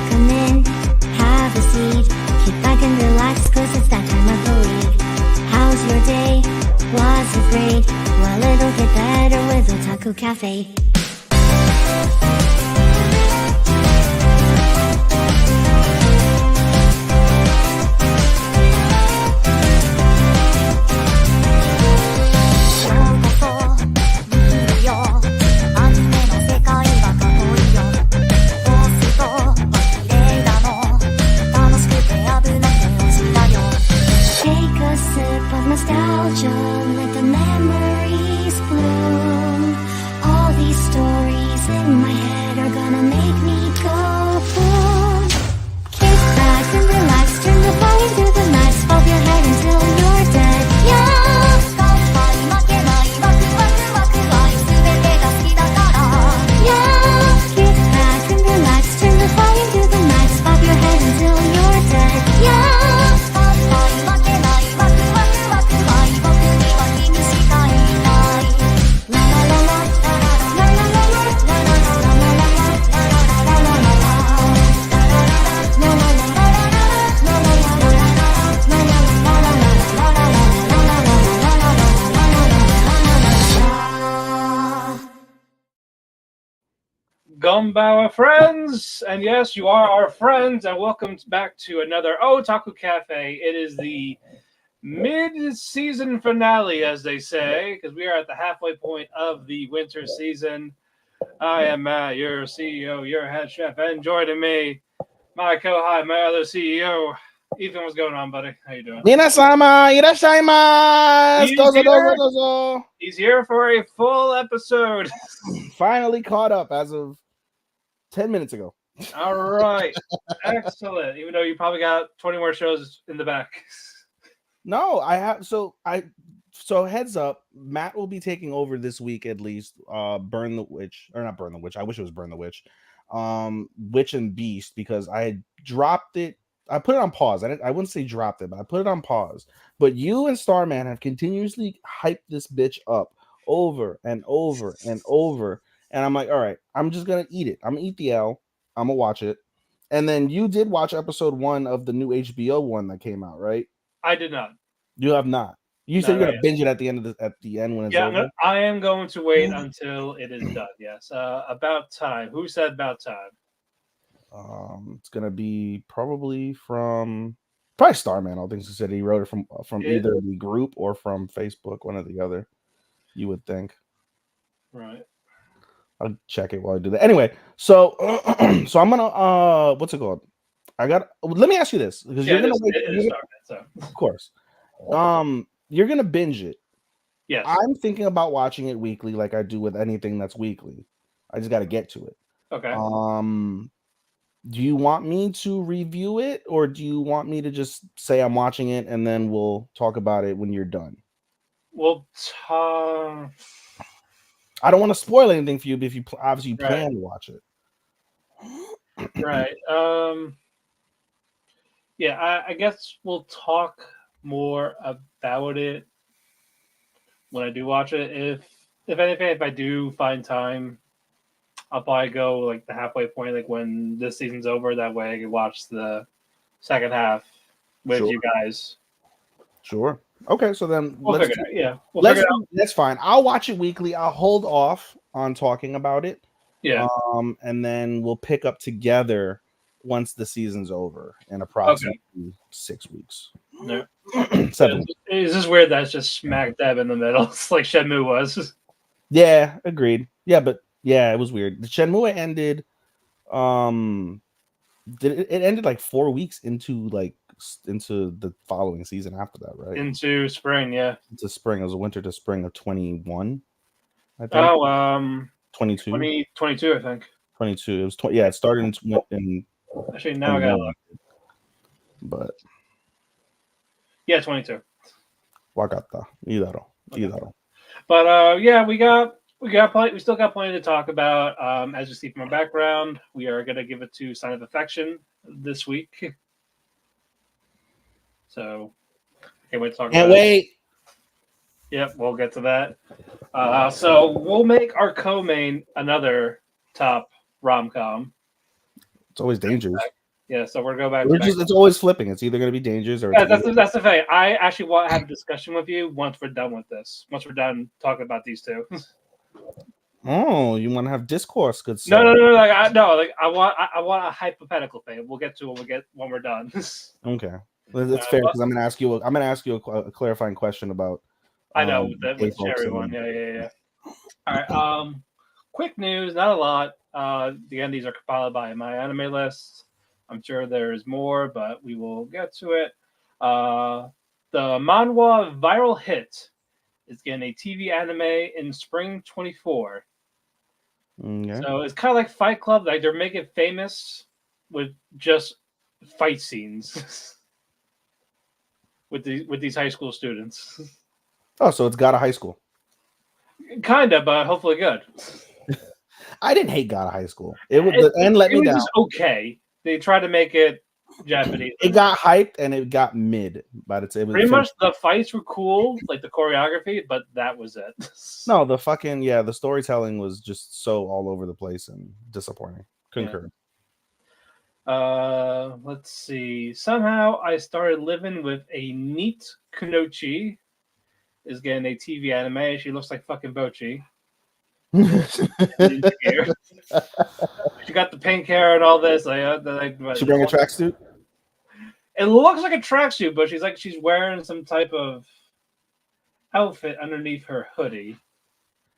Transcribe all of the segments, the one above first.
come in, have a seat, kick back and relax, cause it's that time of the week. How's your day? Was it great? Well, it'll get better with Otalku Cafe. Nostalgia, let the memories bloom. All these stories in my head are gonna make me go boom. Kick back and relax, turn the volume to the max, bob your head until you're dead. Yeah. Yeah. Kick back and relax, turn the volume to the max, bob your head until you're dead. Yeah. Gonbawa friends, and yes, you are our friends, and welcome back to another Otalku Cafe. It is the mid-season finale, as they say, because we are at the halfway point of the winter season. I am Matt, your CEO, your head chef, and joining me, my co-high, my other CEO, Ethan. What's going on, buddy? How you doing? Minasama, irashaimasu. Dozo. He's here for a full episode. Finally caught up as of 10 minutes ago. All right. Excellent. Even though you probably got 20 more shows in the back. No, I have. So heads up, Matt will be taking over this week at least. Burn the Witch, or not Burn the Witch. I wish it was Burn the Witch. Witch and Beast, because I had dropped it. I put it on pause. I wouldn't say dropped it, but I put it on pause. But you and Starman have continuously hyped this bitch up over and over and over. And I'm like, all right, I'm just going to eat it. I'm going to eat the L. I'm going to watch it. And then you did watch episode 1 of the new HBO one that came out, right? I did not. You have not. You said you're going to binge it at the end when it's over? I am going to wait until it is done, yes. About time. Who said about time? It's going to be probably Starman. I think he said he wrote it from either the group or from Facebook, one or the other, you would think. Right. I'll check it while I do that. Anyway, so I'm gonna what's it called? Let me ask you this, because you're gonna wait. Of course, you're gonna binge it. Yes. I'm thinking about watching it weekly, like I do with anything that's weekly. I just got to get to it. Okay. Do you want me to review it, or do you want me to just say I'm watching it and then we'll talk about it when you're done? Well, I don't want to spoil anything for you if you obviously plan to watch it. Right. Yeah, I guess we'll talk more about it when I do watch it. If anything, if I do find time, I'll probably go like the halfway point, like when this season's over. That way I can watch the second half with you guys. Sure. Okay, so then we'll figure it out. Yeah, that's fine. I'll watch it weekly. I'll hold off on talking about it. Yeah. And then we'll pick up together once the season's over in approximately 6 weeks. No. 7. Is this weird that it's just smack dab in the middle? It's like Shenmue was. Yeah, agreed. Yeah, but yeah, it was weird. The Shenmue ended. It ended like 4 weeks into the following season after that, right? Into spring, yeah. Into spring. It was a winter to spring of 21. I think. 22. 2022, I think. 22. It was it started in actually now I got look. But yeah, 22. Wakata. Idaro. But we still got plenty to talk about. As you see from our background, we are gonna give it to Sign of Affection this week. So can't wait to talk about it. Yep, we'll get to that. So we'll make our co-main another top rom-com. It's always Dangers. Yeah, so we're going back. It's always flipping. It's either going to be Dangers or yeah, that's the thing. I actually want to have a discussion with you once we're done with this. Once we're done talking about these two. Oh, you want to have discourse, good No, sir. no, no, no. Like I want a hypothetical thing. We'll get to it when we're done. Okay, that's fair because I'm going to ask you a clarifying question about. I know with the folks cherry one. Yeah. All right. Quick news. Not a lot. Again, these are compiled by my anime list. I'm sure there's more, but we will get to it. The manhwa viral hit is getting a TV anime in spring 24. Okay. So it's kind of like Fight Club. Like they're making it famous with just fight scenes with these high school students. Oh, so it's got a high school. Kind of, but hopefully good. I didn't hate God of High School. It was the end let me down. It was okay. They tried to make it Japanese. It got hyped and it got mid, but it was pretty much the fights were cool, like the choreography, but that was it. No, the storytelling was just so all over the place and disappointing. Concur. Let's see. Somehow I started living with a neat Kunoichi. Is getting a TV anime. She looks like fucking Bochi. She got the pink hair and all this. She bring a tracksuit. It looks like a tracksuit, but she's wearing some type of outfit underneath her hoodie.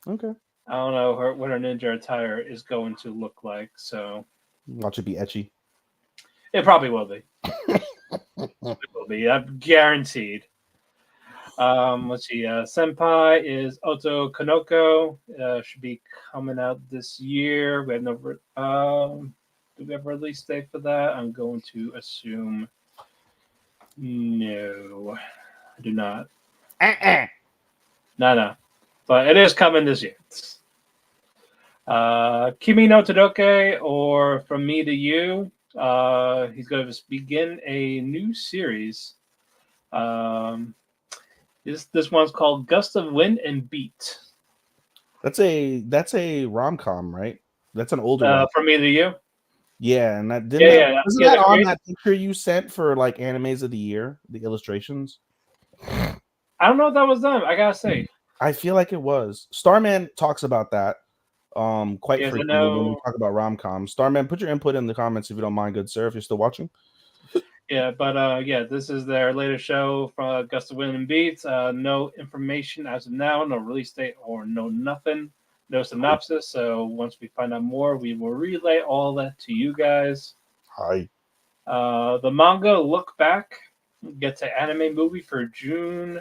Okay. I don't know what her ninja attire is going to look like. So watch it be etchy. It probably will be. It will be. I'm guaranteed. Let's see. Senpai is Oto Kanoko. Should be coming out this year. We have no. Do we have a release date for that? I'm going to assume no. I do not. No. But it is coming this year. Kimi no Todoke, or From Me to You. He's going to begin a new series. This one's called Gust of Wind and Beat. That's a rom-com, right? That's an older one. From Me to You. Yeah, and that wasn't that on that picture you sent for like animes of the year, the illustrations. I don't know if that was them. I gotta say, I feel like it was. Starman talks about that quite frequently when we talk about rom-coms. Starman, put your input in the comments if you don't mind, good sir, if you're still watching. Yeah, but this is their latest show from Gust of Wind and Beats. No information as of now, no release date or no nothing, no synopsis. So once we find out more, we will relay all that to you guys. Hi. The manga Look Back gets an anime movie for June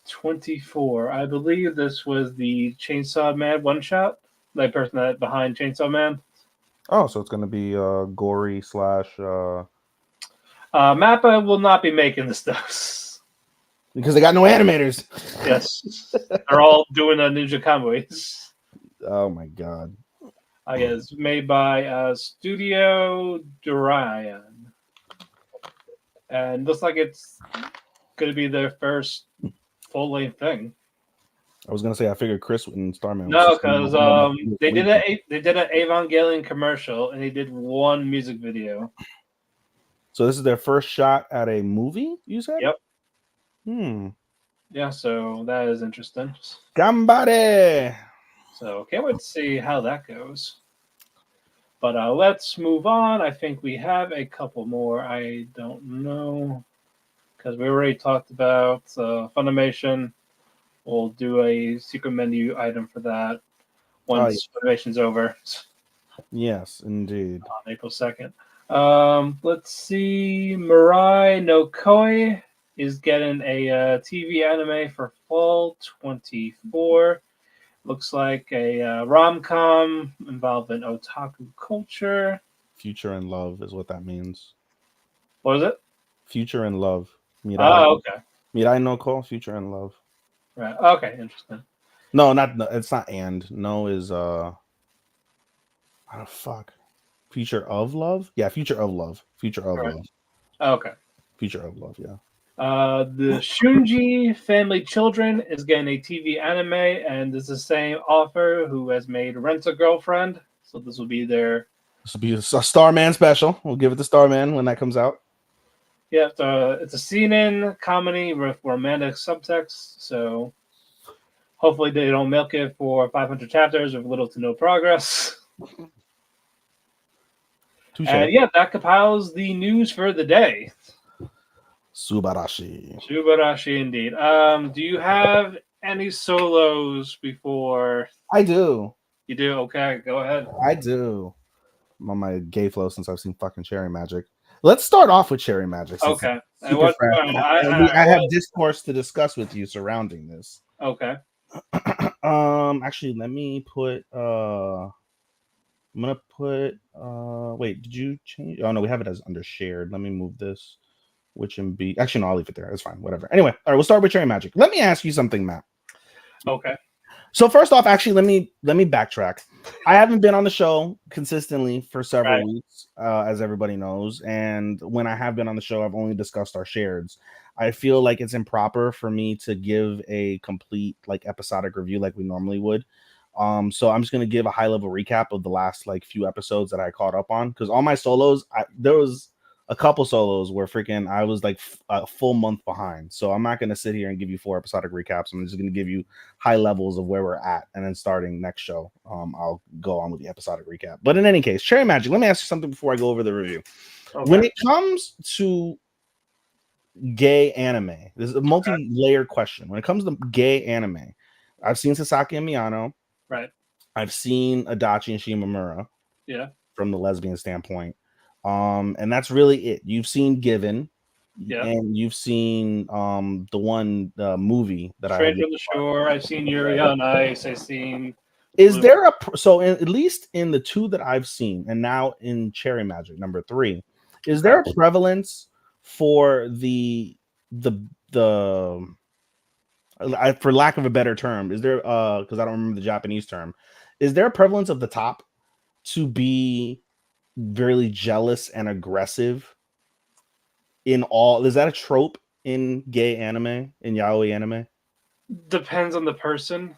24. I believe this was the Chainsaw Man one shot, like person that behind Chainsaw Man. Oh, so it's gonna be gory / Mappa will not be making the stuff because they got no animators. Yes, they're all doing Ninja Kamui. Oh my god! It's made by Studio Durian, and looks like it's going to be their first full-length thing. I was gonna say I figured Chris and Starman. No, because they did an Evangelion commercial and they did one music video. So this is their first shot at a movie, you said? Yep. Yeah, so that is interesting. Gambare! So can't wait to see how that goes. But let's move on. I think we have a couple more. I don't know. Because we already talked about Funimation. We'll do a secret menu item for that once Funimation's over. Yes, indeed. On April 2nd. Let's see. Mirai no Koi is getting a TV anime for fall 24. Looks like a rom-com involving otaku culture. Future and love is what that means. What is it? Future and love. Mirai, oh, okay. Mirai no Ko, future and love. Right. Okay, interesting. No, it's not and. No is oh fuck. Future of love? Yeah, future of love. Future of love. Okay. Future of love, yeah. The Shunji Family Children is getting a TV anime, and this is the same author who has made Rent a Girlfriend. So this will be their This will be a Starman special. We'll give it to Starman when that comes out. Yeah, it's a scene-in comedy with romantic subtext, so hopefully they don't milk it for 500 chapters with little to no progress. Touche. And yeah, that compiles the news for the day. Subarashi. Subarashi indeed. Do you have any solos before? I do. You do? Okay, go ahead. I do. I'm on my gay flow since I've seen fucking Cherry Magic. Let's start off with Cherry Magic. Okay. And Super fresh. I have discourse to discuss with you surrounding this. Okay. Actually, let me put I'm gonna put wait, did you change? Oh no, we have it as under shared. Let me move this. Which and be actually no, I'll leave it there. That's fine. Whatever. Anyway, all right, we'll start with Cherry Magic. Let me ask you something, Matt. Okay. So first off, actually, let me backtrack. I haven't been on the show consistently for several weeks, as everybody knows. And when I have been on the show, I've only discussed our shareds. I feel like it's improper for me to give a complete like episodic review like we normally would. So I'm just gonna give a high level recap of the last like few episodes that I caught up on because all my solos, there was a couple solos where freaking I was like a full month behind. So I'm not going to sit here and give you 4 episodic recaps. I'm just going to give you high levels of where we're at. And then starting next show, I'll go on with the episodic recap. But in any case, Cherry Magic, let me ask you something before I go over the review. Okay. When it comes to gay anime, this is a multi-layered question. When it comes to gay anime, I've seen Sasaki and Miyano. Right. I've seen Adachi and Shimamura. Yeah. From the lesbian standpoint. And that's really it. You've seen Given, and you've seen the one movie that Straight from the Shore. I've seen Yuri on Ice. I've seen. Is there a at least in the 2 that I've seen, and now in Cherry Magic number 3, is there a prevalence for the for lack of a better term, is there because I don't remember the Japanese term, is there a prevalence of the top to be really jealous and aggressive in all? Is that a trope in gay anime, in yaoi anime? Depends on the person.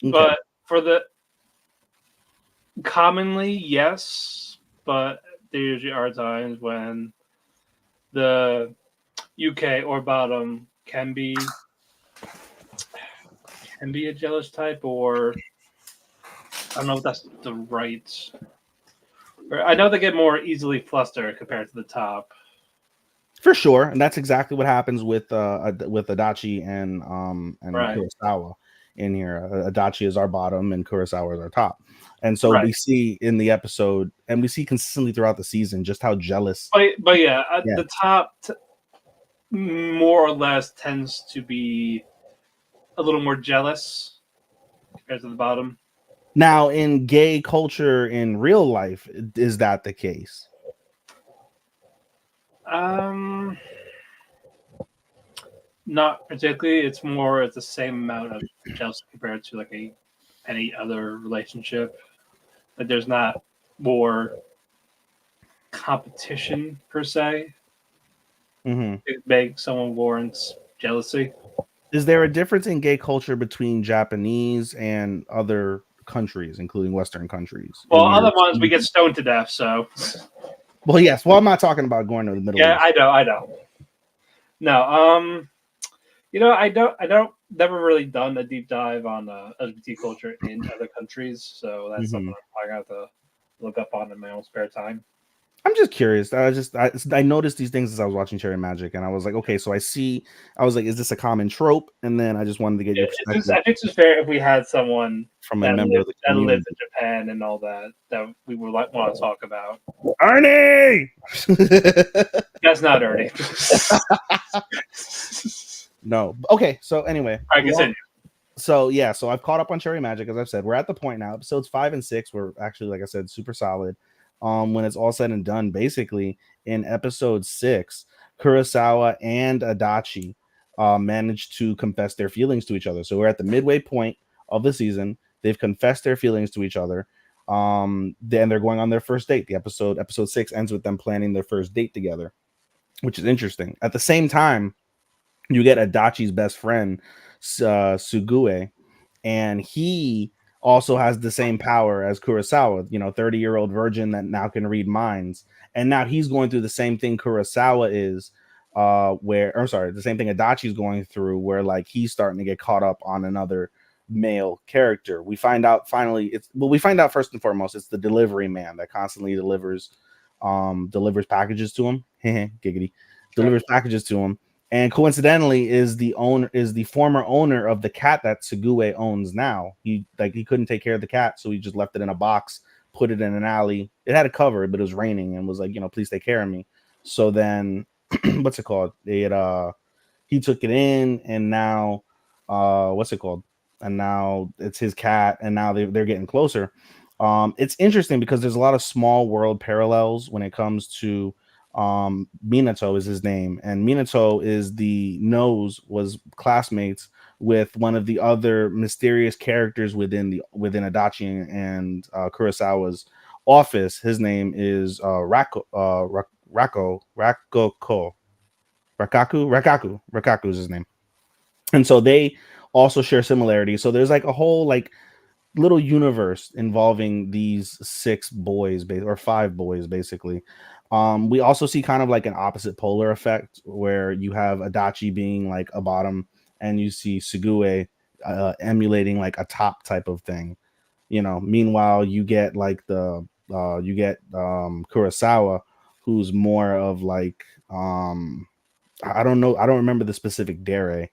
Okay. But for the commonly, yes, but there usually are times when the UK or bottom can be a jealous type, or I don't know if that's the right. I know they get more easily flustered compared to the top. For sure, and that's exactly what happens with Adachi and Kurosawa in here. Adachi is our bottom, and Kurosawa is our top. And so we see in the episode, and we see consistently throughout the season, just how jealous. But yeah, the top more or less tends to be a little more jealous compared to the bottom. Now, in gay culture in real life, is that the case? Not particularly. It's the same amount of jealousy compared to like any other relationship. Like there's not more competition per se. It makes someone warrants jealousy. Is there a difference in gay culture between Japanese and other countries, including Western countries? Well, other ones we get stoned to death, so. Well, yes. Well, I'm not talking about going to the Middle East. Yeah, I know. No, I don't. Never really done a deep dive on LGBT culture in other countries, so that's something I got to look up on in my own spare time. I'm just curious. I noticed these things as I was watching Cherry Magic, and I was like, okay, so I was like, is this a common trope? And then I just wanted to get your perspective. I think it's fair if we had someone from a member of the community that lives in Japan and all that we would want to talk about. Ernie! That's not Ernie. No. Okay, so anyway. I continue. So I've caught up on Cherry Magic, as I've said. We're at the point now. Episodes 5 and 6 were actually, like I said, super solid. When it's all said and done, basically in episode 6, Kurosawa and Adachi managed to confess their feelings to each other. So we're at the midway point of the season. They've confessed their feelings to each other. Then they're going on their first date. The episode 6 ends with them planning their first date together, which is interesting. At the same time, you get Adachi's best friend, Sugue, and he also has the same power as Kurosawa, 30-year-old virgin that now can read minds. And now he's going through the same thing Kurosawa is, the same thing Adachi's going through, where like he's starting to get caught up on another male character. We find out finally, we find out first and foremost, it's the delivery man that constantly delivers packages to him. Giggity. Delivers packages to him. And coincidentally is the former owner of the cat that Sugue owns now. He couldn't take care of the cat, so he just left it in a box, put it in an alley. It had a cover, but it was raining, and was like, please take care of me. So then what's it called? He took it in, and now what's it called? And now it's his cat, and now they're getting closer. It's interesting because there's a lot of small world parallels when it comes to Minato is his name, and Minato is was classmates with one of the other mysterious characters within Adachi and Kurosawa's office. His name is Rakaku is his name. And so they also share similarities. So there's like a whole like little universe involving these 6 boys or 5 boys basically. We also see kind of like an opposite polar effect where you have Adachi being like a bottom and you see Sugue emulating like a top type of thing. Meanwhile you get like Kurosawa, who's more of like I don't know, I don't remember the specific dere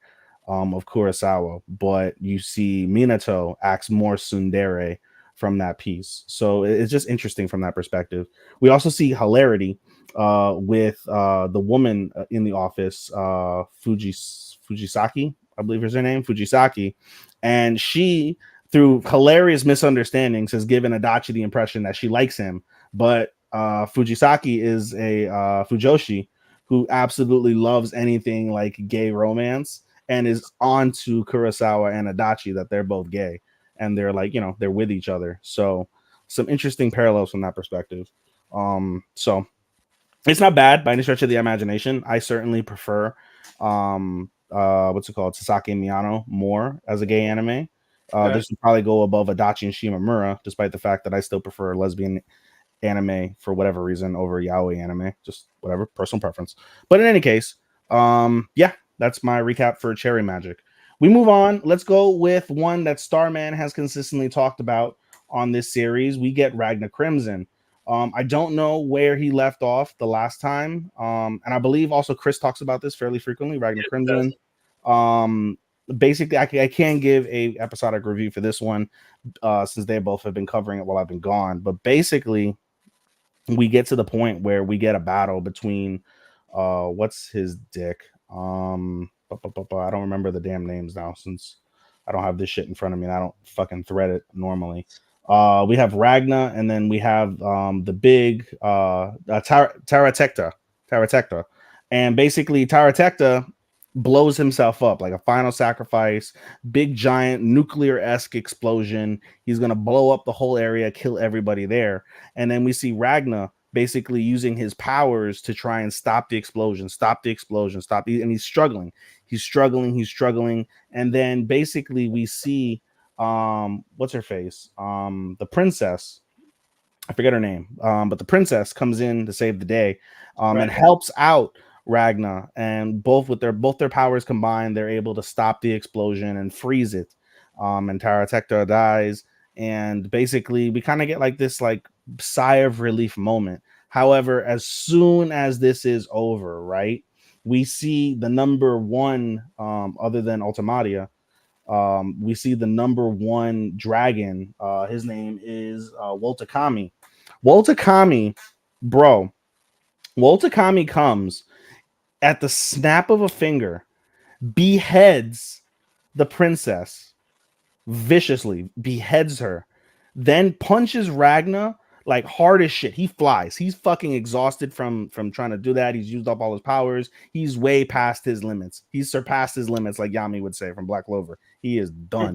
of Kurosawa, but you see Minato acts more tsundere from that piece. So it's just interesting from that perspective. We also see hilarity with the woman in the office, Fujisaki, I believe is her name, Fujisaki. And she, through hilarious misunderstandings, has given Adachi the impression that she likes him. But Fujisaki is a Fujoshi who absolutely loves anything like gay romance and is on to Kurosawa and Adachi that they're both gay and they're like, they're with each other. So some interesting parallels from that perspective. So it's not bad by any stretch of the imagination. I certainly prefer what's it called, Sasaki and Miyano more as a gay anime. This would probably go above Adachi and Shimamura, despite the fact that I still prefer lesbian anime for whatever reason over yaoi anime, just whatever, personal preference. But in any case, yeah, that's my recap for Cherry Magic. We move on. Let's go with one that Starman has consistently talked about on this series. We get Ragna Crimson. I don't know where he left off the last time, and I believe also Chris talks about this fairly frequently. Ragna Crimson. Basically, I can give a episodic review for this one since they both have been covering it while I've been gone. But basically, we get to the point where we get a battle between what's his dick? I don't remember the damn names now since I don't have this shit in front of me and I don't fucking thread it normally. We have Ragna, and then we have the big Taratecta. And basically Taratecta blows himself up like a final sacrifice, big giant nuclear-esque explosion. He's gonna blow up the whole area, kill everybody there. And then we see Ragna basically using his powers to try and stop the explosion, and he's struggling. And then basically we see what's her face? The princess. I forget her name. But the princess comes in to save the day and helps out Ragna, and both their powers combined, they're able to stop the explosion and freeze it. And Taratecta dies, and basically we kind of get like this like sigh of relief moment. However, as soon as this is over, right, we see the number one, other than Ultimatia, we see the number one dragon. His name is Woltakami. Bro, Woltakami comes at the snap of a finger, beheads the princess viciously, beheads her, then punches Ragna like hard as shit. He flies. He's fucking exhausted from trying to do that. He's used up all his powers. He's way past his limits. He's surpassed his limits, like Yami would say from Black Clover. He is done.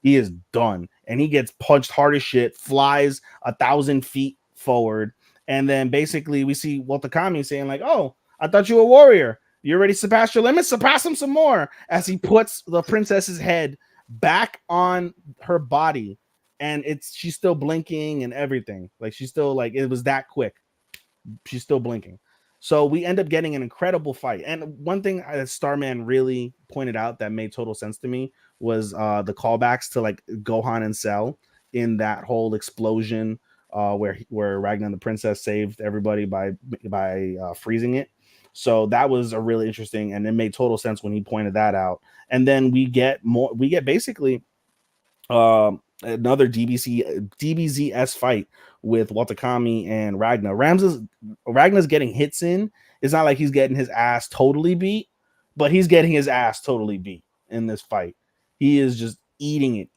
He is done. And he gets punched hard as shit, flies 1,000 feet forward. And then basically we see Woltakami saying like, oh, I thought you were a warrior. You already surpassed your limits. Surpass him some more, as he puts the princess's head back on her body and she's still blinking and everything. Like she's still like it was that quick. She's still blinking. So we end up getting an incredible fight. And one thing that Starman really pointed out that made total sense to me was the callbacks to like Gohan and Cell in that whole explosion where Ragnar and the princess saved everybody by freezing it. So that was a really interesting, and it made total sense when he pointed that out. And then we get basically another DBZS fight with Watakami and Ragna. Ragna's getting hits in. It's not like he's getting his ass totally beat, but he's getting his ass totally beat in this fight. He is just eating it.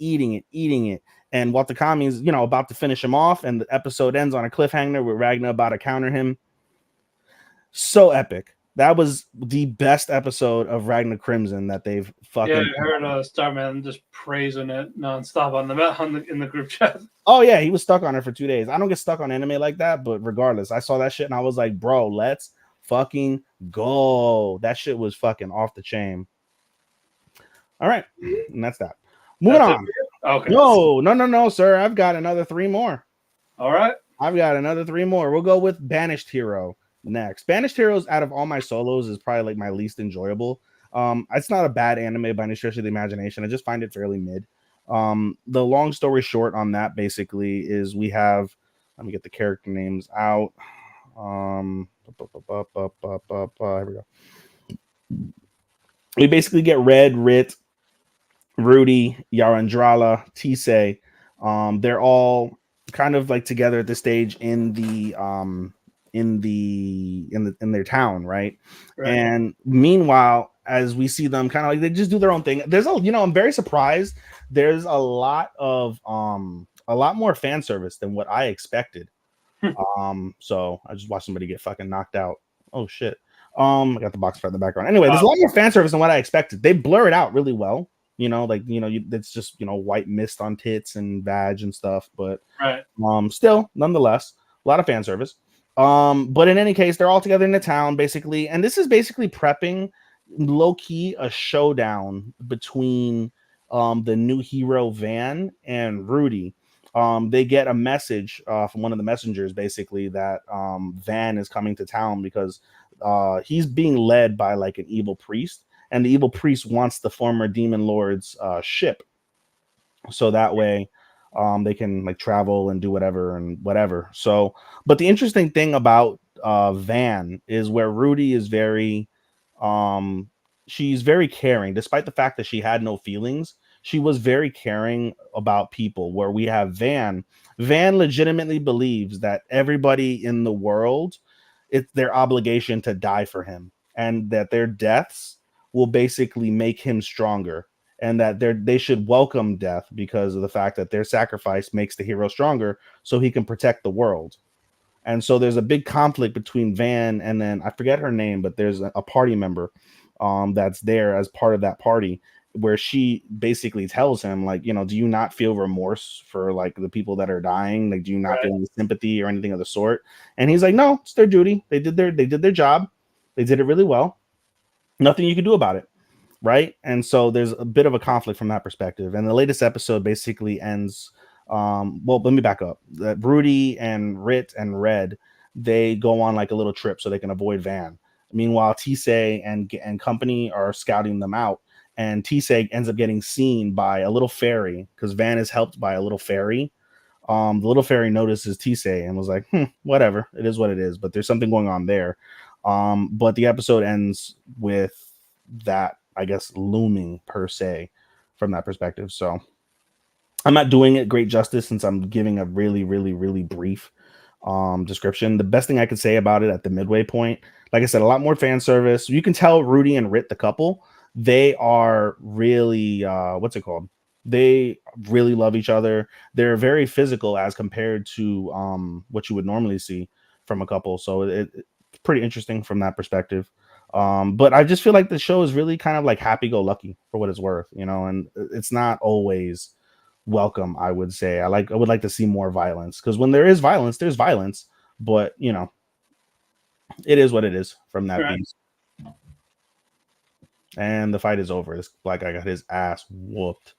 And Watakami is, about to finish him off, and the episode ends on a cliffhanger with Ragna about to counter him. So epic. That was the best episode of Ragna Crimson that they've fucking. Yeah, I heard Starman just praising it nonstop in the group chat. Oh yeah, he was stuck on it for 2 days. I don't get stuck on anime like that, but regardless, I saw that shit and I was like, bro, let's fucking go. That shit was fucking off the chain. All right, and that's that. Moving on. Okay. No, sir. I've got another 3 more. All right. I've got another 3 more. We'll go with Banished Hero next. Banished Heroes out of all my solos is probably like my least enjoyable. It's not a bad anime by any stretch of the imagination. I just find it fairly mid. The long story short on that basically is we have, let me get the character names out. Here we go. We basically get Red, Rit, Rudy, Yarandrala, Tisei. They're all kind of like together at this stage in their town, right? And meanwhile, as we see them kind of like they just do their own thing. There's I'm very surprised. There's a lot more fan service than what I expected. So I just watched somebody get fucking knocked out. Oh shit. I got the box in the background. Anyway, there's a lot more fan service than what I expected. They blur it out really well. It's just white mist on tits and vag and stuff, but still, nonetheless, a lot of fan service. But in any case, they're all together in the town basically, and this is basically prepping low key a showdown between the new hero Van and Rudy. They get a message from one of the messengers basically that Van is coming to town because he's being led by like an evil priest, and the evil priest wants the former demon lord's ship, so that way they can like travel and do whatever. So, but the interesting thing about Van is where Rudy is very she's very caring, despite the fact that she had no feelings. She was very caring about people, where we have Van legitimately believes that everybody in the world, it's their obligation to die for him, and that their deaths will basically make him stronger, and that they should welcome death because of the fact that their sacrifice makes the hero stronger so he can protect the world. And so there's a big conflict between Van and then I forget her name, but there's a party member that's there as part of that party, where she basically tells him like, do you not feel remorse for like the people that are dying? Like, do you not feel any sympathy or anything of the sort? And he's like, no, it's their duty. They did their job. They did it really well. Nothing you can do about it. Right. And so there's a bit of a conflict from that perspective. And the latest episode basically ends. Well, let me back up. That Rudy and Rit and Red, they go on like a little trip so they can avoid Van. Meanwhile, Tisei and company are scouting them out. And Tisei ends up getting seen by a little fairy because Van is helped by a little fairy. The little fairy notices Tisei and was like, whatever. It is what it is. But there's something going on there. But the episode ends with that, I guess, looming per se from that perspective. So I'm not doing it great justice since I'm giving a really, really, really brief description. The best thing I could say about it at the midway point, like I said, a lot more fan service. You can tell Rudy and Rit, the couple, they are really what's it called? They really love each other. They're very physical as compared to what you would normally see from a couple. So it's pretty interesting from that perspective. But I just feel like the show is really kind of like happy-go-lucky for what it's worth, and it's not always welcome. I would say I would like to see more violence, because when there is violence, there's violence. But it is what it is from that piece. And the fight is over. This black guy got his ass whooped.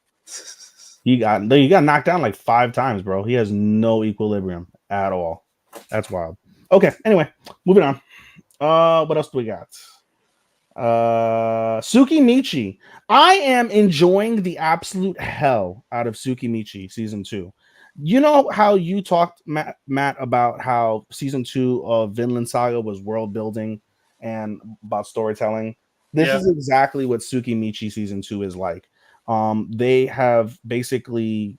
He got knocked down like 5 times, bro. He has no equilibrium at all. That's wild. Okay, anyway, moving on. What else do we got? Tsukimichi. I am enjoying the absolute hell out of Tsukimichi season 2. You know how you talked, Matt, about how season 2 of Vinland Saga was world building and about storytelling. This Yeah. is exactly what Tsukimichi season 2 is like. They have basically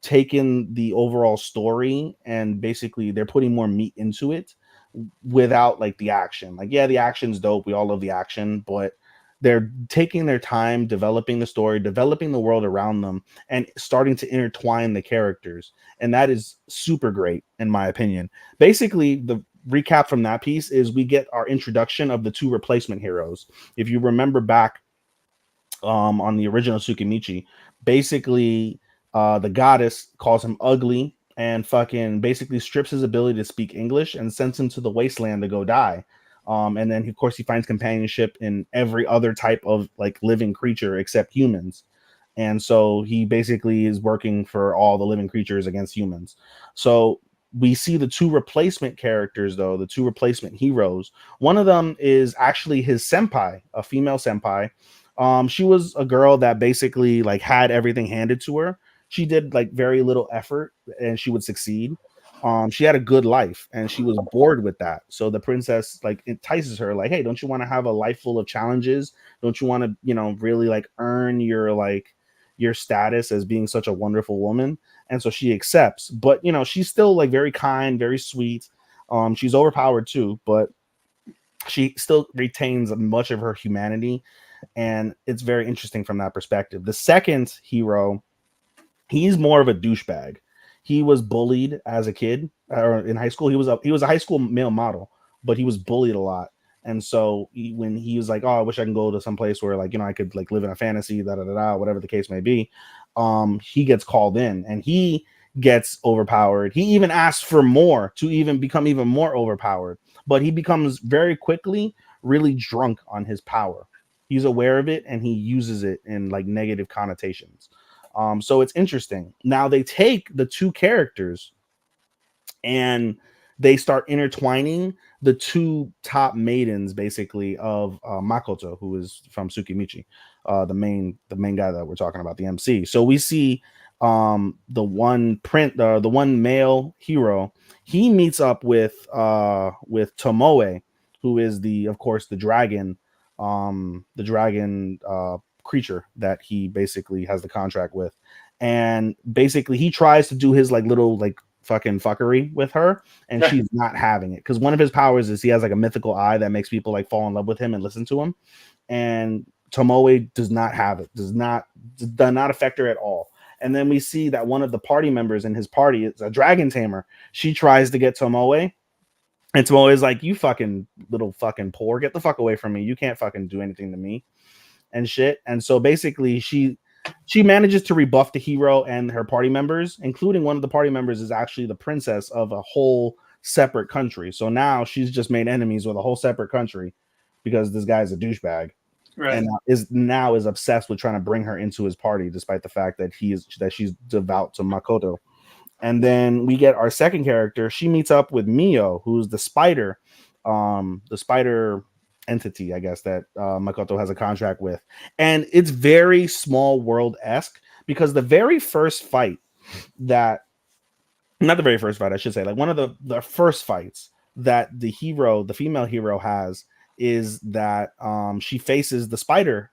taken the overall story and basically they're putting more meat into it without like the action. Like, yeah, the action's dope. We all love the action, but they're taking their time developing the story, developing the world around them, and starting to intertwine the characters. And that is super great, in my opinion. Basically, the recap from that piece is we get our introduction of the 2 replacement heroes. If you remember back on the original Tsukimichi, basically the goddess calls him ugly and fucking basically strips his ability to speak English and sends him to the wasteland to go die. And then of course he finds companionship in every other type of like living creature except humans. And so he basically is working for all the living creatures against humans. So we see the 2 replacement characters, though, the 2 replacement heroes. One of them is actually his senpai, a female senpai. She was a girl that basically like had everything handed to her. She did like very little effort and she would succeed. She had a good life and she was bored with that. So the princess like entices her, like, hey, don't you want to have a life full of challenges? Don't you want to, really like earn your status as being such a wonderful woman? And so she accepts, but she's still like very kind, very sweet. She's overpowered too, but she still retains much of her humanity, and it's very interesting from that perspective. The second hero, he's more of a douchebag. He was bullied as a kid or in high school. He was a high school male model, but he was bullied a lot. And so when he was like, "Oh, I wish I can go to some place where like I could like live in a fantasy, da da da da, whatever the case may be," he gets called in and he gets overpowered. He even asks for more to even become even more overpowered, but he becomes very quickly really drunk on his power. He's aware of it and he uses it in like negative connotations. So it's interesting. Now they take the 2 characters and they start intertwining the 2 top maidens, basically, of Makoto, who is from Tsukimichi, the main guy that we're talking about, the MC. So we see the one male hero. He meets up with Tomoe, who is of course the dragon creature that he basically has the contract with, and basically he tries to do his like little like fucking fuckery with her, and she's not having it because one of his powers is he has like a mythical eye that makes people like fall in love with him and listen to him, and Tomoe does not have it, does not affect her at all. And then we see that one of the party members in his party is a dragon tamer. She tries to get Tomoe, and Tomoe is like, "You fucking little fucking poor, get the fuck away from me. You can't fucking do anything to me," and shit. And so basically she manages to rebuff the hero and her party members, including one of the party members is actually the princess of a whole separate country. So now she's just made enemies with a whole separate country because this guy's a douchebag. Right. And is obsessed with trying to bring her into his party, despite the fact that she's devout to Makoto. And then we get our second character. She meets up with Mio, who's the spider entity, I guess, that Makoto has a contract with. And it's very small world-esque because the very first fight that not the very first fight, I should say, like one of the first fights that the female hero has is that she faces the spider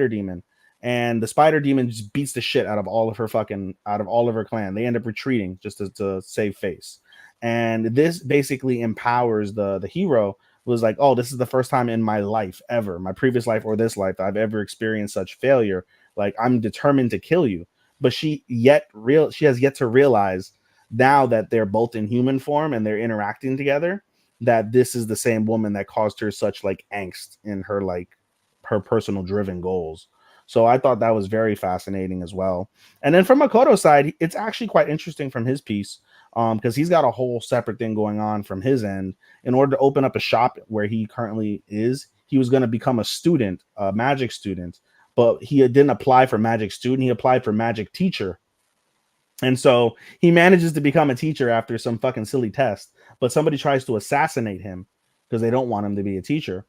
demon, and the spider demon just beats the shit out of all of her clan. They end up retreating just to save face. And this basically empowers the hero. Was like, oh, this is the first time in my life ever, my previous life or this life, that I've ever experienced such failure. Like, I'm determined to kill you. But she has yet to realize now that they're both in human form and they're interacting together, that this is the same woman that caused her such like angst in her personal driven goals. So I thought that was very fascinating as well. And then from Makoto's side, it's actually quite interesting from his piece, because he's got a whole separate thing going on from his end. In order to open up a shop where he currently is, he was going to become a magic student, but he didn't apply for magic student. He applied for magic teacher, And so he manages to become a teacher after some fucking silly test, but somebody tries to assassinate him because they don't want him to be a teacher.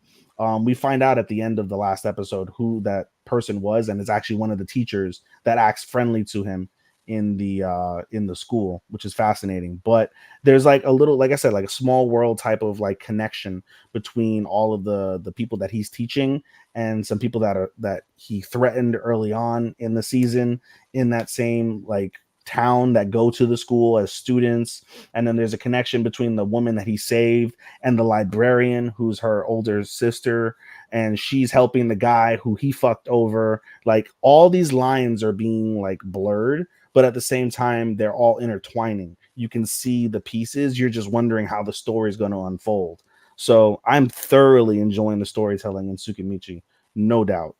We find out at the end of the last episode who that person was, and it's actually one of the teachers that acts friendly to him in the school, which is fascinating. But there's like a little, like I said, like a small world type of like connection between all of the people that he's teaching and some people that he threatened early on in the season in that same like town that go to the school as students. And then there's a connection between the woman that he saved and the librarian who's her older sister, and she's helping the guy who he fucked over. Like all these lines are being like blurred, but at the same time they're all intertwining. You can see the pieces, you're just wondering how the story is going to unfold. So I'm thoroughly enjoying the storytelling in Tsukimichi, no doubt.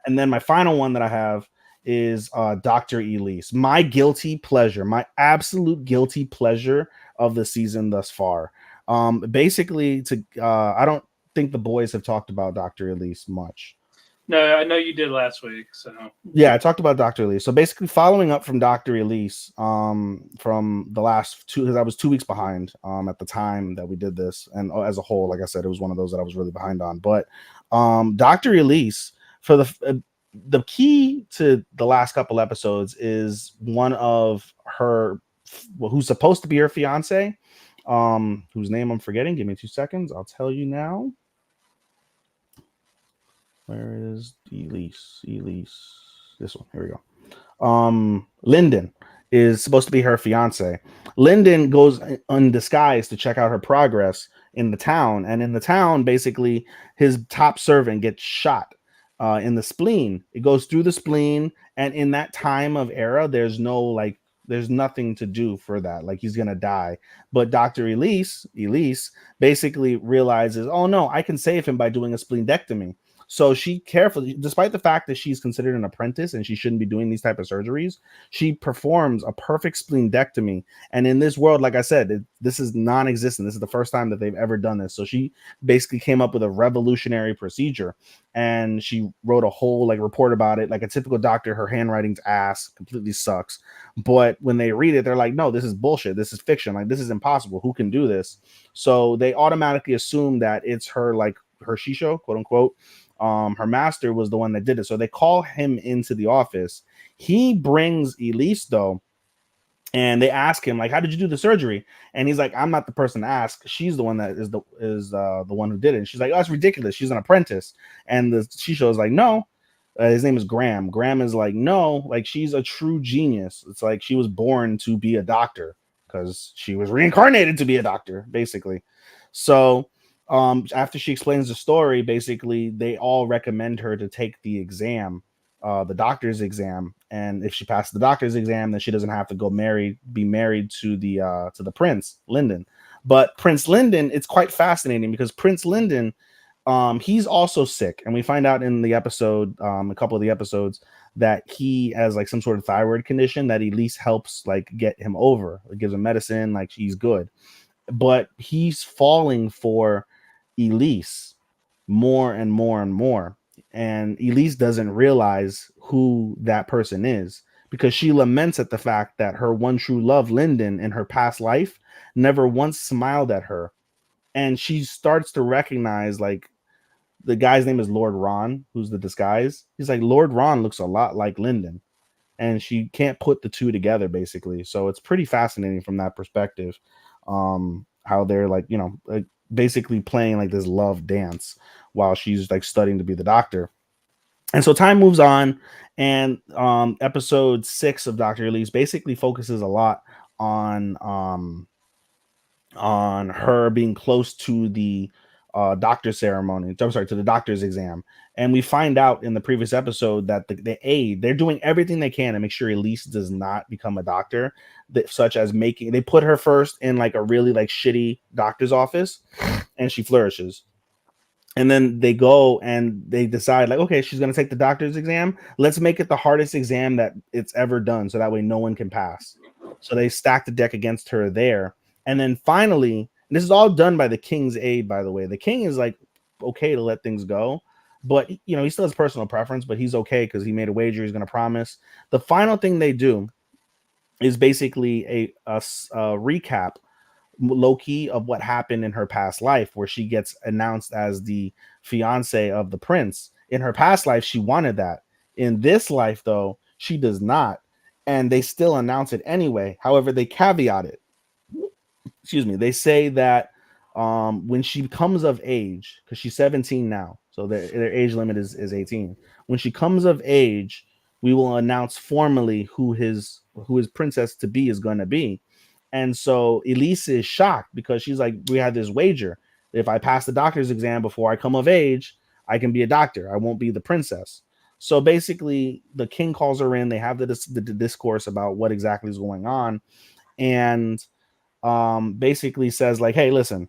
And then my final one that I have is Dr. Elise. My guilty pleasure, my absolute guilty pleasure of the season thus far. Basically, I don't think the boys have talked about Dr. Elise much. No, I know you did last week. So Yeah, I talked about Dr. Elise. So basically, following up from Dr. Elise, from the last two, because I was 2 weeks behind at the time that we did this, and as a whole, like I said, it was one of those that I was really behind on. But Dr. Elise, for the key to the last couple episodes is one of her, who's supposed to be her fiance, whose name I'm forgetting. Give me 2 seconds. I'll tell you now. Where is Elise? This one. Here we go. Lyndon is supposed to be her fiance. Lyndon goes undisguised to check out her progress in the town, and in the town, basically, his top servant gets shot in the spleen. It goes through the spleen, and in that time of era, there's nothing to do for that. Like he's gonna die. But Dr. Elise basically realizes, oh no, I can save him by doing a splendectomy. So she carefully, despite the fact that she's considered an apprentice and she shouldn't be doing these type of surgeries, she performs a perfect splendectomy. And in this world, like I said, this is non-existent. This is the first time that they've ever done this. So she basically came up with a revolutionary procedure, and she wrote a whole like report about it. Like a typical doctor, her handwriting's ass, completely sucks. But when they read it, they're like, no, this is bullshit. This is fiction. Like this is impossible. Who can do this? So they automatically assume that it's her, like her shisho, quote unquote. Her master was the one that did it. So they call him into the office. He brings Elise though, and they ask him like, how did you do the surgery? And he's like, I'm not the person to ask. She's the one that is the one who did it. And she's like, oh, that's ridiculous. She's an apprentice. And the shisho is like, no. His name is Graham. Graham is like, no, like she's a true genius. It's like she was born to be a doctor because she was reincarnated to be a doctor, basically. So after she explains the story, basically they all recommend her to take the exam, the doctor's exam, and if she passes the doctor's exam, then she doesn't have to be married to the prince Lyndon. But Prince Lyndon, it's quite fascinating because Prince Lyndon, he's also sick, and we find out in the episode, a couple of the episodes, that he has like some sort of thyroid condition that Elise helps like get him over. It gives him medicine, like he's good, but he's falling for Elise more and more and more. And Elise doesn't realize who that person is because she laments at the fact that her one true love, Lyndon, in her past life, never once smiled at her. And she starts to recognize, like, the guy's name is Lord Ron, who's the disguise. He's like, Lord Ron looks a lot like Lyndon. And she can't put the two together, basically. So it's pretty fascinating from that perspective. How they're like, basically playing like this love dance while she's like studying to be the doctor. And so time moves on, and episode 6 of Dr. Elise basically focuses a lot on her being close to the doctor's ceremony. I'm sorry, to the doctor's exam. And we find out in the previous episode that they're doing everything they can to make sure Elise does not become a doctor, such as they put her first in like a really like shitty doctor's office, and she flourishes. And then they go and they decide like, okay, she's going to take the doctor's exam. Let's make it the hardest exam that it's ever done. So that way no one can pass. So they stack the deck against her there. And then finally, this is all done by the king's aid, by the way. The king is like, okay to let things go. but you know, he still has personal preference, but he's okay because he made a wager. He's going to promise. The final thing they do is basically a recap, low key, of what happened in her past life, where she gets announced as the fiance of the prince. In her past life, she wanted that. In this life, though, she does not, and they still announce it anyway. However, they caveat it. Excuse me. They say that when she comes of age, because she's 17 now, so their age limit is 18. When she comes of age, we will announce formally who his princess to be is going to be. And so Elise is shocked because she's like, we had this wager. If I pass the doctor's exam before I come of age, I can be a doctor. I won't be the princess. So basically, the king calls her in. They have the discourse about what exactly is going on, and basically says like, hey, listen,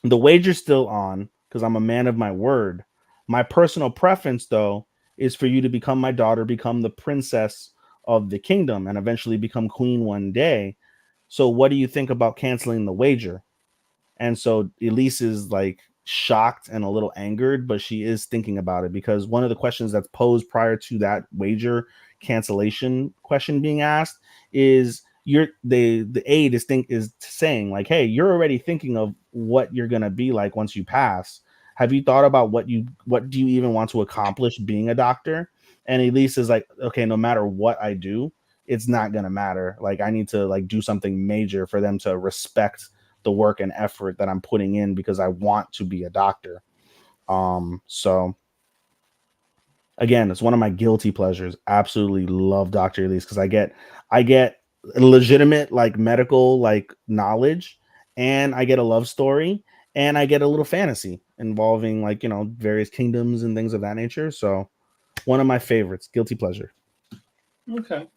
the wager's still on because I'm a man of my word. My personal preference, though, is for you to become my daughter, become the princess of the kingdom, and eventually become queen one day. So, what do you think about canceling the wager? And so Elise is like shocked and a little angered, but she is thinking about it because one of the questions that's posed prior to that wager cancellation question being asked is the aide is saying like, hey, you're already thinking of what you're gonna be like once you pass. Have you thought about what do you even want to accomplish being a doctor? And Elise is like, okay, no matter what I do, it's not gonna matter. Like I need to like do something major for them to respect the work and effort that I'm putting in because I want to be a doctor. So again, it's one of my guilty pleasures. Absolutely love Dr. Elise because I get legitimate like medical like knowledge, and I get a love story, and I get a little fantasy involving like, you know, various kingdoms and things of that nature. So one of my favorites, guilty pleasure. Okay.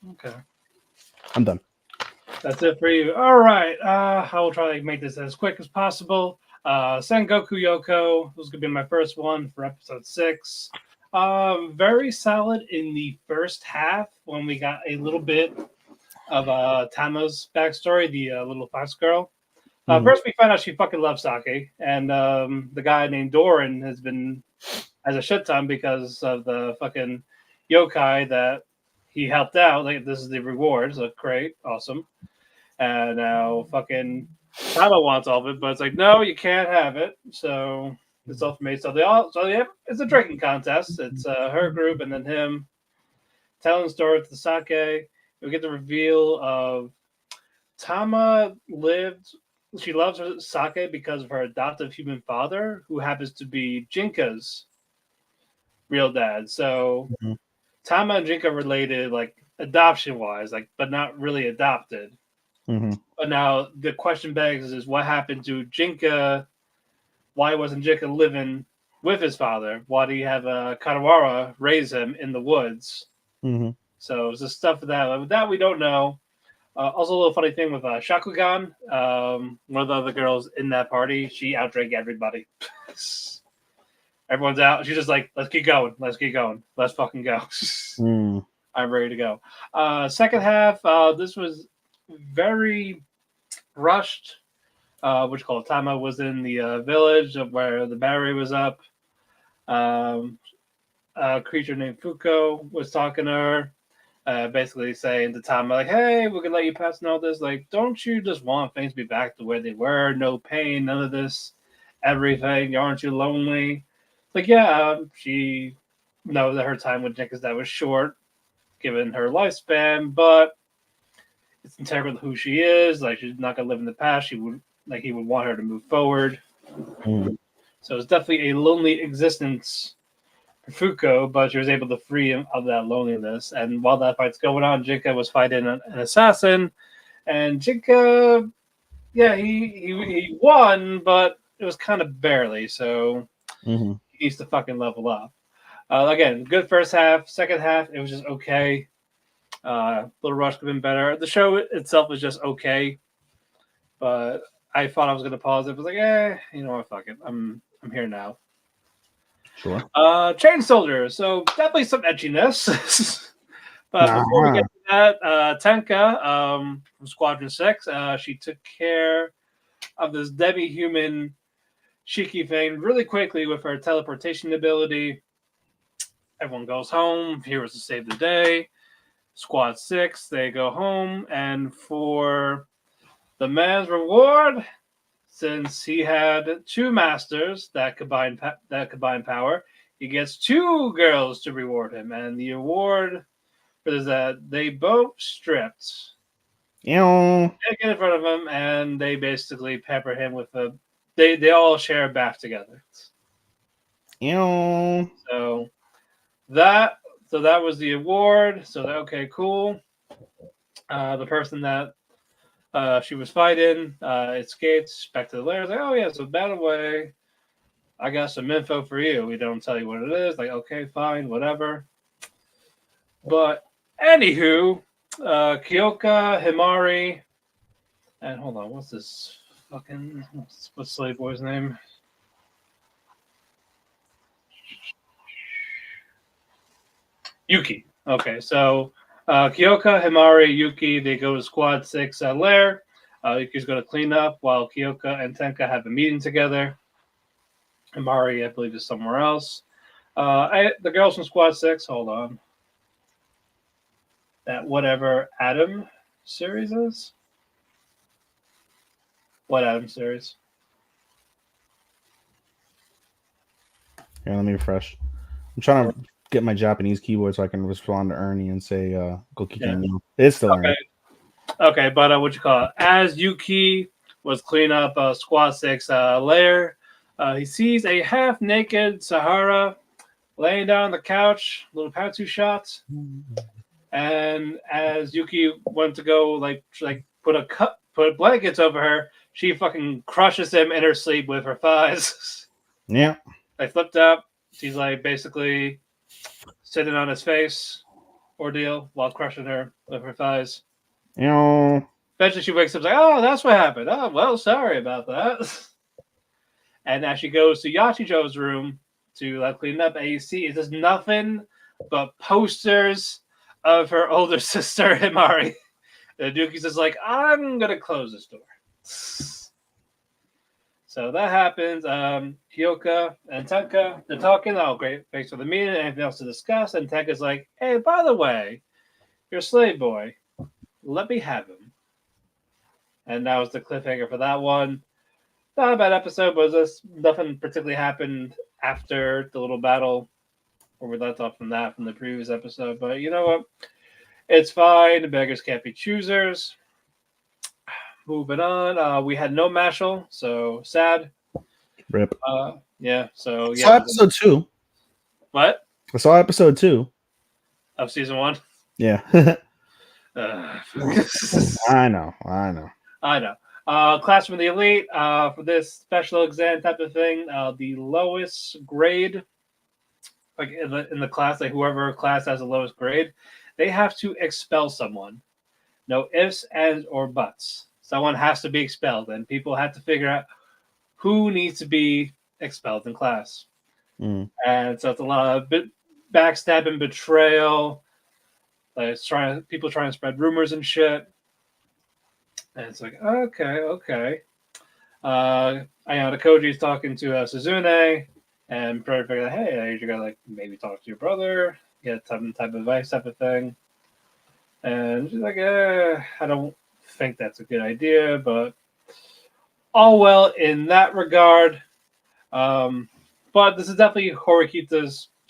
I'm done. That's it for you. All right. I will try to make this as quick as possible. Sengoku Yoko was going to be my first one for episode 6. Very solid in the first half when we got a little bit of Tama's backstory, the little fox girl. First, we found out she fucking loves sake, and the guy named Doran has a shit ton because of the fucking yokai that he helped out. Like, this is the reward. So great, awesome. And now fucking Tama wants all of it, but it's like, no, you can't have it. So it's all for me. So it's a drinking contest. It's her group and then him telling stories to the sake. We get the reveal of Tama she loves her sake because of her adoptive human father, who happens to be Jinka's real dad. So Tama and Jinka related, like adoption wise, like, but not really adopted. But now the question begs is what happened to Jinka? Why wasn't Jinka living with his father? Why do you have Kadawara raise him in the woods? So it's the stuff that we don't know. Also, a little funny thing with Shakugan, one of the other girls in that party, she outdrank everybody. Everyone's out. She's just like, let's keep going. Let's fucking go. I'm ready to go. Second half, this was very rushed. Tama was in the village of where the battery was up. A creature named Fuko was talking to her. Basically saying to Tama, like, hey, we can let you pass and all this. Like, don't you just want things to be back to where they were? No pain, none of this, everything. Aren't you lonely? Like, yeah, she knows that her time with Jinka's dad was short, given her lifespan, but it's integral to who she is. Like, she's not gonna live in the past. He would want her to move forward. So it's definitely a lonely existence Fuko, but she was able to free him of that loneliness. And while that fight's going on, Jinka was fighting an assassin, and Jinka, yeah, he won, but it was kind of barely. So he needs to fucking level up. Again, good first half. Second half, it was just okay. Little Rush could have been better. The show itself was just okay, but I thought I was going to pause it. I was like, you know what, fuck it. I'm here now. Sure. Chain Soldier. So definitely some edginess. But before we get to that, Tenka from Squadron 6, she took care of this demi-human Shiki thing really quickly with her teleportation ability. everyone goes home. Heroes to save the day. Squad 6, they go home, and for the man's reward, since he had 2 masters that combine power, he gets 2 girls to reward him, and the award for this is that they both stripped. They get in front of him, and they basically pepper him with a. They all share a bath together. So that was the award. So okay, cool. The person that she was fighting escaped back to the lair. Like, oh yeah, so by the way, I got some info for you. We don't tell you what it is. Like, okay, fine, whatever. But anywho, Kyoka, Himari, and hold on, what's this fucking what's Slave Boy's name? Yuki. Okay, so Kyoka, Himari, Yuki, they go to Squad 6 lair. Yuki's going to clean up while Kyoka and Tenka have a meeting together. Himari, I believe, is somewhere else. The girls from Squad 6, hold on. That whatever Adam series is? What Adam series? Here, let me refresh. I'm trying to get my Japanese keyboard so I can respond to Ernie and say Goki Kenyo. It's still Ernie. Okay, but what you call it? As Yuki was cleaning up Squad 6 lair, he sees a half-naked Sahara laying down on the couch, little Patsu shots. And as Yuki went to go like put blankets over her, she fucking crushes him in her sleep with her thighs. Yeah. They flipped up. She's like basically sitting on his face ordeal while crushing her with her thighs. Eventually she wakes up like, oh, that's what happened. Oh, well, sorry about that. And as she goes to Yachijo's room to clean up, and you see it's just nothing but posters of her older sister, Himari. And Yuki's just like, I'm going to close this door. So that happens. Kyoka and Tenka, they're talking. Oh, great. Thanks for the meeting. Anything else to discuss? And Tenka's like, hey, by the way, your slave boy, let me have him. And that was the cliffhanger for that one. Not a bad episode, but just nothing particularly happened after the little battle where we left off from the previous episode. But you know what? It's fine. The beggars can't be choosers. Moving on. We had no Mashal, so sad. Rip. Yeah, so yeah. I saw episode 2. What? I saw episode 2. Of season 1? Yeah. I know. Class from the elite for this special exam type of thing. The lowest grade, like in the class, like whoever class has the lowest grade, they have to expel someone. No ifs, ands, or buts. Someone has to be expelled, and people have to figure out who needs to be expelled in class. And so it's a lot of backstabbing, betrayal. Like people trying to spread rumors and shit. And it's like, okay. Ayana Koji's talking to Suzune, and trying to figure out, hey, you gotta maybe talk to your brother, get some type of advice, type of thing. And she's like, I don't think that's a good idea, but all well in that regard. But this is definitely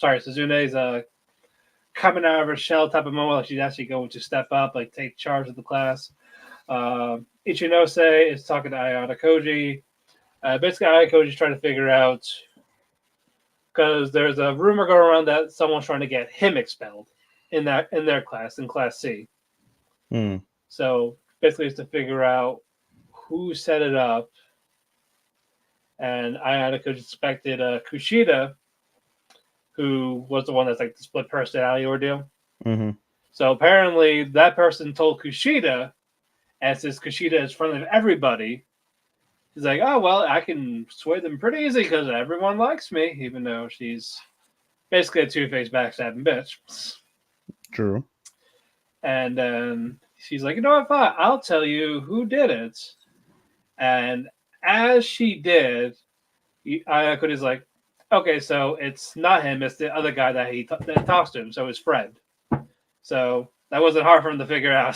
Suzune's coming out of her shell type of moment. Like she's actually going to step up, take charge of the class. Ichinose is talking to Ayana Koji. Basically, Ayana Koji is trying to figure out, because there's a rumor going around that someone's trying to get him expelled in their class, in Class C. So basically, it's to figure out who set it up. And Ayana Koji suspected Kushida, who was the one that's the split personality ordeal. So apparently, that person told Kushida, and since Kushida is friendly with everybody, he's like, oh, well, I can sway them pretty easy because everyone likes me, even though she's basically a two-faced backstabbing bitch. True. And then she's like, you know what, fine, I'll tell you who did it. And as she did, Ayako's like, okay, so it's not him; it's the other guy that that talks to him. So his friend. So that wasn't hard for him to figure out.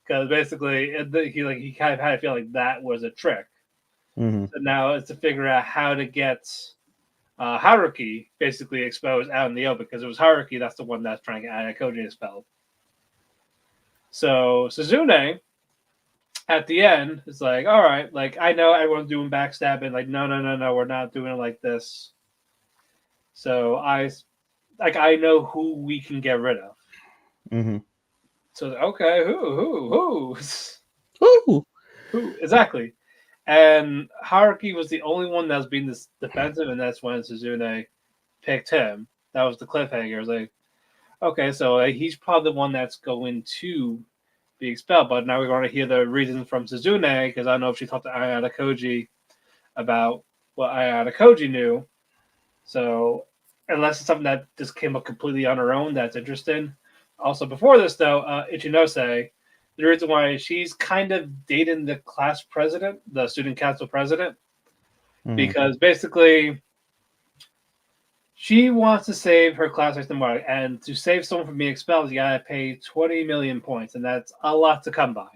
Because basically, he kind of had to feel like that was a trick. Mm-hmm. So now it's to figure out how to get Haruki basically exposed out in the open, because it was Haruki that's the one that's trying to get Ayakaji expelled. So Suzune at the end is like, all right, like I know everyone's doing backstabbing, like no, we're not doing it like this. So I know who we can get rid of. Mm-hmm. So okay, who Ooh. who exactly? And Haruki was the only one that was being this defensive, and that's when Suzune picked him. That was the cliffhanger. It was like, okay, so he's probably the one that's going to be expelled. But now we're going to hear the reason from Suzune, because I don't know if she talked to Ayada Koji about what Ayada Koji knew. So unless it's something that just came up completely on her own, that's interesting. Also, before this though, Ichinose, the reason why she's kind of dating the class president, the student council president, Mm-hmm. because basically she wants to save her classmates from Mark, and to save someone from being expelled, you gotta pay 20 million points, and that's a lot to come by.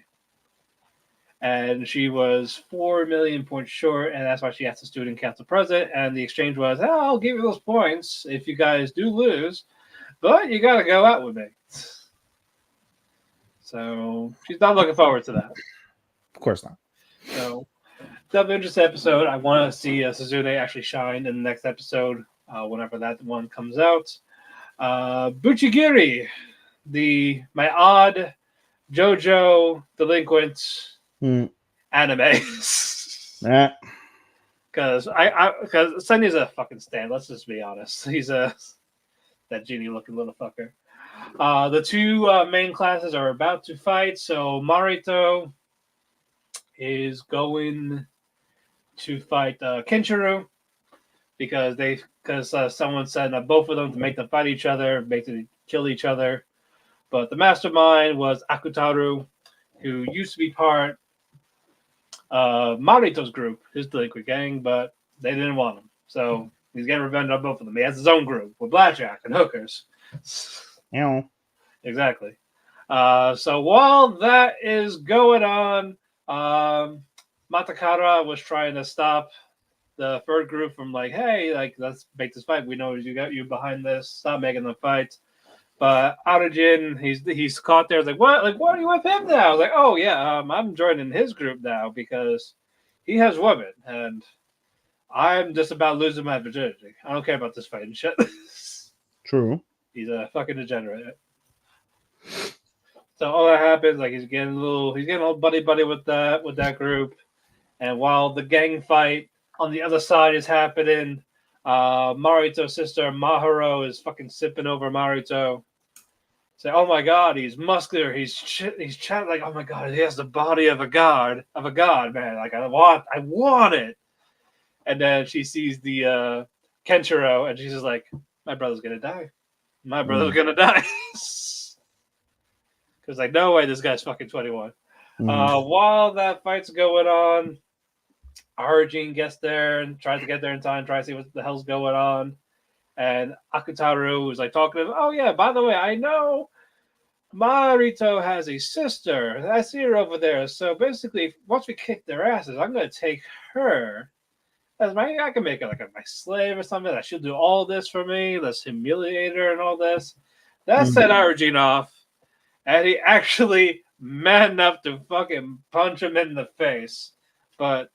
And she was 4 million points short, and that's why she asked the student council president. And the exchange was, oh, I'll give you those points if you guys do lose, but you gotta go out with me. So she's not looking forward to that. Of course not. So that'll be an interesting episode. I want to see Suzune actually shine in the next episode, whenever that one comes out. Buchigiri, my odd JoJo delinquent anime. Because because Sunny's a fucking stan. Let's just be honest. He's that genie looking little fucker. The two main classes are about to fight. So Marito is going to fight Kenshiro, because someone said that both of them to make them fight each other, make them kill each other. But the mastermind was Akutaru, who used to be part of Marito's group, his delinquent gang, but they didn't want him. So he's getting revenge on both of them. He has his own group with blackjack and hookers. Yeah. Exactly. So while that is going on, Matakara was trying to stop the third group from like, hey, like let's make this fight. We know you got you behind this. Stop making them fight. But Aurajin, he's caught there. It's like, what? Like, what are you with him now? I was like, oh yeah, I'm joining his group now because he has women, and I'm just about losing my virginity. I don't care about this fighting shit. True. He's a fucking degenerate. So all that happens, like he's getting all buddy with that group, and while the gang fight on the other side is happening, Marito's sister Maharo is fucking sipping over Marito. Say, oh my god, he's muscular, he's chatting like, oh my god, he has the body of a god, man. Like I want it. And then she sees the Kenshiro, and she's just like, my brother's gonna die. My brother's gonna die. Because like, no way, this guy's fucking 21. While that fight's going on, Arjun gets there and tries to get there in time, tries to see what the hell's going on. And Akutaru was like talking to him, oh yeah, by the way, I know Marito has a sister. I see her over there. So basically, once we kick their asses, I'm going to take her as I can make her like my slave or something. That she'll do all this for me. Let's humiliate her and all this. That set Arjun off. And he actually man enough to fucking punch him in the face. But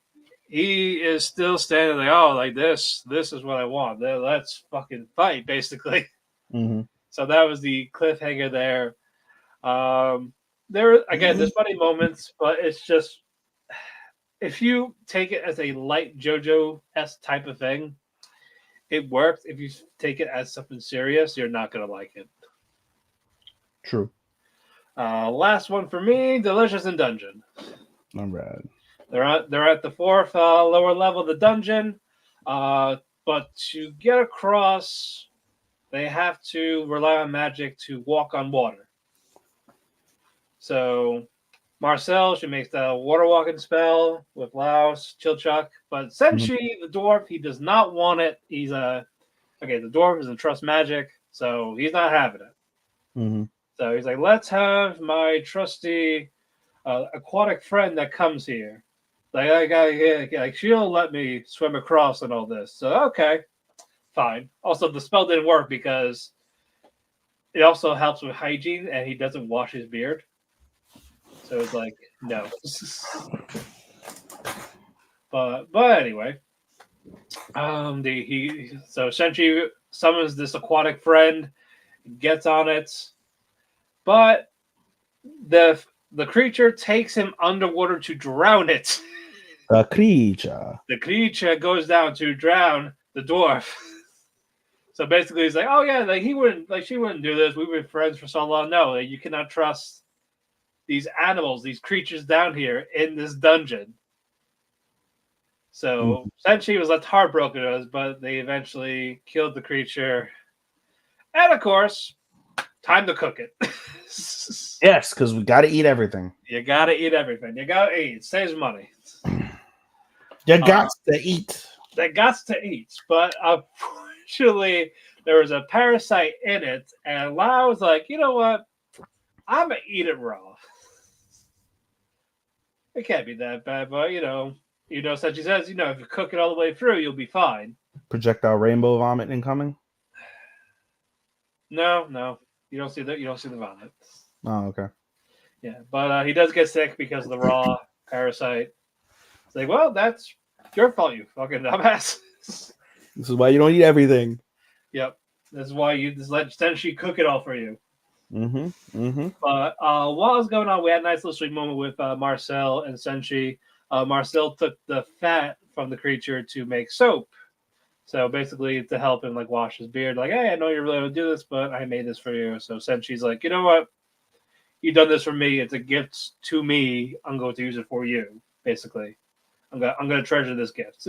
he is still standing like, oh, like this is what I want. Let's fucking fight, basically. Mm-hmm. So that was the cliffhanger there. There's funny moments, but it's just, if you take it as a light JoJo-esque type of thing, it works. If you take it as something serious, you're not going to like it. True. Last one for me, Delicious in Dungeon. Not bad. They're at the fourth lower level of the dungeon, but to get across, they have to rely on magic to walk on water. So Marcel, she makes the water walking spell with Laos, Chilchuck. But Senshi, the dwarf, he does not want it. He's okay, the dwarf doesn't trust magic, so he's not having it. Mm-hmm. So he's like, let's have my trusty aquatic friend that comes here. Like she'll let me swim across and all this. So okay, fine. Also, the spell didn't work because it also helps with hygiene, and he doesn't wash his beard. So it's like no. but anyway, so Senshi summons this aquatic friend, gets on it, but the the creature takes him underwater to drown it. A creature. The creature goes down to drown the dwarf. So basically, he's like, "Oh yeah, like she wouldn't do this. We've been friends for so long. No, like, you cannot trust these animals, these creatures down here in this dungeon." So Senshi was left heartbroken, but they eventually killed the creature, and of course, time to cook it. Yes, because we got to eat everything. You gotta eat everything. You gotta eat. It saves money. You got to eat. They got to eat, but unfortunately, there was a parasite in it, and Lau was like, "You know what? I'm gonna eat it raw. It can't be that bad, but Senshi says, if you cook it all the way through, you'll be fine." Projectile rainbow vomit incoming. No, you don't see that. You don't see the vomit. Oh, okay. Yeah, but he does get sick because of the raw parasite. It's like, well, that's your fault, you fucking dumbass. This is why you don't eat everything. Yep, that's why you just let Senshi cook it all for you. But while it was going on, we had a nice little sweet moment with Marcel and Senshi. Marcel took the fat from the creature to make soap. So basically, to help him like wash his beard, like, hey, I know you're really going to do this, but I made this for you. So Senshi's like, you know what? You've done this for me. It's a gift to me. I'm going to use it for you. Basically, I'm gonna treasure this gift.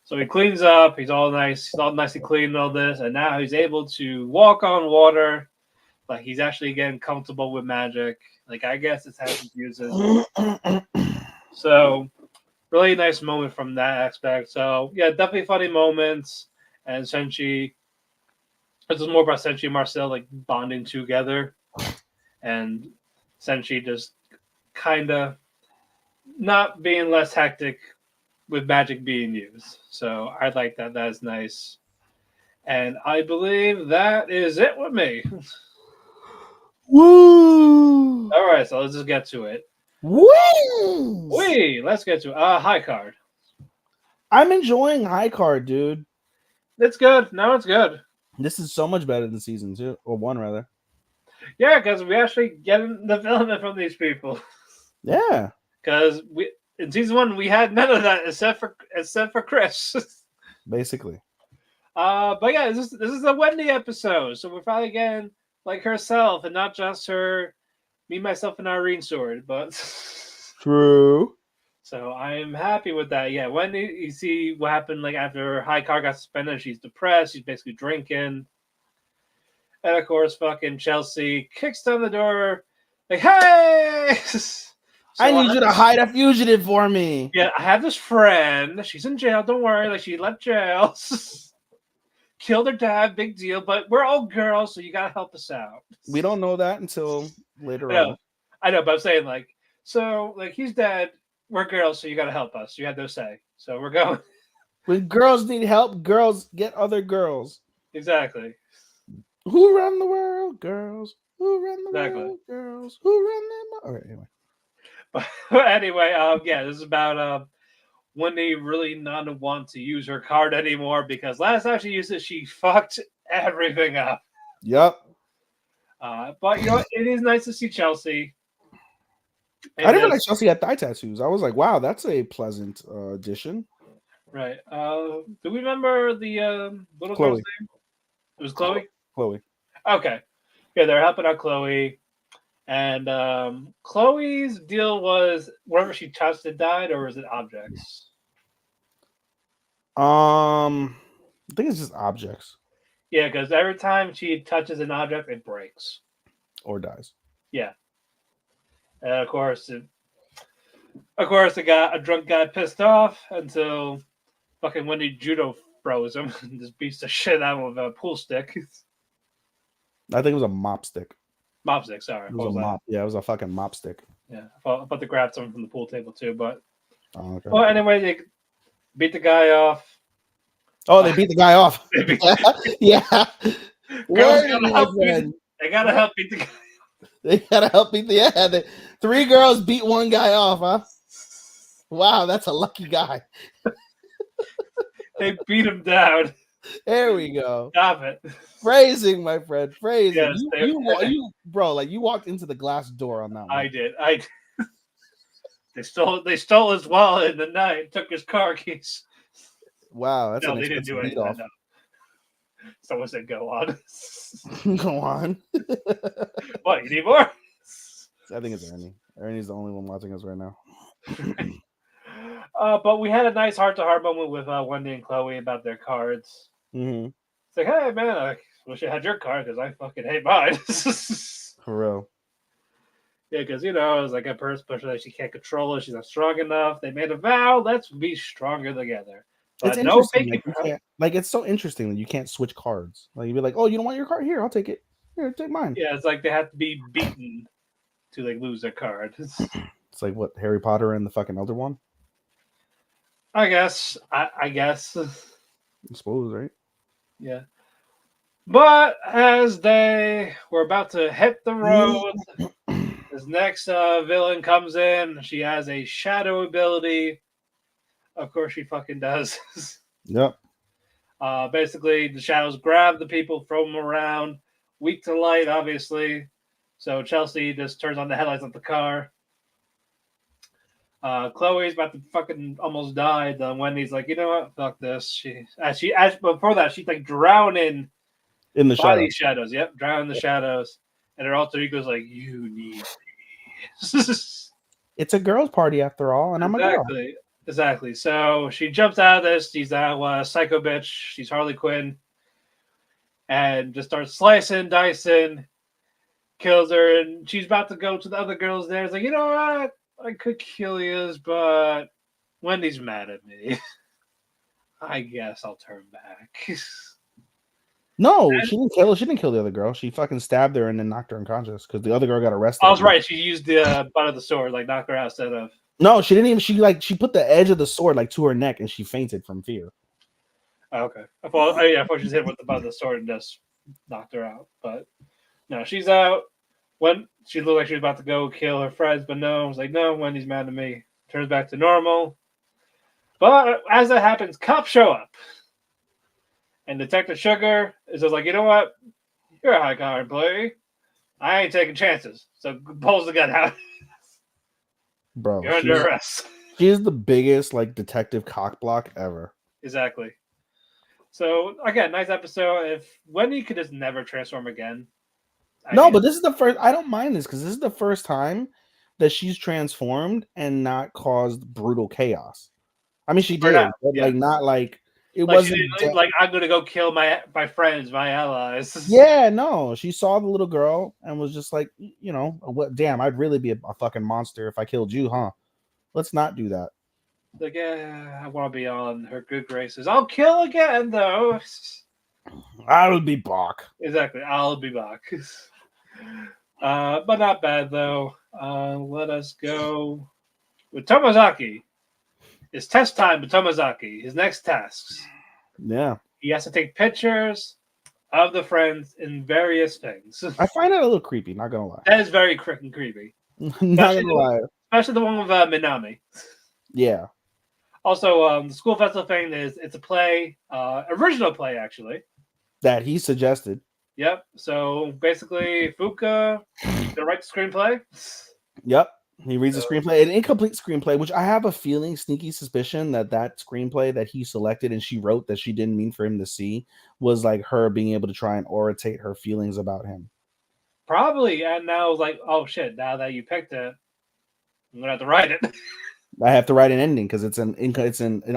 So he cleans up. He's all nice. He's all nicely clean and all this, and now he's able to walk on water. Like he's actually getting comfortable with magic. Like I guess it's how he uses. So really nice moment from that aspect. So yeah, definitely funny moments. And Senshi, this is more about Senshi and Marcel like bonding together, and Senshi just kind of not being less hectic with magic being used. So I like that. That is nice. And I believe that is it with me. Woo! All right, so let's just get to it. Woo! Let's get to high card. I'm enjoying high card, dude. It's good. No, it's good. This is so much better than season 2 or 1 rather. Yeah, because we actually get development from these people. Yeah. Because we in season 1 we had none of that except for Chris. Basically. But yeah, this is a Wendy episode, so we're probably getting like herself and not just her, me, myself, and Irene sword. But true. So I'm happy with that. Yeah, Wendy, you see what happened like after High Car got suspended. She's depressed. She's basically drinking. And of course, fucking Chelsea kicks down the door, like, "Hey, I need you to hide a fugitive for me." Yeah, I have this friend. She's in jail. Don't worry. Like, she left jail, killed her dad. Big deal. But we're all girls, so you gotta help us out. We don't know that until later on. I know, but I'm saying like, so like he's dead. We're girls, so you gotta help us. You had no say. So we're going. When girls need help, girls get other girls. Exactly. Who run the world? Girls. Who run the world? Girls. Who run them? All right, anyway. But anyway, yeah, this is about Wendy really not want to use her card anymore because last time she used it, she fucked everything up. Yep. But it is nice to see Chelsea. I didn't realize Chelsea had thigh tattoos. I was like, wow, that's a pleasant addition. Right. Do we remember the little Chloe. girl's name? It was Chloe? Chloe. Okay. Yeah, they're helping out Chloe. And Chloe's deal was wherever she touched it died, or was it objects? I think it's just objects. Yeah, because every time she touches an object, it breaks. Or dies. Yeah. And of course, it got a drunk guy pissed off until fucking Wendy judo froze him and just beats the shit out of a pool stick. I think it was a mop stick. Mop stick, sorry. It was a mop. Yeah, it was a fucking mop stick. Yeah, I thought they grabbed someone from the pool table too, but okay. Well, anyway, they beat the guy off. Oh, they beat the guy off. Yeah. They gotta help beat the guy. They gotta help beat the 3 girls beat 1 guy off, huh? Wow, that's a lucky guy. They beat him down. There we go. Stop it. Phrasing, my friend. Phrasing. Yes, you, bro, like you walked into the glass door on that one. I did. They stole his wallet in the night, took his car keys. Wow, that's no, an they didn't do anything. No. Someone said go on. Go on. What, you need more? I think it's Ernie. Ernie's the only one watching us right now. But we had a nice heart-to-heart moment with Wendy and Chloe about their cards. Mm-hmm. It's like, hey, man, I wish I had your card because I fucking hate mine. For real. Yeah, because, it was like a person pusher that she can't control it. She's not strong enough. They made a vow. Let's be stronger together. But it's interesting. It's so interesting that you can't switch cards. Like, you'd be like, oh, you don't want your card? Here, I'll take it. Here, take mine. Yeah, it's like they have to be beaten to like lose their card. It's like what, Harry Potter and the fucking Elder One? I guess. I guess. I suppose, right? Yeah. But as they were about to hit the road, this next villain comes in. She has a shadow ability. Of course she fucking does. Yep. Basically, the shadows grab the people, throw them around. Weak to light, obviously. So Chelsea just turns on the headlights of the car. Chloe's about to fucking almost die. Then Wendy's like, you know what? Fuck this. Before that, she's like drowning in the shadows. Shadows. Yep, drowning in the shadows. And her alter ego's like, you need me. It's a girls' party after all, and I'm a girl. Exactly. So she jumps out of this. She's now psycho bitch. She's Harley Quinn. And just starts slicing, dicing, kills her. And she's about to go to the other girls there. It's like, you know what? I could kill you, but Wendy's mad at me. I guess I'll turn back. No, she didn't kill her. She didn't kill the other girl. She fucking stabbed her and then knocked her unconscious because the other girl got arrested. I was right. She used the butt of the sword, like knock her out instead of. No, she didn't even. She put the edge of the sword like to her neck and she fainted from fear. Oh, okay. I thought she was hit with the butt of the sword and just knocked her out. But no, she's out. When she looked like she was about to go kill her friends, but no, I was like, no, Wendy's mad at me. Turns back to normal. But as that happens, cops show up. And Detective Sugar is just like, you know what? You're a high-collar employee. I ain't taking chances. So pulls the gun out. Bro, you're under arrest. She's the biggest like detective cockblock ever. Exactly. So again, nice episode. If Wendy could just never transform again. But this is the first. I don't mind this because this is the first time that she's transformed and not caused brutal chaos. I mean, she did, but like not like it wasn't like I'm gonna go kill my friends, my allies. Yeah, no, she saw the little girl and was just like, what? Damn, I'd really be a fucking monster if I killed you, huh? Let's not do that. Like, I want to be on her good graces. I'll kill again, though. I'll be Bach. Exactly, I'll be Bach. But not bad though. Let us go with Tomazaki. It's test time with Tomazaki. His next tasks. Yeah. He has to take pictures of the friends in various things. I find it a little creepy, not gonna lie. That is very creepy. Not gonna lie. Especially the one with Minami. Yeah. Also, the school festival thing it's a play, original play actually. That he suggested. Yep. So basically, Fuka gonna write the screenplay. Yep. He reads the screenplay, an incomplete screenplay, which I have a sneaky suspicion that screenplay that he selected and she wrote that she didn't mean for him to see was like her being able to try and orate her feelings about him. Probably. And now it's like, oh shit, now that you picked it, I'm gonna have to write it. I have to write an ending because it's an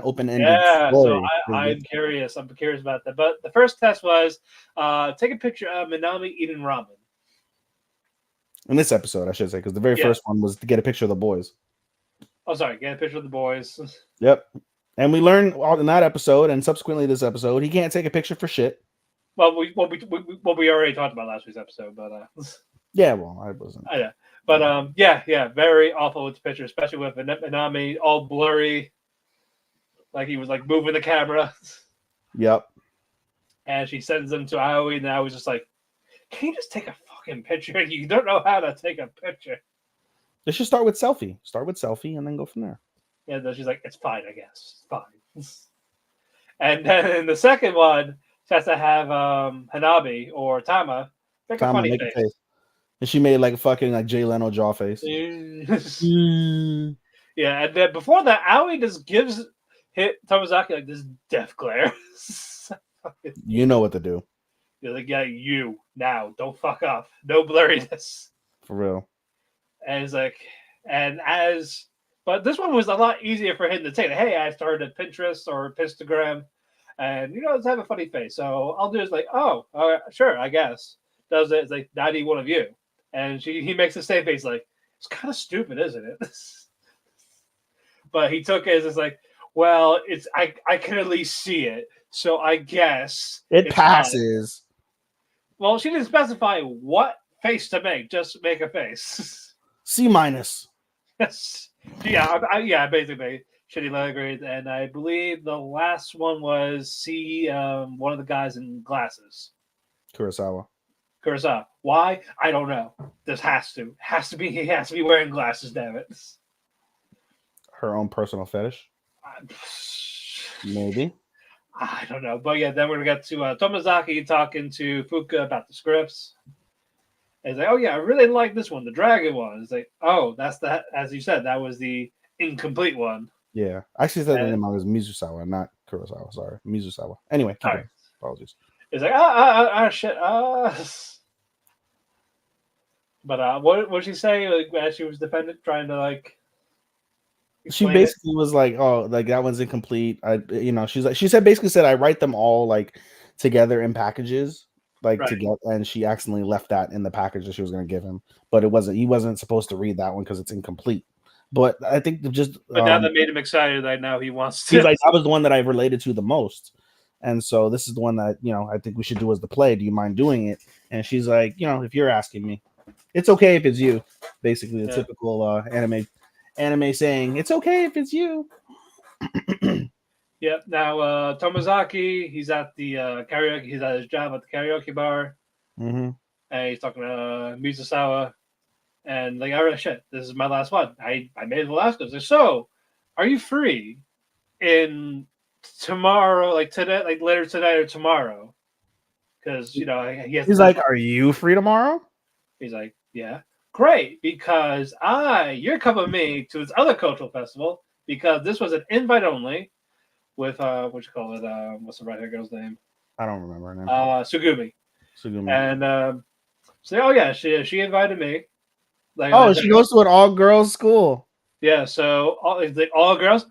open-ended story. So I'm curious. I'm curious about that. But the first test was take a picture of Minami eating ramen. In this episode, I should say, because the very first one was to get a picture of the boys. Oh, sorry, get a picture of the boys. Yep. And we learned in that episode and subsequently this episode, he can't take a picture for shit. Well, we already talked about last week's episode, but yeah, well, I wasn't. I know, but yeah, very awful with the picture, especially with Minami all blurry, like he was like moving the camera. Yep. And she sends them to Aoi, and Aoi's just like, "Can you just take a fucking picture? You don't know how to take a picture." They should start with selfie. Start with selfie and then go from there. Yeah, then she's like, "It's fine, I guess. It's fine." And then in the second one, she has to have Hanabi or Tama make a funny face. And she made like a fucking like Jay Leno jaw face. Yeah, and then before that, Aoi just hit Tomazaki like this death glare. You know what to do. You're like, yeah, you now don't fuck up. No blurriness. For real. And it's like, but this one was a lot easier for him to take. Hey, I started a Pinterest or Pinstagram, and let's have a funny face. So I'll do is like, oh, sure, I guess. Does it? It's like 91 of you, and he makes the same face. Like, it's kind of stupid, isn't it? But he took it as it's like, well, it's I can at least see it, so I guess it passes. Well, she didn't specify what face to make. Just make a face. C-. Yes. Yeah, basically shitty letter grades, and I believe the last one was C. One of the guys in glasses. Kurosawa. Why? I don't know. This has to be. He has to be wearing glasses. Damn it. Her own personal fetish. Maybe. I don't know, but yeah, then we're gonna get to Tomazaki talking to Fuka about the scripts. And he's like, "Oh yeah, I really like this one, the dragon one." It's like, "Oh, that's that." As you said, that was the incomplete one. Yeah, I actually said the name was Mizusawa, not Kurosawa. Sorry, Mizusawa. Anyway, right. Apologies. It's like, shit, But what did she say? Like, as she was defending, trying to like. She basically was like, "Oh, like that one's incomplete." She said, "I write them all like together in packages, like together." And she accidentally left that in the package that she was going to give him, but he wasn't supposed to read that one because it's incomplete. But I think But now that made him excited that now he wants to. He's like, that was the one that I related to the most, and so this is the one that I think we should do as the play. Do you mind doing it? And she's like, if you're asking me, it's okay if it's you. Basically, the typical anime saying, "It's okay if it's you." Yep. Now Tomazaki, he's at the karaoke. He's at his job at the karaoke bar, and he's talking to Mizusawa, and like, "All right, shit, this is my last one. I made it the last one." Like, so, are you free in tomorrow, like today, like later tonight or tomorrow? Because he's like, "Are you free tomorrow?" He's like, "Yeah." Great, because you're coming me to this other cultural festival because this was an invite only with what you call it? What's the right-haired girl's name? I don't remember her name. Sugumi. And so she invited me. Like, she goes to an all-girls school. Yeah, so all girls.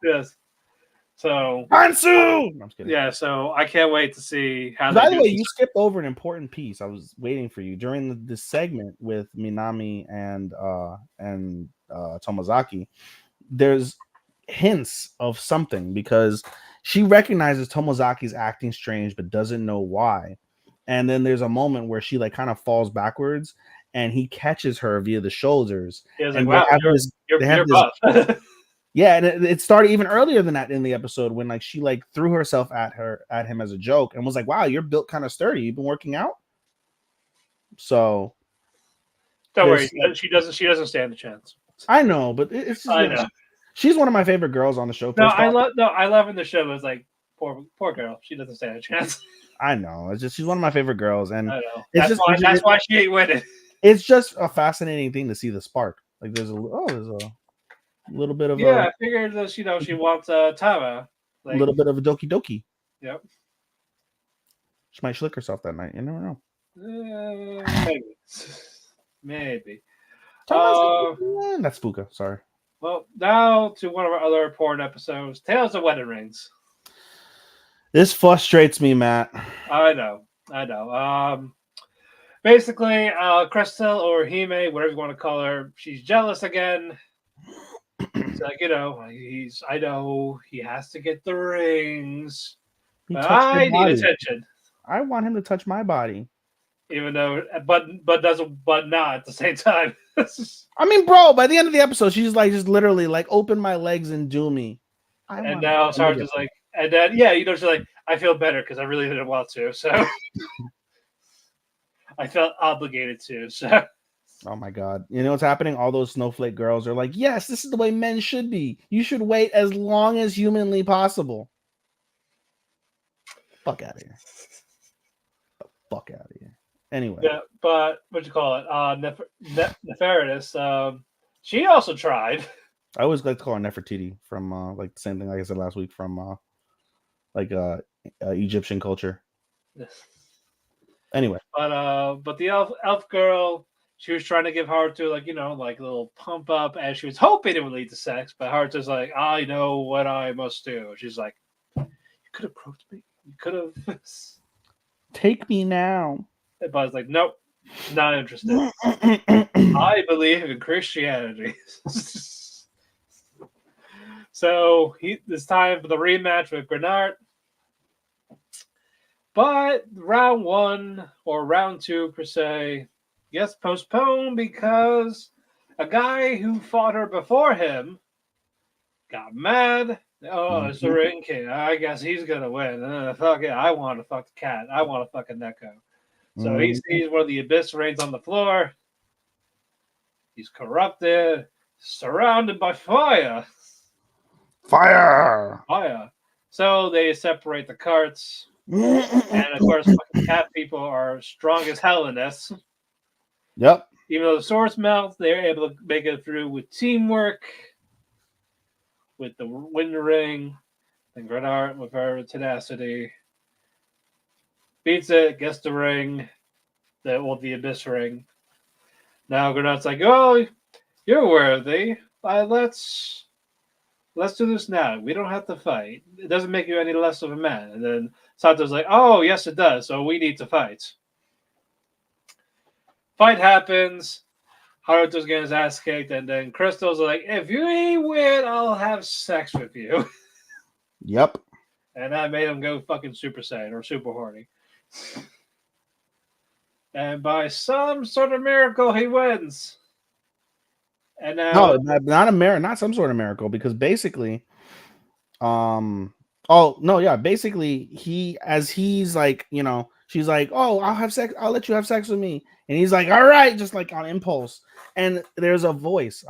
Yes. So Hansu! I'm just kidding. Yeah, so I can't wait to see how. By the way, you skipped over an important piece. I was waiting for you during the segment with Minami and Tomazaki. There's hints of something because she recognizes Tomazaki's acting strange but doesn't know why. And then there's a moment where she like kind of falls backwards and he catches her via the shoulders. Yeah, and like, wow, you're buff. Yeah, and it started even earlier than that in the episode when like she like threw herself at him as a joke and was like, "Wow, you're built kind of sturdy. You've been working out." So don't worry, she doesn't stand a chance. I know, but it's just, she's one of my favorite girls on the show. I love in the show. It's like poor girl. She doesn't stand a chance. I know. It's just she's one of my favorite girls, and I know. That's why she ain't winning. It's just a fascinating thing to see the spark. Like there's a little bit of I figured that she wants Tara. Like, a little bit of a doki doki. Yep. She might schlick herself that night. You never know. Maybe. That's Fuka. Sorry. Well, now to one of our other porn episodes, Tales of Wedding Rings. This frustrates me, Matt. I know. I know. Basically, Crystal or Hime, whatever you want to call her, she's jealous again. It's like, I know he has to get the rings, He but touched your I need body. attention. I want him to touch my body. Even though, but not at the same time. I mean, bro, by the end of the episode, she's like, just literally like, open my legs and do me. I And want now to Sarge's like, and then yeah, she's like, I feel better because I really didn't want to, so I felt obligated to. So Oh my god. You know what's happening? All those snowflake girls are like, yes, this is the way men should be. You should wait as long as humanly possible. Fuck out of here. Fuck out of here. Anyway. yeah, but what you call it? Nefarious. She also tried. I always like to call her Nefertiti from like the same thing like I said last week from like Egyptian culture. Anyway. But the elf girl, she was trying to give Haruto like like a little pump up, and she was hoping it would lead to sex. But Haruto's like, I know what I must do. She's like, you could have groped me. You could have. Take me now. And Bud's like, nope, not interested. I believe in Christianity. So it's time for the rematch with Grenard. But round one or round two per se gets postponed because a guy who fought her before him got mad. Oh, it's the Ring King. I guess he's gonna win. Fuck it. I want to fuck the cat. I want to fuck a Neko. So he sees one of the Abyss Raids on the floor. He's corrupted, surrounded by fire. Fire. So they separate the carts. And of course, fucking cat people are strong as hell in this. Yep. Even though the swords melt, they're able to make it through with teamwork, with the Wind Ring, and Grenard with her tenacity. Beats it, gets the ring, the Abyss Ring. Now Grenard's like, oh, you're worthy. Let's do this now. We don't have to fight. It doesn't make you any less of a man. And then Sato's like, oh, yes, it does. So we need to fight. Fight happens. Haruto's getting his ass kicked. And then Crystal's like, if you win, I'll have sex with you. Yep. And that made him go fucking Super Saiyan or super horny. And by some sort of miracle, he wins. And now, no, not some sort of miracle, because basically, basically he's like, she's like, oh, I'll let you have sex with me, and he's like, all right, just like on impulse, and there's a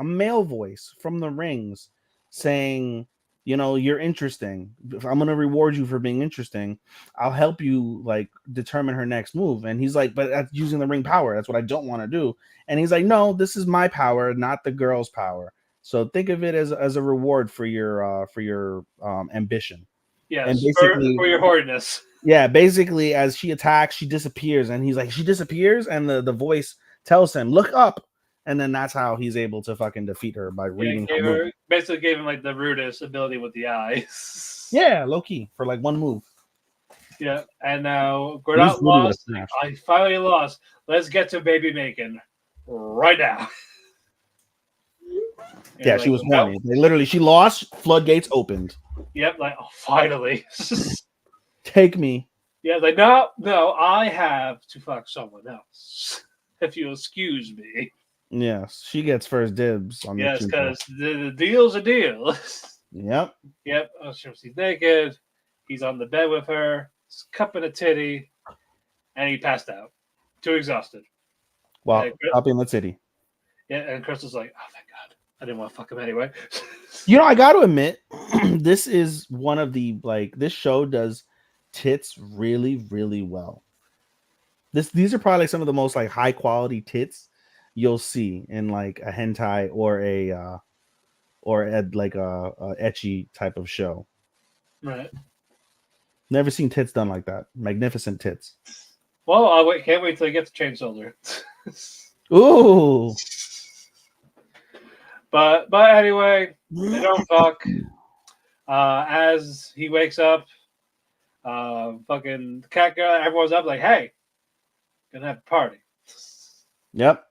male voice from the rings saying, you're interesting. I'm gonna reward you for being interesting. I'll help you like determine her next move. And he's like, but that's using the ring power. That's what I don't want to do. And he's like, no, this is my power, not the girl's power. So think of it as a reward for your ambition. yes, And basically, for your horniness. yeah, basically as she attacks, she disappears, and he's like, she disappears, and the voice tells him, look up. And then that's how he's able to fucking defeat her by reading. Basically gave him like the rudest ability with the eyes. Yeah, low key for like one move. Yeah, and now Grenard lost. I finally lost. Let's get to baby making right now. Yeah, she was horny. She lost. Floodgates opened. Yep, like finally. Take me. Yeah, like no, I have to fuck someone else. If you excuse me. Yes, she gets first dibs on yes, because the deal's a deal. Yep. Yep. Oh, she's naked. He's on the bed with her. He's cupping a titty, and he passed out. Too exhausted. Well, cupping the titty. Yeah, and Crystal's like, oh, thank God. I didn't want to fuck him anyway. I got to admit, this is one of the, this show does tits really, really well. These are probably some of the most high quality tits you'll see in like a hentai or a ecchi type of show. Right. Never seen tits done like that. Magnificent tits. Well, I can't wait till he gets to change soldier. Ooh. But anyway, they don't fuck. As he wakes up, Fucking cat girl, everyone's up like, hey, gonna have a party. Yep.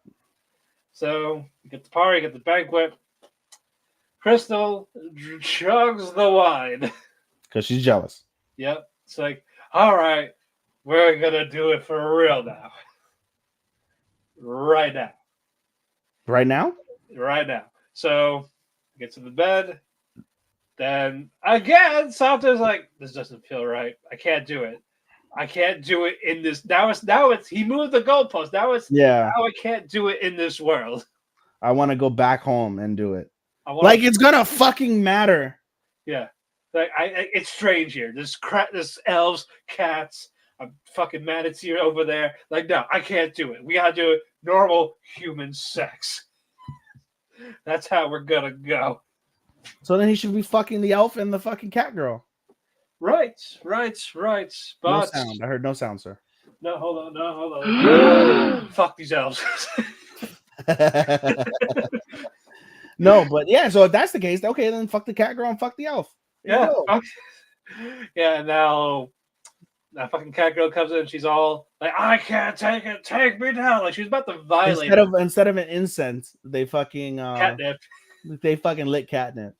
So you get the party, get the banquet. Crystal chugs the wine. Because she's jealous. Yep. It's like, all right, we're gonna do it for real now. Right now. Right now? Right now. So gets in the bed. Then again, Santa's like, this doesn't feel right. I can't do it. I can't do it in this. Now it's he moved the goalpost. Now I can't do it in this world. I want to go back home and do it. Like it's gonna fucking matter. Yeah. Like it's strange here. There's elves, cats, a fucking manatee over there. Like, no, I can't do it. We gotta do it normal human sex. That's how we're gonna go. So then he should be fucking the elf and the fucking cat girl. Right. But No sound. I heard no sound, sir. No, hold on. Fuck these elves. No, but yeah, so if that's the case, okay, then fuck the cat girl and fuck the elf. Yeah. Yeah, and now that fucking cat girl comes in and she's all like, I can't take it, take me down. Like she's about to violate instead of an incense, they fucking catnip. They fucking lit catnip.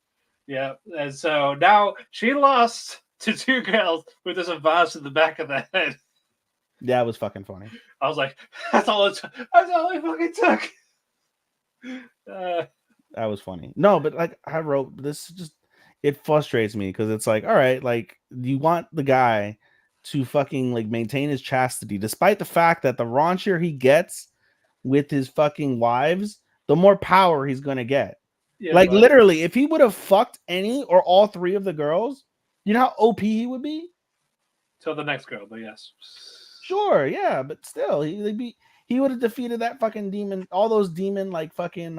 Yeah, and so now she lost to two girls with this vase in the back of the head. Yeah, it was fucking funny. I was like, that's all it fucking took. That was funny. No, but like I wrote this, just it frustrates me because it's like, all right, like you want the guy to fucking like maintain his chastity, despite the fact that the raunchier he gets with his fucking wives, the more power he's gonna get. Yeah, like literally, if he would have fucked any or all three of the girls, you know how OP he would be? Till the next girl, but yes. Sure, yeah, but still, he would have defeated that fucking demon, all those demon like fucking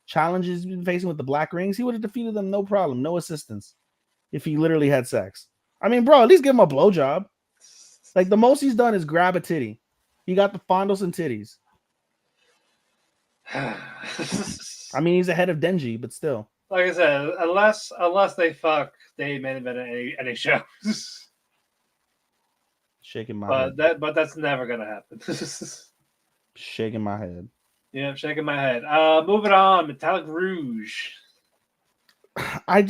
challenges he's been facing with the black rings. He would have defeated them, no problem, no assistance. If he literally had sex. I mean, bro, at least give him a blowjob. Like the most he's done is grab a titty. He got the fondles and titties. I mean, he's ahead of Denji, but still. Like I said, unless they fuck, they main event any shows. Shaking my head. But that's never gonna happen. Shaking my head. Yeah, shaking my head. Moving on, Metallic Rouge. I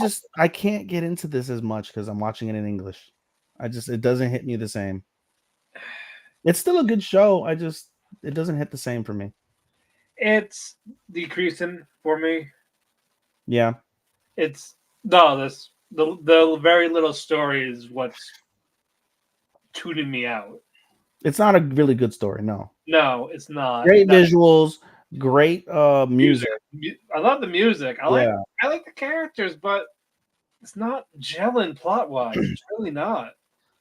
can't get into this as much because I'm watching it in English. It doesn't hit me the same. It's still a good show. It doesn't hit the same for me. It's decreasing for me. Yeah. The very little story is what's tuning me out. It's not a really good story, no. No, it's not. Great visuals, great music. I love the music. I like the characters, but it's not gelling plot wise. It's really not.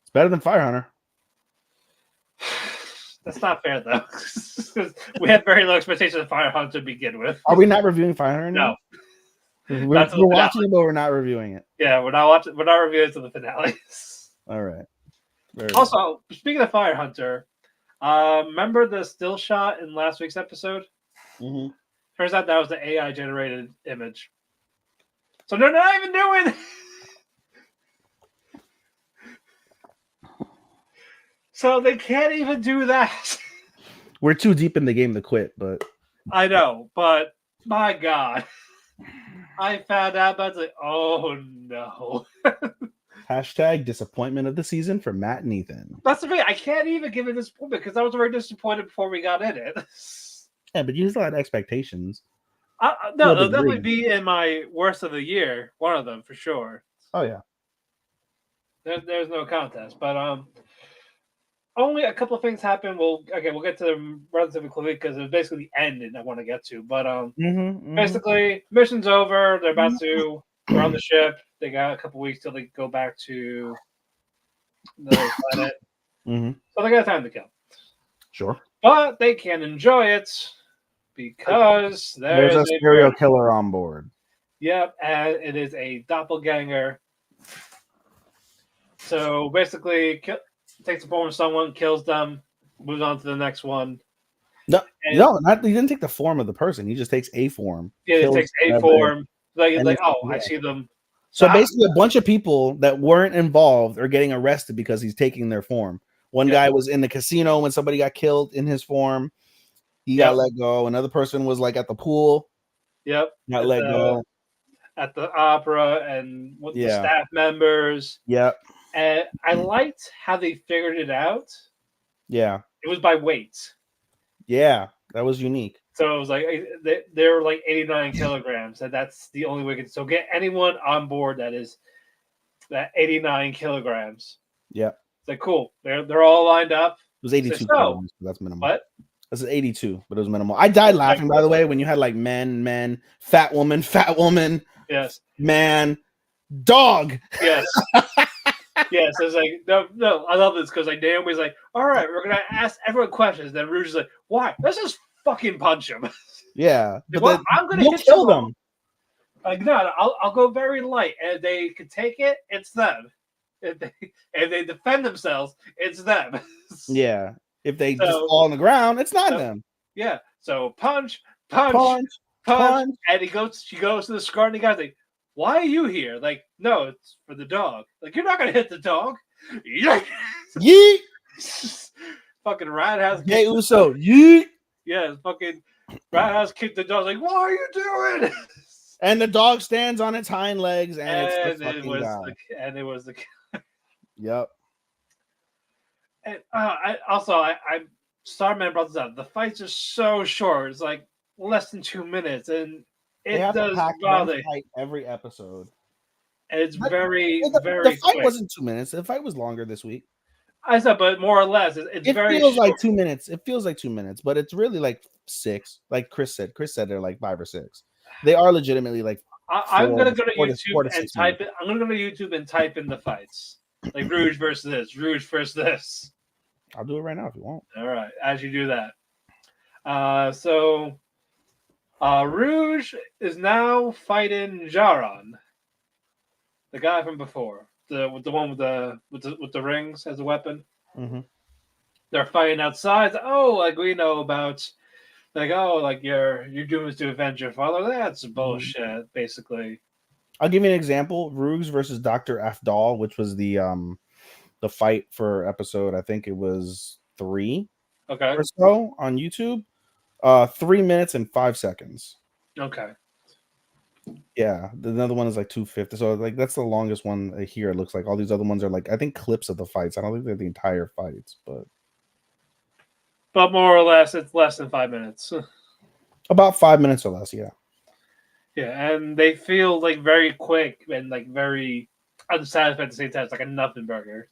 It's better than Fire Hunter. That's not fair though. We had very low expectations of Fire Hunter to begin with. Are we not reviewing Fire Hunter now? No. We're watching it, but we're not reviewing it. Yeah, we're not reviewing it to the finale. All right. Also, speaking of Fire Hunter, remember the still shot in last week's episode? Mm-hmm. Turns out that was the AI generated image. So they're not even doing. So they can't even do that. We're too deep in the game to quit, but I know, but my God. I found out, but I was like, oh no. Hashtag disappointment of the season for Matt and Ethan. That's the thing. I can't even give it disappointment because I was already disappointed before we got in it. Yeah, but you still had expectations. No, they'll definitely be in my worst of the year. One of them for sure. Oh yeah. There's no contest, but only a couple of things happen. We'll get to them relatively quickly because it's basically the end and I want to get to. But basically, mission's over. They're about to. We're on the ship. They got a couple weeks till they go back to the planet. So they got time to kill. Sure. But they can enjoy it because there's a serial killer on board. Yep, and it is a doppelganger. So basically, takes the form of someone, kills them, moves on to the next one. He didn't take the form of the person. He just takes a form. Yeah, he takes a form. Like I see them. So basically, a bunch of people that weren't involved are getting arrested because he's taking their form. One guy was in the casino when somebody got killed in his form. He got let go. Another person was like at the pool. Yep. Got let go. At the opera and with the staff members. Yep. And I liked how they figured it out. Yeah. It was by weight. Yeah. That was unique. So it was like they were like 89 kilograms, and that's the only way. So get anyone on board that is that 89 kilograms. Yeah. It's like cool. They're all lined up. It was 82 kilograms. So that's minimal. What? This is 82, but it was minimal. I died laughing, by the way, when you had like men, fat woman. Yes. Man, dog. Yes. Yes, it's like no. I love this because like Naomi's like, all right, we're gonna ask everyone questions. Then Rouge is like, why? Let's just fucking punch him. Yeah, but I'm gonna kill them. Like no, I'll go very light, and if they can take it, it's them. If they defend themselves, it's them. Yeah, if they just fall on the ground, it's not them. Yeah, so punch, punch, and she goes to the scar, and the guy's like, why are you here? Like, no, it's for the dog. Like, you're not gonna hit the dog. Yeet. Fucking Roundhouse. Hey, Uso. Yeet. Yeah, fucking Roundhouse kicked the dog. Like, what are you doing? And the dog stands on its hind legs, and it's the fucking guy. And it was the. Yep. And I Starman brought this up. The fights are so short. It's like less than 2 minutes, and it does bother every episode. And it's very the fight quick. wasn't 2 minutes. The fight was longer this week. I said, but more or less, it very feels short. like 2 minutes. It feels like 2 minutes, but it's really like 6. Like Chris said. Chris said they're like 5 or 6. They are legitimately like. I'm gonna go to YouTube and type it. I'm gonna go to YouTube and type in the fights, like Rouge versus this, Rouge versus this. I'll do it right now if you want. All right, as you do that. Rouge is now fighting Jaron, the guy from before, the one with the rings as a weapon. Mm-hmm. They're fighting outside. Oh, like we know about, like like your doom is to avenge your father. That's bullshit, basically. I'll give you an example: Rouge versus Dr. Afdal, which was the fight for episode. I think it was 3. Okay. Or so on YouTube. 3 minutes and 5 seconds. Okay. Yeah, another one is like 250. So like that's the longest one here. It looks like all these other ones are like I think clips of the fights. I don't think they're the entire fights, but more or less, it's less than 5 minutes. About 5 minutes or less. Yeah. Yeah, and they feel like very quick and like very unsatisfied at the same time. It's like a nothing burger.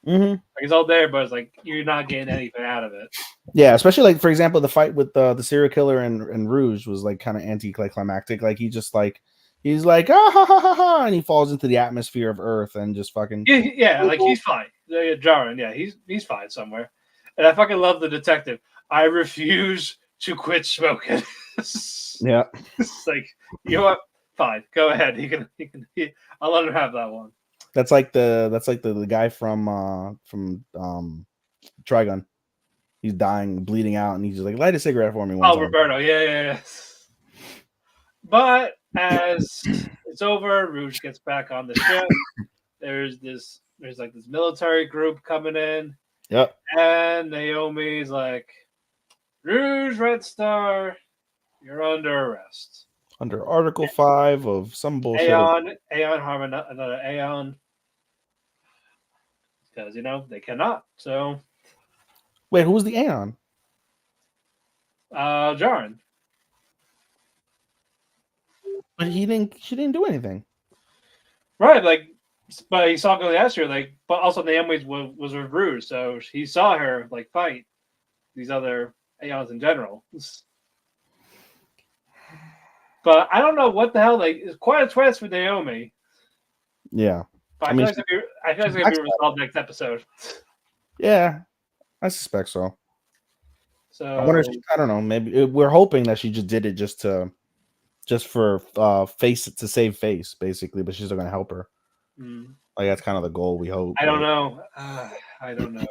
Mm-hmm. Like it's all there, but it's like you're not getting anything out of it. Yeah, especially like for example, the fight with the serial killer and Rouge was like kind of anticlimactic. Like he's like ah ha ha ha ha, and he falls into the atmosphere of Earth and just fucking like he's fine. Jaron, yeah, he's fine somewhere. And I fucking love the detective. I refuse to quit smoking. Yeah, it's like you know what? Fine, go ahead. I'll let him have that one. That's like the guy from Trigun. He's dying, bleeding out, and he's just like, light a cigarette for me. Roberto, yeah. But as it's over, Rouge gets back on the ship. There's like this military group coming in. Yep. And Naomi's like, Rouge Red Star, you're under arrest. Under Article 5 of some bullshit. Aeon Harmon, another Aeon. Because, they cannot. So. Wait, who was the Aeon? Jaron. But she didn't do anything. Right, but he saw Gilly ask her, but also Naomi was with Rouge, so he saw her, fight these other Aeons in general. But I don't know what the hell, it's quite a twist for Naomi. Yeah. But I feel like it's going to be resolved next episode. Yeah, I suspect so. So I wonder I don't know, maybe we're hoping that she just did it just for face to save face, basically, but she's not gonna help her. Like that's kind of the goal, we hope. I don't know. I don't know.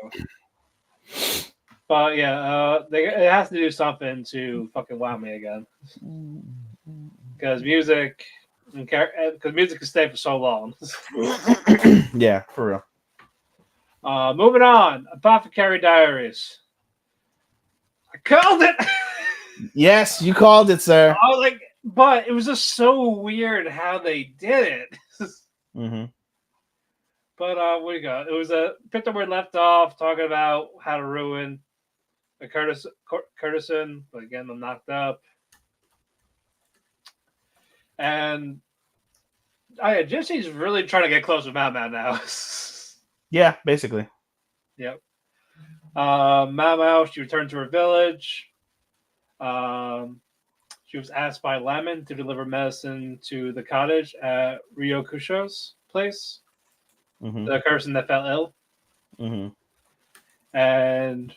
But yeah, it has to do something to fucking wow me again. Because music because music can stay for so long. Yeah, for real. Moving on, Apothecary Diaries. I called it. Yes, you called it, sir. I was like, but it was just so weird how they did it. Mm-hmm. But what do you got? It was a picked up where we left off, talking about how to ruin a Curtison. But again, I'm knocked up. And Jesse's really trying to get close with Mao Mao now. Yeah, basically. Yep. Mao Mao, she returned to her village. She was asked by Lemon to deliver medicine to the cottage at Ryokusho's place, Mm-hmm. the person that fell ill. Mm-hmm. And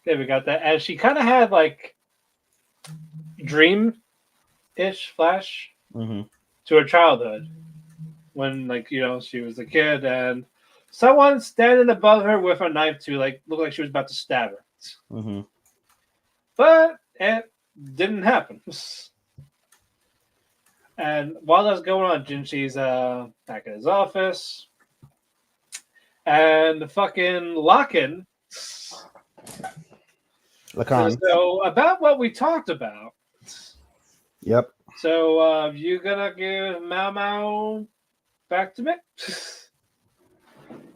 yeah, we got that. And she kind of had like dream-ish flash Mm-hmm. to her childhood when, like, she was a kid and someone standing above her with a knife to like look like she was about to stab her. Mm-hmm. But it didn't happen. And while that's going on, Jinshi's back in his office. And the fucking Locken. Lacan. So about what we talked about. Yep. So you gonna give Mao Mao back to me? It's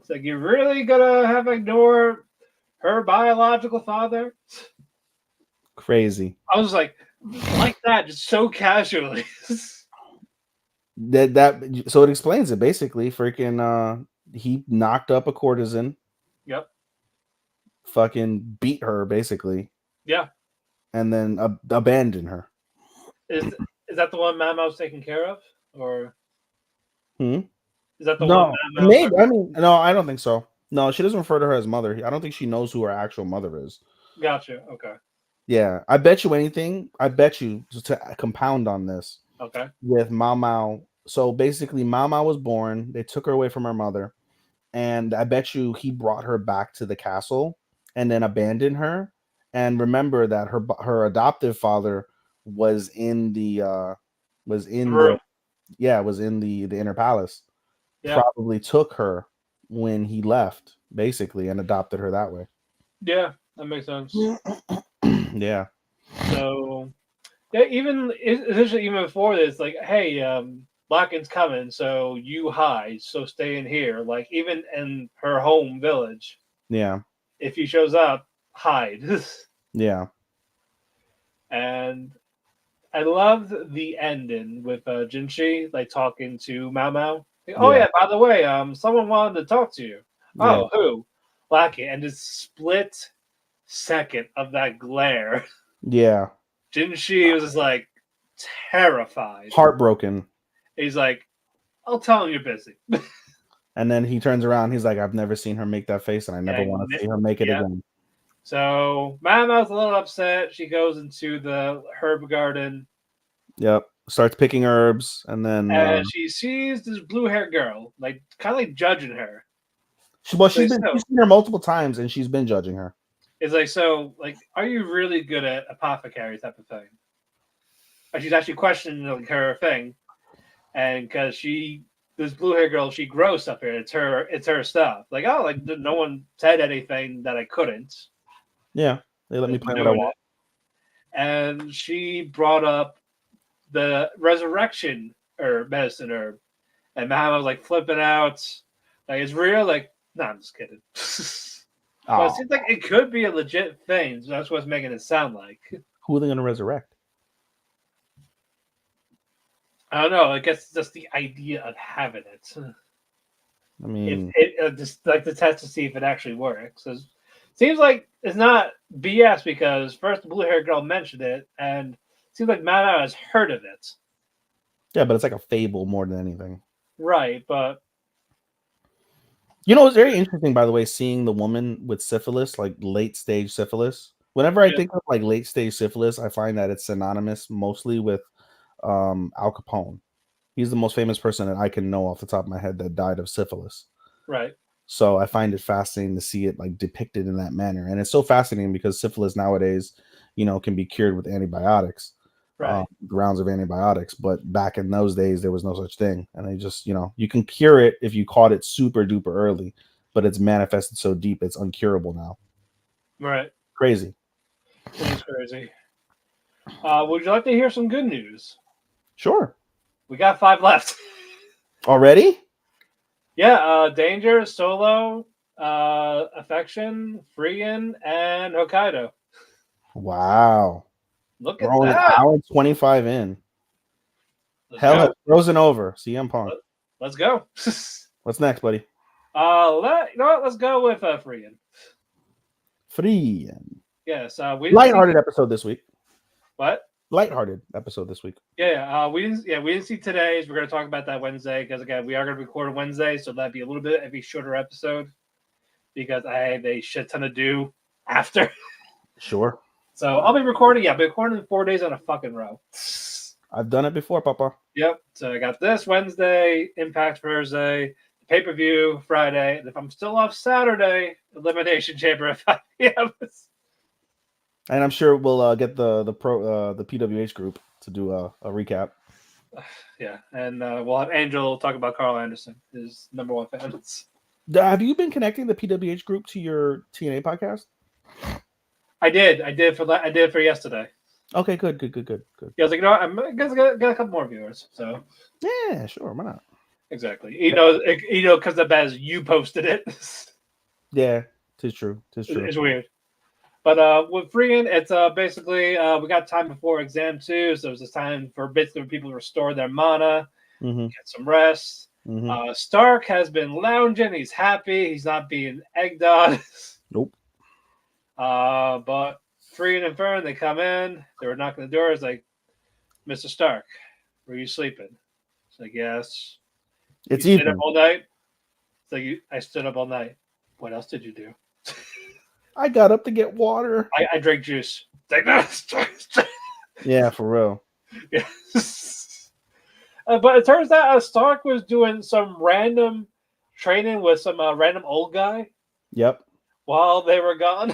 like you really gonna have ignored her biological father? Crazy. I was like that, just so casually. That so it explains it basically. Freaking he knocked up a courtesan, Yep. fucking beat her basically, Yeah. and then abandoned her. Is that the one Mao Mao's taking care of, or Hmm? is that the No, one Mao Mao? maybe. I mean, no, I don't think so. No, she doesn't refer to her as mother. I don't think she knows who her actual mother is. Gotcha. Okay. Yeah, I bet you anything. I bet you to compound on this Okay. with Mao Mao. So basically, Mao Mao was born. They took her away from her mother, and I bet you he brought her back to the castle and then abandoned her. And remember that her adoptive father was in the was The in room. the inner palace. Yeah. Probably took her when he left, basically, and adopted her that way. Yeah, that makes sense. Yeah. So yeah, even essentially even before this, like, hey, Blacken's coming, so you hide, so stay in here. Like even in her home village, Yeah. if he shows up, hide. Yeah. And I loved the ending with Jinshi like talking to Mao Mao. Like, oh Yeah. yeah, by the way, someone wanted to talk to you. Yeah. Oh, who? Blackie. And this split second of that glare, Yeah. Jinshi was just like terrified. Heartbroken. He's like, I'll tell him you're busy. And then he turns around. He's like, I've never seen her make that face, and I never want to see her make it yeah. again. So Mama's a little upset. She goes into the herb garden. Yep. Starts picking herbs, and then She sees this blue-haired girl, like kind of like judging her. she's seen her multiple times, and she's been judging her. It's like, so, like, are you really good at apothecary type of thing? And she's actually questioning like, her thing, and because this blue-haired girl, she grows stuff here. It's her stuff. Like, oh, like no one said anything that I couldn't. Yeah, they let me play what I want. And she brought up the resurrection herb, medicine herb, and Matt was like flipping out, like it's real. Like, no, I'm just kidding. But it seems like it could be a legit thing. So that's what's making it sound like. Who are they going to resurrect? I don't know. I guess just the idea of having it. I mean, just like to test to see if it actually works. It seems like it's not BS because first the blue-haired girl mentioned it, and it seems like Mana has heard of it. Yeah, but it's like a fable more than anything. Right, but you know, it's very interesting, by the way, seeing the woman with syphilis, like late-stage syphilis. Whenever I think of like late-stage syphilis, I find that it's synonymous mostly with Al Capone. He's the most famous person that I can know off the top of my head that died of syphilis. Right. So I find it fascinating to see it like depicted in that manner. And it's so fascinating because syphilis nowadays, you know, can be cured with antibiotics. Right. rounds of antibiotics. But back in those days, there was no such thing, and they just you can cure it if you caught it super duper early, but it's manifested so deep it's uncurable now. Right. Crazy. It is crazy. Would you like to hear some good news? Sure. We got 5 left. Already? Yeah. Danger, Solo, Affection, Freegan, and Hokkaido. Wow. Look We're at only an that. hour 25 in. Let's Hell go. has frozen over. CM Punk. Let's go. What's next, buddy? You know what? Let's go with Freegan. Free. Yes. We didn't Lighthearted see... episode this week. What? Lighthearted episode this week. Yeah. We didn't see today's. We're going to talk about that Wednesday because again we are going to record Wednesday, so that'd be a little bit of a shorter episode because I have a shit ton to do after. Sure. So I'll be recording. Yeah, I'll be recording 4 days on a fucking row. I've done it before, Papa. Yep. So I got this Wednesday, Impact Thursday, pay-per-view Friday, and if I'm still off Saturday, Elimination Chamber at 5 p.m. And I'm sure we'll get the PWH group to do a recap. Yeah, and we'll have Angel talk about Carl Anderson, his number 1 fan. Have you been connecting the PWH group to your TNA podcast? I did for yesterday. Okay, good. Yeah, I was like, I'm gonna get a couple more viewers. So yeah, sure, why not? Exactly. Because the best you posted it. Yeah, tis true. It's weird. But with Freegan, it's basically we got time before exam 2, so it's just time for basically people to restore their mana, get some rest. Stark has been lounging. He's happy. He's not being egged on. Nope. But Freegan and Fern, they come in. They were knocking the door. It's like, Mr. Stark, were you sleeping? It's like, yes. It's you evening. Stayed up all night? It's like, I stood up all night. What else did you do? I got up to get water. I drank juice. It's like, yeah, for real. Yeah. But it turns out Stark was doing some random training with some random old guy. Yep. While they were gone.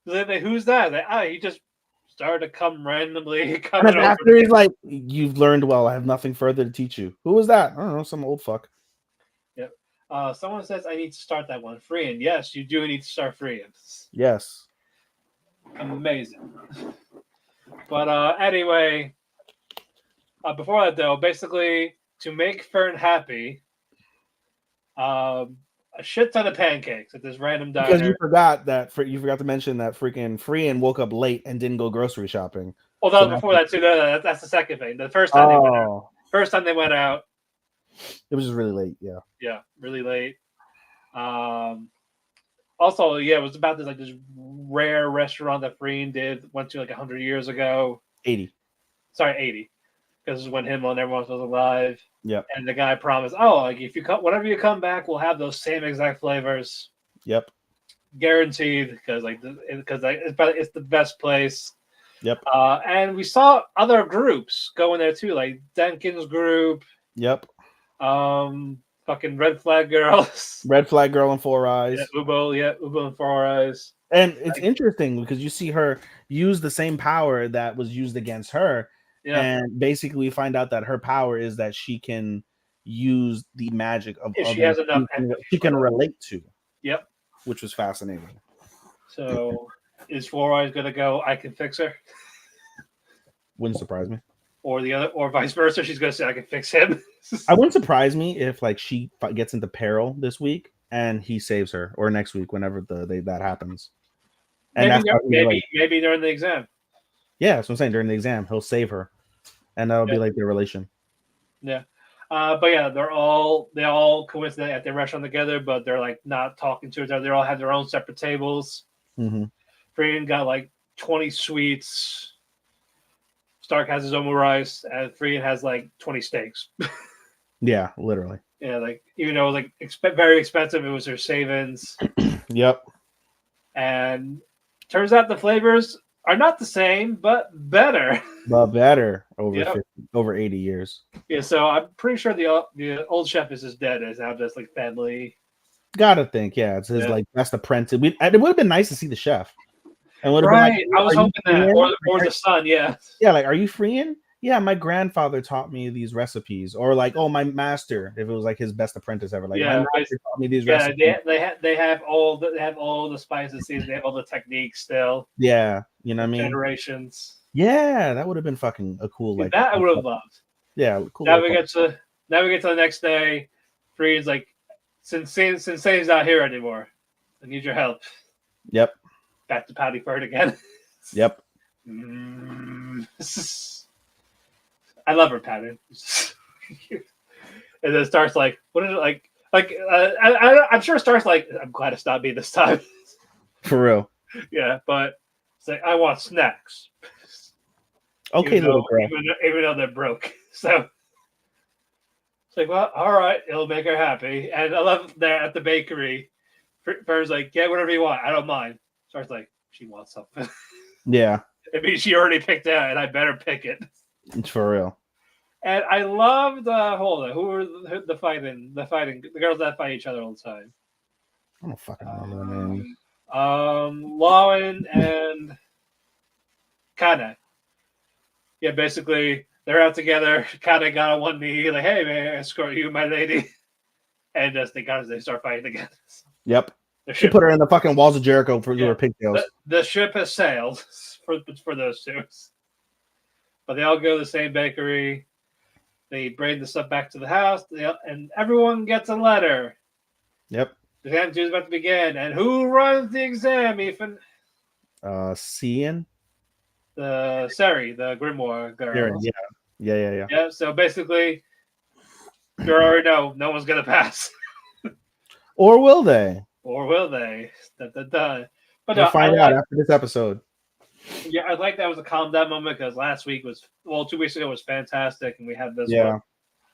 Who's that? He just started to come randomly. And after he's like, you've learned well. I have nothing further to teach you. Who was that? I don't know. Some old fuck. Yep. Someone says I need to start that one free. And yes, you do need to start free. Yes. Amazing. But anyway, before that though, basically to make Fern happy, a shit ton of pancakes at this random diner. Because you forgot to mention that freaking Freehan woke up late and didn't go grocery shopping. Well, that was before that too. That's the second thing. The first time they went out. First time they went out. It was just really late. Yeah. Yeah, really late. Also, yeah, it was about this rare restaurant that Freehan went to 100 years ago. 80. Sorry, 80. Because this is when him and everyone was alive. Yep. And the guy promised, if you come, whenever you come back, we'll have those same exact flavors. Yep. Guaranteed, because it's the best place. Yep. And we saw other groups going there too, like Denkin's group. Yep. Fucking Red Flag Girls. Red Flag Girl and Four Eyes. Yeah, Ubo and Four Eyes. And it's interesting because you see her use the same power that was used against her. Yeah. And basically we find out that her power is that she can use the magic of she has enough she can relate to. Yep. Which was fascinating. So is Four Eyes gonna go, I can fix her? Wouldn't surprise me. Or vice versa, she's gonna say I can fix him. I wouldn't surprise me if she gets into peril this week and he saves her, or next week whenever that happens. And maybe during the exam. Yeah, that's what I'm saying. During the exam, he'll save her, and that'll be like their relation. Yeah, but yeah, they all coincidentally at the restaurant together, but they're not talking to each other. They all have their own separate tables. Mm-hmm. Freehan got 20 sweets. Stark has his own rice, and Freehan has 20 steaks. Yeah, literally. Yeah, even though it was very expensive, it was their savings. Yep. And turns out the flavors are not the same, but better. But better over 80 years. Yeah, so I'm pretty sure the old chef is just dead. It's now just family. Gotta think, yeah. It's his best apprentice. It would have been nice to see the chef. And would have been Right. like, I was "Are you hoping that, freeing? or the son. Yeah. Yeah, like, are you freeing? Yeah, my grandfather taught me these recipes." Or like, "Oh, my master," if it was like his best apprentice ever. Like, "My Yeah. master taught me these Yeah. recipes." They have all the spices. They have all the techniques still. Yeah, you know what I mean? Generations. Yeah, that would have been fucking a cool, like, That I would have loved. yeah, cool Now little we get to the next day. Free's like, Sensei's not here anymore. I need your help. Yep. Back to Patty Ford again. Yep. I love her, Patty. And then it starts like, what is it like? I'm sure it starts like, I'm glad it's not me this time. For real. Yeah, but it's like, I want snacks. Okay, little girl. Even though they're broke. So it's like, well, all right, it'll make her happy. And I love that at the bakery. Fern's like, get whatever you want. I don't mind. Starts like, she wants something. Yeah. I mean, she already picked it out, and I better pick it. It's for real. And I loved, hold on, who were the girls that fight each other all the time? I don't fucking remember the name. Lauren and Kane. Yeah, basically, they're out together. Kane got on one knee, like, hey, man, I escort you, my lady. And just they start fighting again. Yep. She put her in the fucking walls of Jericho for her pigtails. The ship has sailed for those two. But they all go to the same bakery. They bring the stuff back to the house, and everyone gets a letter. Yep. The exam is about to begin. And who runs the exam, Ethan? Cian? The Grimoire girl. Yeah. Yeah, so basically, you already know no one's going to pass. Or will they? Or will they? But we'll find out after this episode. Yeah, I like that was a calm down moment because 2 weeks ago was fantastic, and we had this one.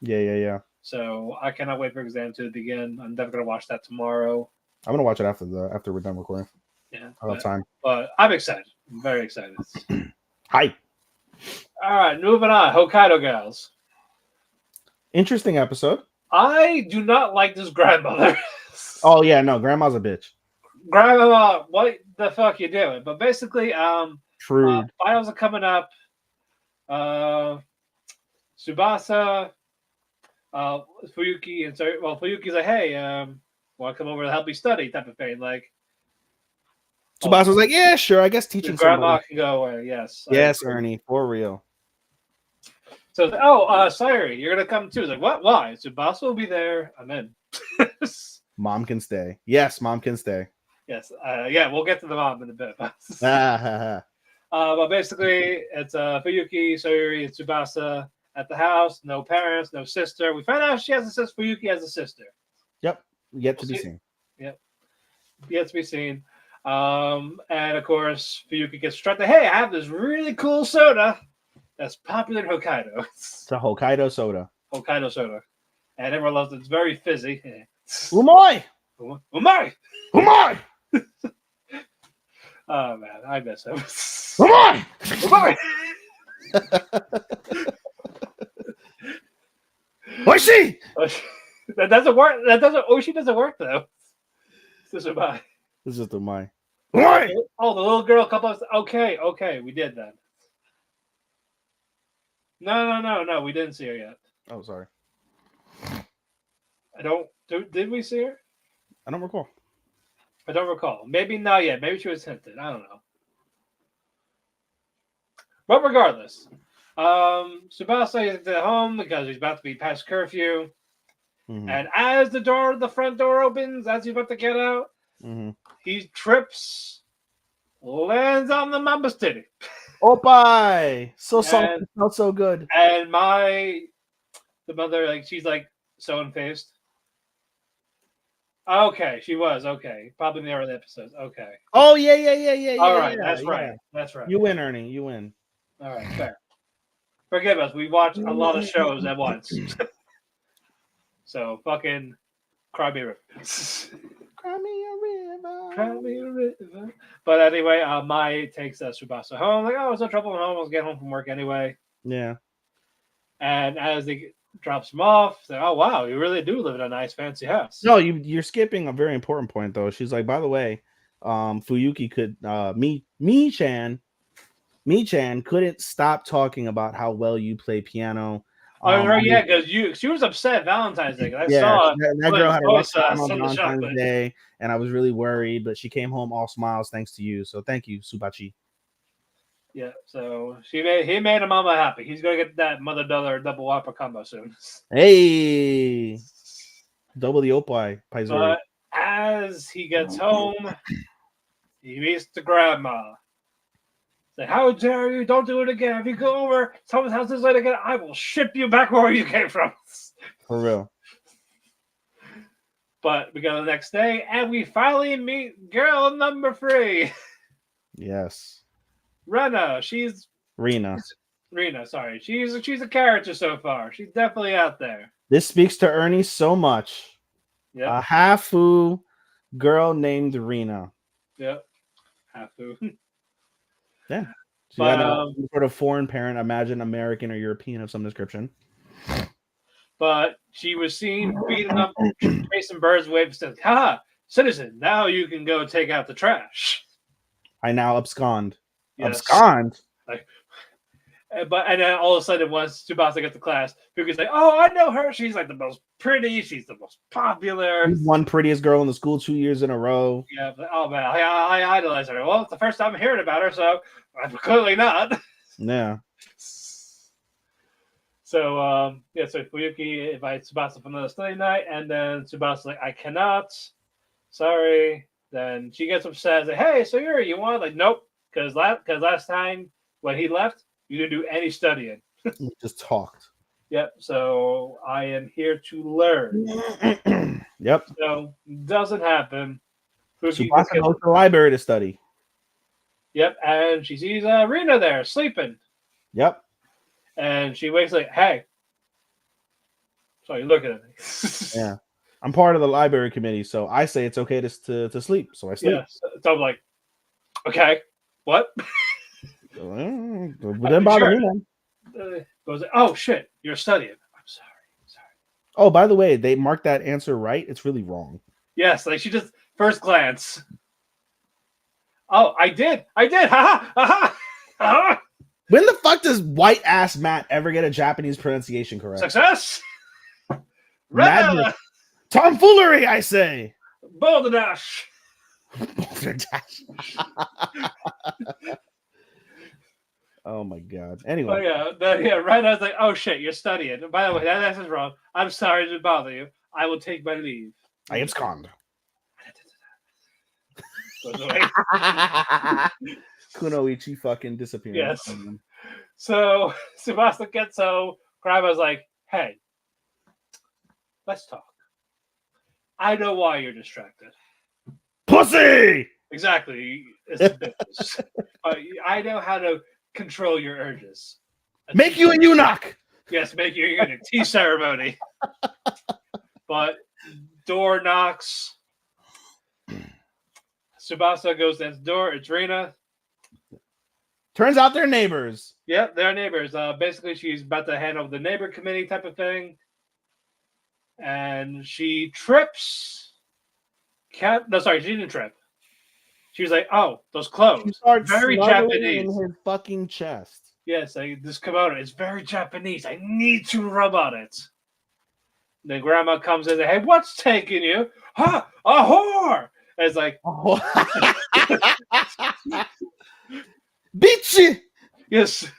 Yeah. So I cannot wait for exam 2 to begin. I'm definitely gonna watch that tomorrow. I'm gonna watch it after we're done recording. Yeah, I have time. But I'm excited. I'm very excited. Hi. All right, moving on. Hokkaido Gals. Interesting episode. I do not like this grandmother. Oh yeah, no, grandma's a bitch. Grandma, what the fuck you doing? But basically, True. Finals are coming up. Tsubasa, Fuyuki, and Fuyuki's like, hey, want to come over to help me study, type of thing. Like, Tsubasa was like, yeah, sure, I guess teaching grandma can go away. Yes. Yes, Ernie, for real. So, Sayuri, you're gonna come too. It's like, what? Why? Tsubasa will be there. I'm in. Mom can stay. Yes, mom can stay. Yes. We'll get to the mom in a bit. But basically, it's Fuyuki, Sayuri, and Tsubasa at the house. No parents, no sister. We found out she has a sister. Fuyuki has a sister. Yep. Yet to be seen. Yep. Yet to be seen. And of course, Fuyuki gets struck. Hey, I have this really cool soda that's popular in Hokkaido. It's a Hokkaido soda. Hokkaido soda. And everyone loves it. It's very fizzy. Umai! Umai! Umai! Oh, man. I miss him. Umai! Umai! Oishi! That doesn't work. Oishi doesn't work, though. This is Umai. This is Umai. Umai! Oh, the little girl couple of... Okay, we did that. No, we didn't see her yet. Oh, sorry. Did we see her? I don't recall. I don't recall. Maybe not yet. Maybe she was hinted. I don't know. But regardless, Tsubasa is at home because he's about to be past curfew. Mm-hmm. And as the front door opens, as he's about to get out, he trips, lands on the mama's titty. Oppai! So soft, not so good. And the mother, like, she's like stone-faced. Okay, she was. Okay. Probably in the early episodes. Okay. Oh, yeah. All right, that's right. That's right. You win, Ernie. You win. All right, fair. Forgive us. We watch a lot of shows at once. So, fucking cry me a river. Cry me a river. Cry me a river. But anyway, Mai takes Tsubasa home. Like, oh, it's no trouble at home. I'll get home from work anyway. Yeah. And as they drops him off, say, oh, wow, you really do live in a nice, fancy house. No, you're skipping a very important point, though. She's like, by the way, Fuyuki could Mi-chan couldn't stop talking about how well you play piano. Oh, right, yeah, because she was upset Valentine's Day. 'Cause I saw that girl had a rough time on from the Valentine's chocolate. Day, and I was really worried, but she came home all smiles thanks to you. So thank you, Subachi. Yeah, so he made a mama happy. He's gonna get that mother daughter double whopper combo soon. Hey, double the opie Paizuri. But as he gets home, he meets the grandma. Say, how dare you? Don't do it again. If you go over someone's house this late again, I will ship you back where you came from. For real. But we go the next day, and we finally meet girl number 3. Yes. Rena. She's Rena. Sorry, she's a character so far. She's definitely out there. This speaks to Ernie so much. Yep. A Hafu girl named Rena. Yep. Hafu. Yeah. She had some sort of foreign parent, imagine American or European of some description. But she was seen beating up Jason Bird's wave and said, "Ha, citizen, now you can go take out the trash." I now abscond. Yes. Abscond? And then all of a sudden, once Tsubasa gets to class, Fuki's like, "Oh, I know her. She's like the most pretty. She's the most popular. She's one prettiest girl in the school 2 years in a row." Yeah, but, oh man, I idolize her. Well, it's the first time I'm hearing about her, so I'm clearly not. Yeah. So so Fuyuki invites Tsubasa for another study night, and then Tsubasa's like, "I cannot. Sorry." Then she gets upset, like, "Hey, so you want?" Like, nope, because last time when he left, you didn't do any studying. We just talked. Yep. So I am here to learn. Yep. So doesn't happen. Tsubasa goes to the library to study. Yep, and she sees Rena there sleeping. Yep. And she wakes like, "Hey." So you're looking at me. Yeah. I'm part of the library committee, so I say it's okay to sleep. So I sleep. Yeah. So I'm like, okay, what? Didn't bother me, man. Goes, "Oh shit, you're studying." I'm sorry. Oh, by the way, they marked that answer right. It's really wrong. Yes, like she just first glance. Oh, I did. Ha ha ha. When the fuck does white ass Matt ever get a Japanese pronunciation correct? Success. Madness. Tomfoolery, I say. Balderdash. Oh my god. Anyway. Right. I was like, "Oh shit, you're studying." By the way, that is wrong. I'm sorry to bother you. I will take my leave. I abscond. Kunoichi fucking disappeared. Yes. So Tsubasa gets home. Grandma's like, "Hey, let's talk. I know why you're distracted." Pussy! Exactly. It's business. I know how to control your urges. Make you a eunuch! Yes, make you a eunuch. Tea ceremony. But door knocks. Tsubasa goes to the door. It's Rena. Turns out they're neighbors. Yep, they're neighbors. Basically, she's about to handle the neighbor committee type of thing. And she trips. No, sorry, she didn't trip. She was like, "Oh, those clothes. Very Japanese." In his fucking chest. Yes, this kimono is very Japanese. I need to rub on it. Then grandma comes in and, "Hey, what's taking you?" "Huh, a whore." And it's like, bitch. yes.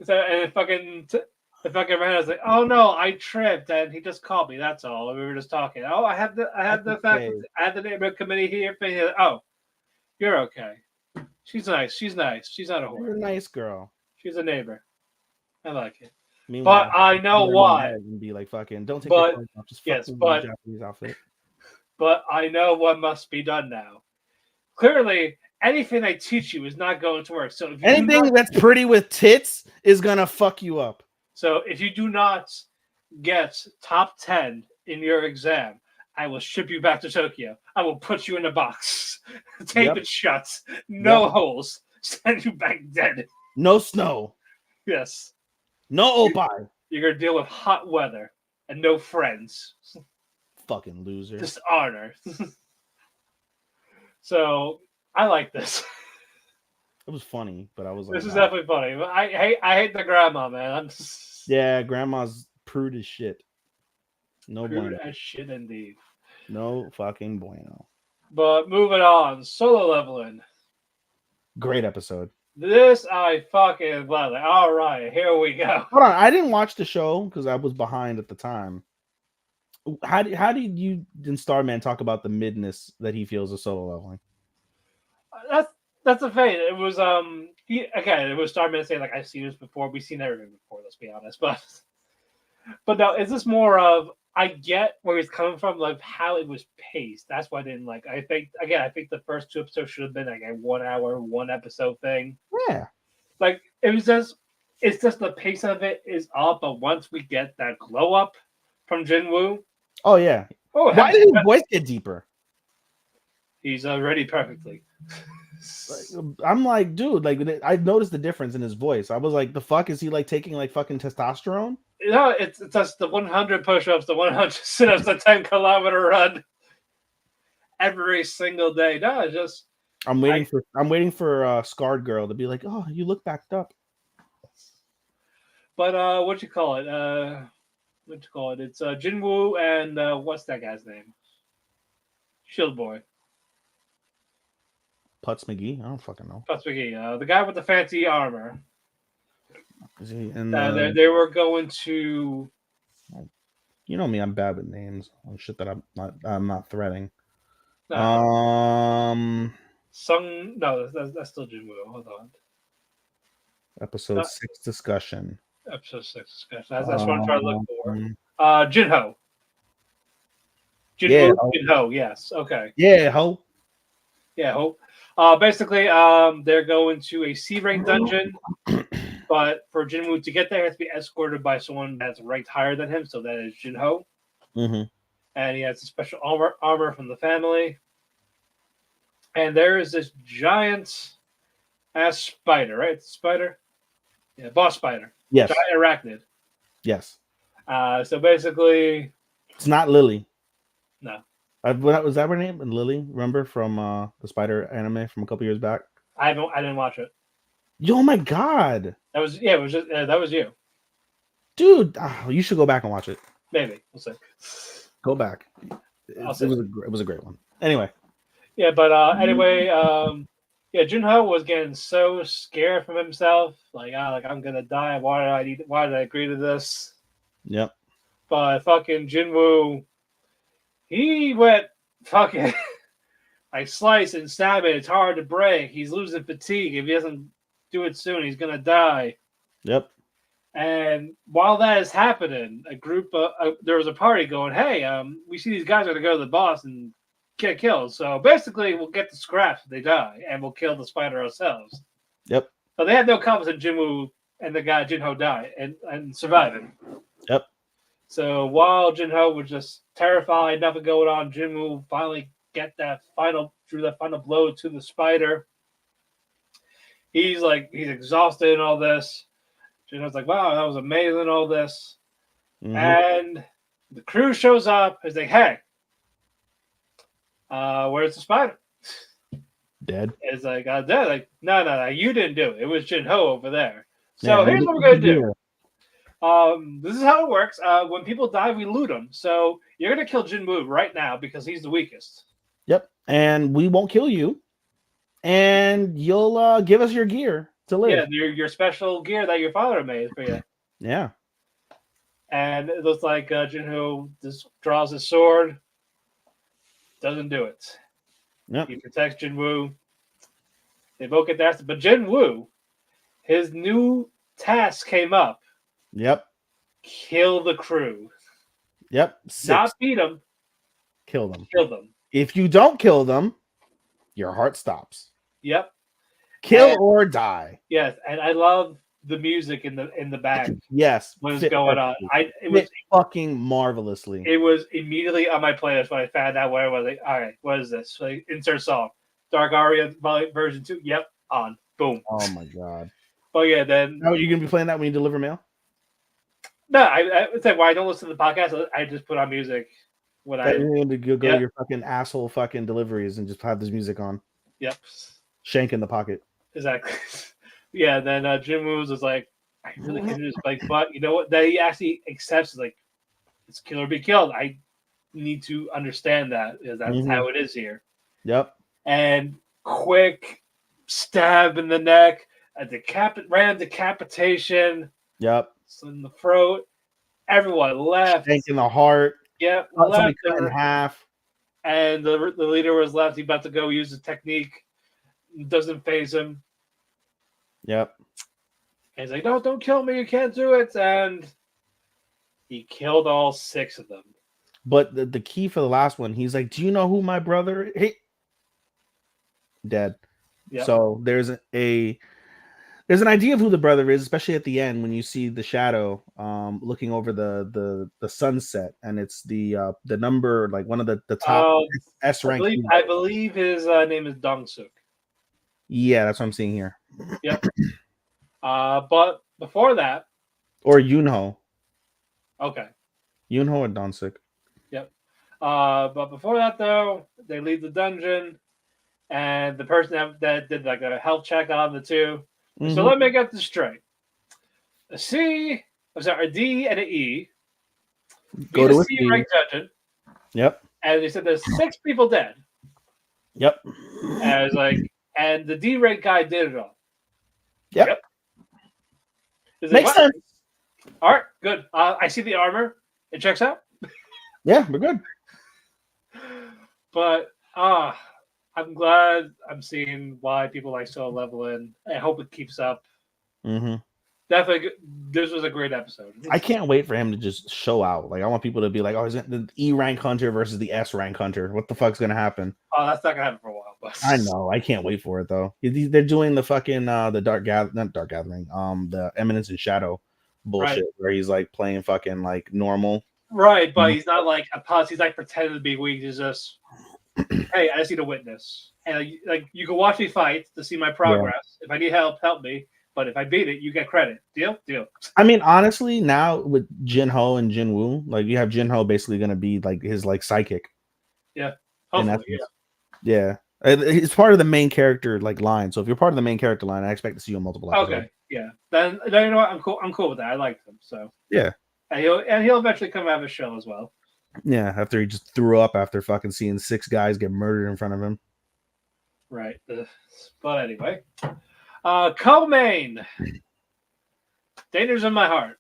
So, and the fucking man was like, "Oh no, I tripped, and he just called me. That's all. And we were just talking. Oh, I had the neighborhood committee here. Oh, you're okay. She's nice. She's nice. She's not a whore. You're a nice girl. She's a neighbor. I like it." Meanwhile, but I know why. And be like, "Fucking, don't take your clothes off. Just Japanese outfit." But I know what must be done now. Clearly, anything I teach you is not going to work. So if anything that's pretty with tits is gonna fuck you up. So if you do not get top 10 in your exam, I will ship you back to Tokyo. I will put you in a box, tape it shut, no holes, send you back dead. No snow. Yes. No opie. You're gonna deal with hot weather and no friends. Fucking loser. Dishonor. So I like this. It was funny, but I was like, This is nah. definitely funny. But I hate the grandma, man. I'm just Yeah, grandma's prude as shit. No crude bueno. as shit indeed. No fucking bueno. But moving on, solo leveling. Great episode. This I fucking love. Like, all right, here we go. Hold on, I didn't watch the show because I was behind at the time. How did you and Starman talk about the midness that he feels of solo leveling? That's the thing. It was it was Starman saying like I've seen this before. We've seen everything before. Let's be honest, but no, is this more of I get where he's coming from, like how it was paced. That's why I didn't like. I think the first 2 episodes should have been like a 1 hour, 1 episode thing. Yeah. Like it's just the pace of it is up, but once we get that glow up from Jinwoo, Oh yeah. Why did his voice get deeper? He's ready perfectly. I'm like, dude, like I noticed the difference in his voice. I was like, the fuck is he like taking like fucking testosterone? No, it's just the 100 push-ups, the 100 sit-ups, the 10-kilometer run every single day. No, it's just I'm waiting for Scarred Girl to be like, oh, you look backed up. But what you call it? It's Jinwoo and what's that guy's name? Shield Boy. Putz McGee? I don't fucking know. Putz McGee, the guy with the fancy armor. Is he in they were going to. You know me, I'm bad with names on shit that I'm not threading. No. No, that's still Jinwoo. Hold on. Episode 6 discussion. Episode 6 discussion. That's what I'm trying to look for. Jinho. Yeah. Jinho. Yes. Okay. Yeah. Ho. Yeah. Ho. Basically, they're going to a C rank dungeon, but for Jinwoo to get there, he has to be escorted by someone that's ranked higher than him. So that is Jinho. Mm-hmm. And he has a special armor from the family. And there is this giant ass spider, right? Spider? Yeah, boss spider. Yes. Giant arachnid. Yes. So basically, it's not Lily. No. Was that her name? Lily? Remember from the Spider anime from a couple years back? I didn't watch it. Oh my god! That was you, dude. You should go back and watch it. Maybe we'll see. Go back. It was a great one. Anyway. Yeah, but anyway, Junho was getting so scared from himself, like I'm gonna die. Why did I agree to this? Yep. But fucking Jinwoo, he went fucking like slice and stab it. It's hard to break. He's losing fatigue. If he doesn't do it soon, he's gonna die. Yep. And while that is happening, there was a party going, hey, we see these guys are gonna go to the boss and get killed. So basically, we'll get the scraps if they die, and we'll kill the spider ourselves. Yep. So they had no confidence in Jinwoo and the guy Jinho die and surviving. Yep. So while Jinho was just terrified, nothing going on, Jinwoo finally drew that final blow to the spider. He's exhausted and all this. Jinho's like, wow, that was amazing, all this. Mm-hmm. And the crew shows up. He's like, hey, where's the spider? Dead. It's like, dead. Like, no, you didn't do it. It was Jinho over there. So here's what we're going to do. This is how it works. When people die, we loot them. So you're going to kill Jinwoo right now because he's the weakest. Yep. And we won't kill you. And you'll give us your gear to live. Yeah, your special gear that your father made for you. Yeah. And it looks like Jinho just draws his sword. Doesn't do it. Yep. He protects Jinwoo. They both get that. But Jinwoo, his new task came up. Yep. Kill the crew. Yep. 6. Not beat them. Kill them. Kill them. If you don't kill them, your heart stops. Yep. Kill or die. Yes, and I love the music in the back. Yes. What is going on? It was fucking marvelously. It was immediately on my playlist when I found out where I was like, all right, what is this? Like, insert song. Dark Aria version 2. Yep, on. Boom. Oh my god. Oh yeah, then. Oh, you're gonna be playing that when you deliver mail? No, I would say why I don't listen to the podcast. I just put on music when That I you need to go Yep. your fucking asshole fucking deliveries and just have this music on. Yep. Shank in the pocket. Exactly. Yeah, then Jim Woo's was like, I really can't do this, like, but you know what? That he actually accepts, like, it's kill or be killed. I need to understand that is that's how it is here. Yep. And quick stab in the neck, a random decapitation, Yep. in the throat. Everyone left. Shank in the heart. Yep, Somebody left. cut in half. And the leader was left. He's about to go use the technique. Doesn't phase him. Yep. And he's like, no, don't kill me. You can't do it. And he killed all 6 of them. But the key for the last one, he's like, do you know who my brother is? Hey. Dead. Yep. So there's an idea of who the brother is, especially at the end when you see the shadow looking over the sunset, and it's the number, like one of the top S rank. I believe his name is Dong-suk. Yeah, that's what I'm seeing here. Yep. But before that, or Yunho. Okay. Yunho or Dong-suk. Yep. But before that, though, they leave the dungeon, and the person that did like a health check on the 2. Mm-hmm. So let me get this straight: a D, and an E. Go to a C rank dungeon. Yep. And they said there's 6 people dead. Yep. And I was like, and the D rank guy did it all. Yep. Makes sense. All right, good. I see the armor. It checks out. Yeah, we're good. But I'm glad I'm seeing why people like Solo Leveling. I hope it keeps up. Mm-hmm. Definitely, this was a great episode. I can't wait for him to just show out. Like, I want people to be like, "Oh, is it the E rank hunter versus the S rank hunter? What the fuck's gonna happen?" Oh, that's not gonna happen for a while. But I know. I can't wait for it though. They're doing the fucking the not Dark Gathering, the Eminence and Shadow bullshit, right, where he's like playing fucking like normal. Right, but he's not like a pus. He's like pretending to be weak. He's just, hey, I just need a witness, and like you can watch me fight to see my progress. Yeah. If I need help, help me. But if I beat it, you get credit. Deal? Deal. I mean, honestly, now with Jinho and Jinwoo, like you have Jinho basically going to be like his like psychic. Yeah. Hopefully, yeah. It's part of the main character like line. So if you're part of the main character line, I expect to see you in multiple episodes. Okay. Yeah. Then you know what? I'm cool with that. I like him. So yeah. And he'll eventually come out of a show as well. Yeah. After he just threw up after fucking seeing 6 guys get murdered in front of him. Right. But anyway. Co-main. Dangers in my heart.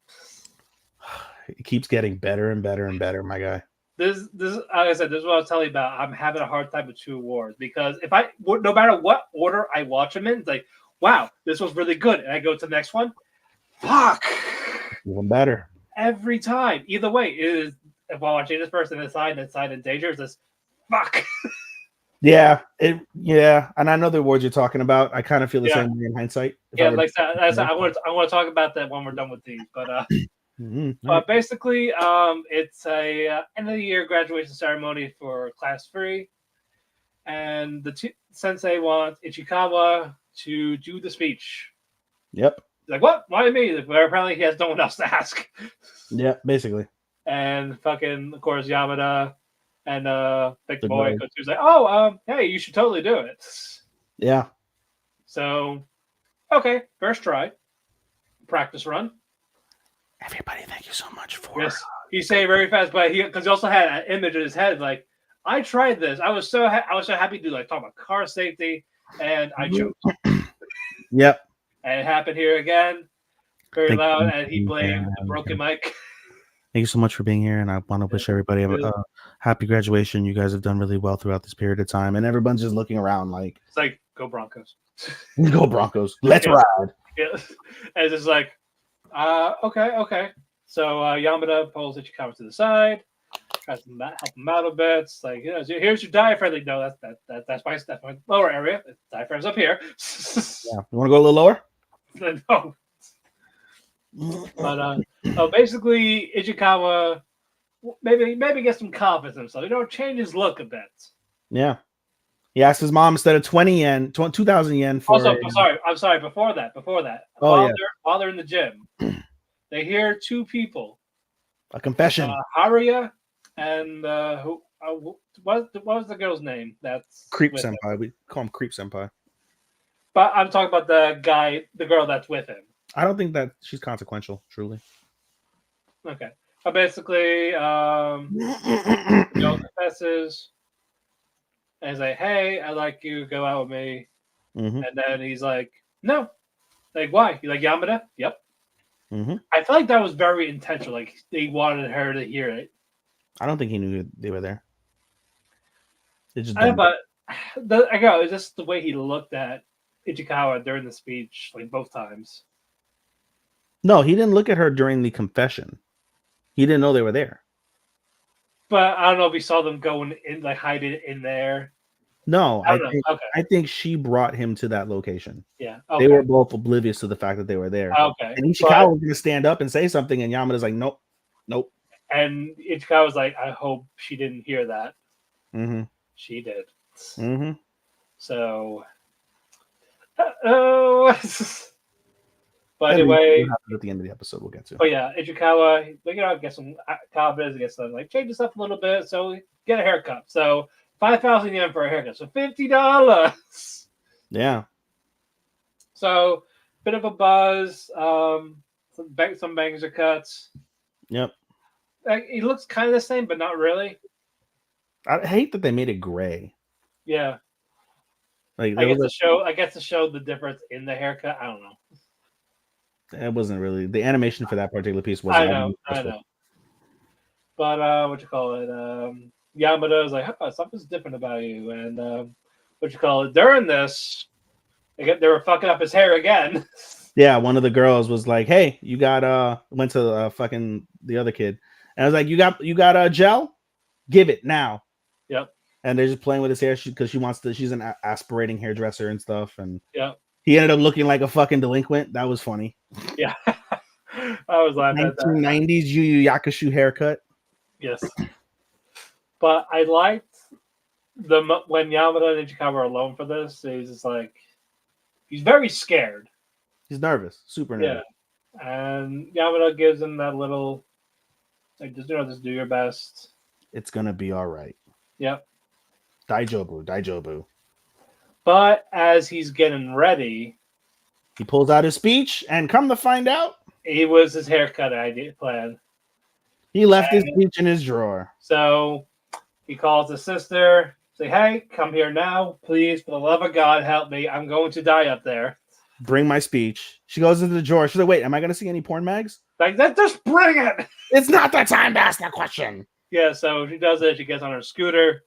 It keeps getting better and better and better, my guy. This like I said, this is what I was telling you about. I'm having a hard time with 2 awards because no matter what order I watch them in, it's like, wow, this was really good. And I go to the next one. Fuck. Even better. Every time. Either way, it is if I watch this person inside in danger, it's just fuck. Yeah, and I know the awards you're talking about. I kind of feel the same way in hindsight. Yeah, like that. I want to talk about that when we're done with these. But but basically, it's a end of the year graduation ceremony for class 3, and the sensei wants Ichikawa to do the speech. Yep. Like, what? Why me? But apparently, he has no one else to ask. Yeah, basically. And fucking, of course, Yamada. And Big Boy goes like, oh, hey, you should totally do it. Yeah. So, okay, first try. Practice run. Everybody, thank you so much for... Yes, he said very fast, but because he also had an image in his head, like, I tried this. I was so happy to talk about car safety, and I choked. Yep. And it happened here again. Very loud, and he blamed the broken mic. Thank you so much for being here, and I want to wish everybody a happy graduation. You guys have done really well throughout this period of time, and everyone's just looking around like... It's like, go Broncos. Go Broncos. Let's ride. Yeah. And it's just like, okay. So Yamada pulls Ichikawa to the side, tries to help him out a bit. It's like, here's your diaphragm. Like, no, that's my lower area. The diaphragm's up here. Yeah. You want to go a little lower? No. But basically, Ichikawa maybe get some confidence in himself. Change his look a bit. Yeah. He asked his mom instead of 2,000 yen for... Also, I'm sorry. Before that. While they're in the gym, they hear 2 people. A confession. Haruya And what was the girl's name? That's Creep with him? Senpai. We call him Creep Senpai. But I'm talking about the girl that's with him. I don't think that she's consequential, truly. Okay. But basically, Joe confesses and he's like, "Hey, I'd like you to go out with me." Mm-hmm. And then he's like, "No." Like, why? He's like, "Yamada?" Yep. Mm-hmm. I feel like that was very intentional. Like they wanted her to hear it. I don't think he knew they were there. It's just I know, dumb. but I go. It's just the way he looked at Ichikawa during the speech, like both times. No, he didn't look at her during the confession. He didn't know they were there. But I don't know if he saw them going in, like hiding in there. No, I don't know. Okay. I think she brought him to that location. Yeah. They Okay. were both oblivious to the fact that they were there. Okay. And Ishikawa was going to stand up and say something, and Yamada's like, nope, nope. And Ichikawa was like, I hope she didn't hear that. Mm-hmm. She did. Mm-hmm. So, oh. But anyway, at the end of the episode, we'll get to. But yeah, Ichikawa, get some confidence, get some change this up a little bit, so get a haircut. So 5,000 yen for a haircut, so $50. Yeah. So bit of a buzz. Some bangs are cuts. Yep. Like, he looks kind of the same, but not really. I hate that they made it gray. Yeah. Like I guess to show the difference in the haircut. I don't know. It wasn't really the animation for that particular piece. Was I know. But what you call it? Yamada is like, something's different about you. And during this, they were fucking up his hair again. Yeah, one of the girls was like, "Hey, you got went to fucking the other kid," and I was like, "You got a gel? Give it now." Yep. And they're just playing with his hair because she wants to. She's an aspirating hairdresser and stuff, and yeah. He ended up looking like a fucking delinquent. That was funny. Yeah. I was laughing at that. 1990s Yu Yu Yakusho haircut. Yes. But I liked when Yamada and Ichikawa are alone for this. He's just like, he's very scared. He's nervous. Super nervous. Yeah. And Yamada gives him that little, like, just do your best. It's going to be all right. Yep. Daijobu. But as he's getting ready, he pulls out his speech, and come to find out, it was his haircut plan. He left his speech in his drawer. So he calls his sister, say, "Hey, come here now, please, for the love of God, help me. I'm going to die up there. Bring my speech." She goes into the drawer. She's like, "Wait, am I going to see any porn mags?" Like, just bring it. It's not the time to ask that question. Yeah, so she does it. She gets on her scooter,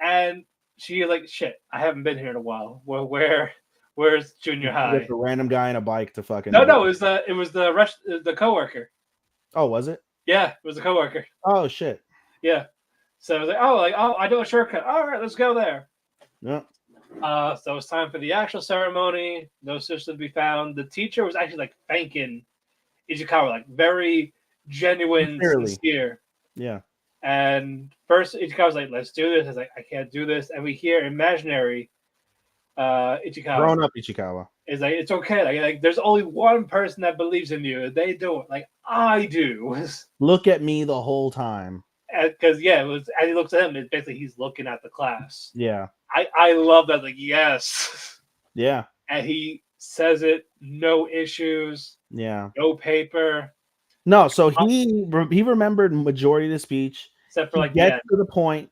and she like, shit, I haven't been here in a while. Where's junior high? With a random guy on a bike to fucking. No, it was the coworker. Oh, was it? Yeah, it was the coworker. Oh shit. Yeah. So I was like, I know a shortcut. All right, let's go there. Yeah. So it's time for the actual ceremony. No sister to be found. The teacher was actually like thanking Ichikawa, like very genuine, sincere. Yeah. And first Ichikawa was like, "Let's do this." I was like, "I can't do this." And we hear imaginary Ichikawa, grown up Ichikawa, is like, "It's okay. Like there's only one person that believes in you. They do it. Like I do." Look at me the whole time. Because it was as he looks at him, it's basically he's looking at the class. Yeah. I love that. Like, yes. Yeah. And he says it, no issues. Yeah. No paper. No, so he remembered majority of the speech. Except for like gets to the point,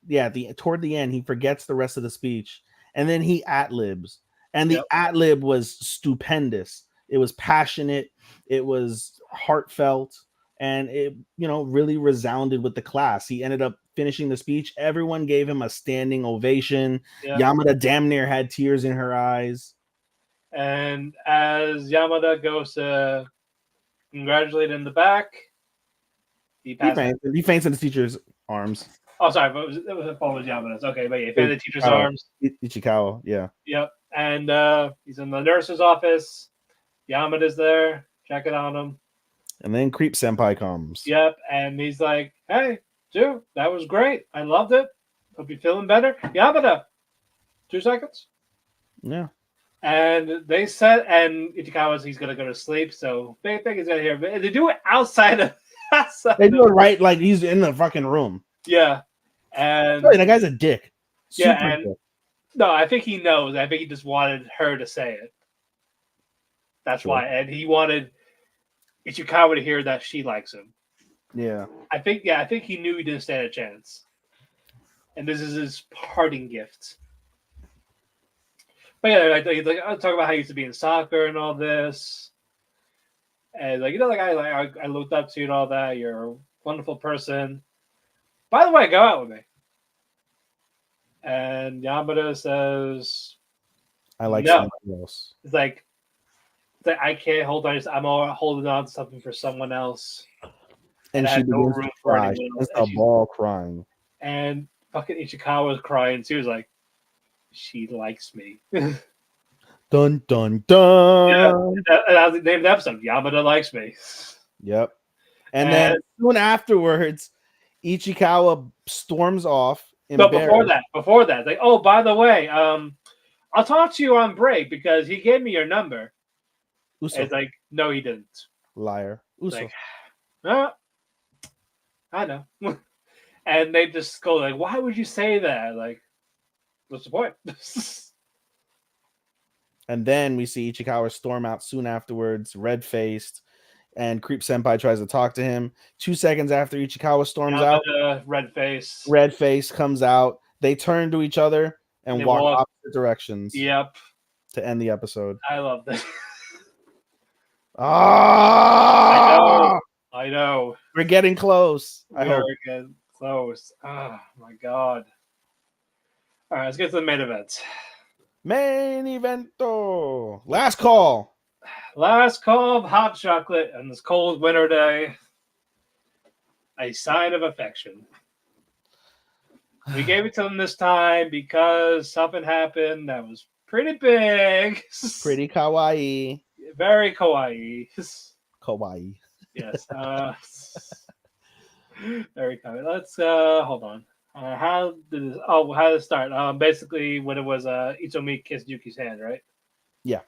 toward the end, he forgets the rest of the speech, and then he ad-libs. And the ad-lib was stupendous. It was passionate, it was heartfelt, and it, really resounded with the class. He ended up finishing the speech. Everyone gave him a standing ovation. Yamada damn near had tears in her eyes. And as Yamada goes to congratulate in the back, he faints in the teacher's arms. Oh, sorry, but it was Yamada's. Okay, but he faints in the teacher's arms. Ichikawa, yeah. Yep. And he's in the nurse's office. Yamada's there, checking on him. And then Creep Senpai comes. Yep, and he's like, "Hey, dude, that was great. I loved it. Hope you're feeling better." Yamada, 2 seconds. Yeah. And they said, and Ichikawa's he's gonna go to sleep, so they think he's gonna hear. They do it outside of. They do it right, like he's in the fucking room. Yeah, and That guy's a dick. yeah, Super and dick. no, I think he knows. I think he just wanted her to say it. That's Sure. why, and he wanted Ichikawa to hear that she likes him. Yeah. I think he knew he didn't stand a chance, and this is his parting gift. But yeah, I'll talk about how he used to be in soccer and all this, and like the guy I looked up to and all that. You're a wonderful person. By the way, go out with me. And Yamada says, I like "No." somebody else. It's like I can't hold on. I'm all holding on to something for someone else, And I she had no begins to room for cry. anyone else. Just a ball crying. And fucking Ichikawa was crying. She was like, "She likes me." Yeah, Dun dun dun. and I was named the episode. Yamada likes me. Yep. And then soon afterwards, Ichikawa storms off, No, embarrassed. before that, like, oh, by the way, I'll talk to you on break because he gave me your number. Uso. It's like, no, he didn't. Liar. Uso. Like, I know. And they just go like, why would you say that? Like, what's the point? And then we see Ichikawa storm out soon afterwards, red faced, and Creep Senpai tries to talk to him. 2 seconds after Ichikawa storms out, red face. red face comes out. They turn to each other and They walk walk- opposite directions Yep. to end the episode. I love that. Ah! I know. We're getting close. I hope. We're getting close. Oh my god. All right, let's get to the main event. Main evento. Last call. Last call of hot chocolate on this cold winter day. A sign of affection. We gave it to them this time because something happened that was pretty big. Pretty kawaii. Very kawaii. Kawaii. Yes. Very kawaii. Let's hold on. How did it start? Basically when it was Itzomi kissed Yuki's hand, right? Yeah.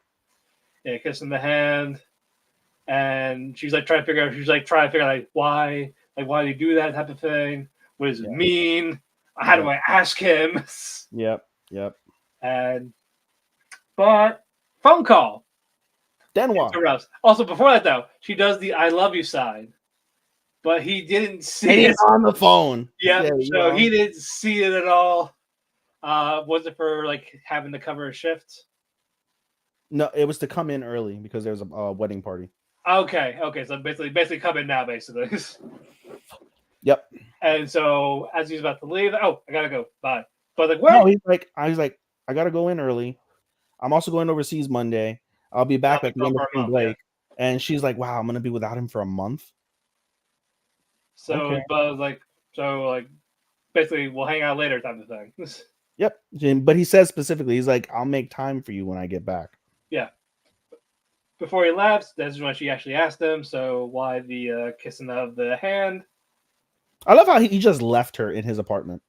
Yeah, kissing the hand. And she's like trying to figure out why do you do that type of thing? What does it mean? How do I ask him? Yep. But phone call. Then what? Also, before that though, she does the "I love you" sign, but he didn't see it on the phone. Yeah, so he didn't see it at all. Was it for like having to cover a shift? No, it was to come in early because there was a wedding party. Okay. So basically come in now, basically. Yep. And so as he's about to leave, I gotta go. Bye. But like, where? No, he's like, I gotta go in early. I'm also going overseas Monday. I'll be back at the end of spring break. Yeah. And she's like, wow, I'm gonna be without him for a month. So, okay. but basically, we'll hang out later, type of thing. Yep. But he says specifically, he's like, I'll make time for you when I get back. Yeah. Before he left, that's when she actually asked him, so why the kissing of the hand? I love how he just left her in his apartment.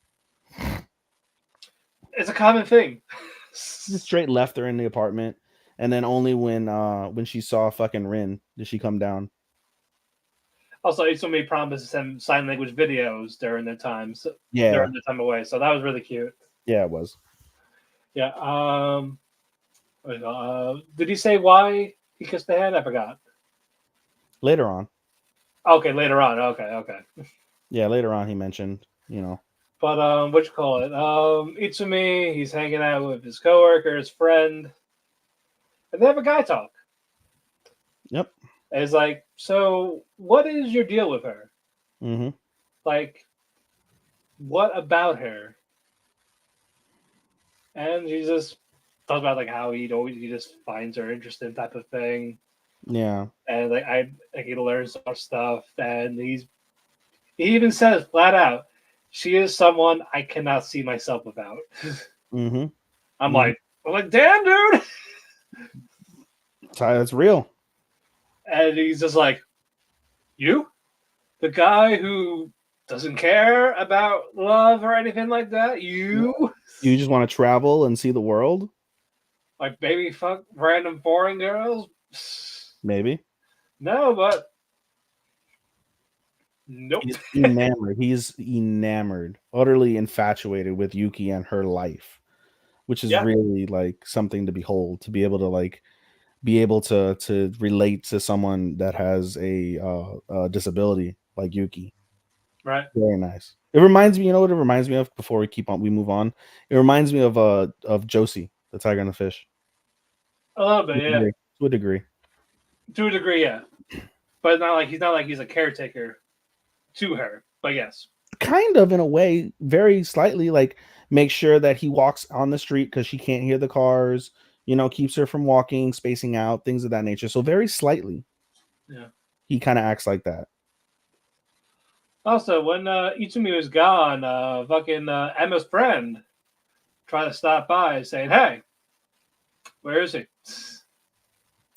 It's a common thing. Just straight left her in the apartment, and then only when she saw fucking Rin did she come down. Also, Isumi promised to send sign language videos during their time. Yeah. During their time away, so that was really cute. Yeah, it was. Yeah. Did he say why he kissed the hand? I forgot. Later on. Okay, later on. Okay. Yeah, later on he mentioned, But what you call it? Itsumi, he's hanging out with his coworker, his friend, and they have a guy talk. Yep. And it's like, so what is your deal with her? Mm-hmm. Like, what about her? And she just talks about like how he just finds her interesting type of thing. Yeah. And like he learns some more stuff, and he even says flat out, she is someone I cannot see myself without. Mm-hmm. I'm like, damn, dude. That's real. And he's just like, you? The guy who doesn't care about love or anything like that? You just want to travel and see the world? Like maybe fuck random foreign girls? Maybe. No, but Nope. He's enamored. He's enamored, utterly infatuated with Yuki and her life, which is Yeah. really like something to behold. To be able to to relate to someone that has a disability like Yuki. Right. Very nice. It reminds me, you know what it reminds me of before we move on? It reminds me of Josie, the Tiger and the Fish. A little bit, yeah. To a degree. To a degree, yeah. But not like he's a caretaker to her. But yes. Kind of in a way, very slightly, like make sure that he walks on the street because she can't hear the cars, keeps her from walking, spacing out, things of that nature. So very slightly, Yeah. he kind of acts like that. Also, when Itsumi was gone, fucking Emma's friend tried to stop by saying, "Hey, where is he?"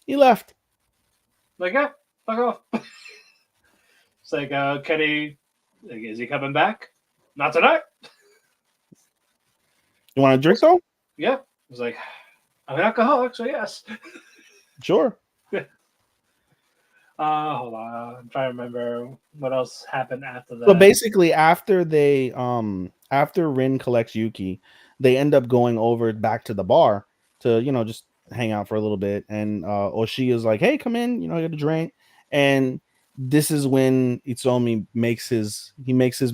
He left. Like, yeah, fuck off. It's like, can he? Like, is he coming back? Not tonight. You want a drink though? Yeah. I was like, I'm an alcoholic, so yes. Sure. Hold on. I'm trying to remember what else happened after that. So basically, after after Rin collects Yuki, they end up going over back to the bar to just hang out for a little bit. And Oshi is like, "Hey, come in, get a drink." And this is when Itsuomi makes his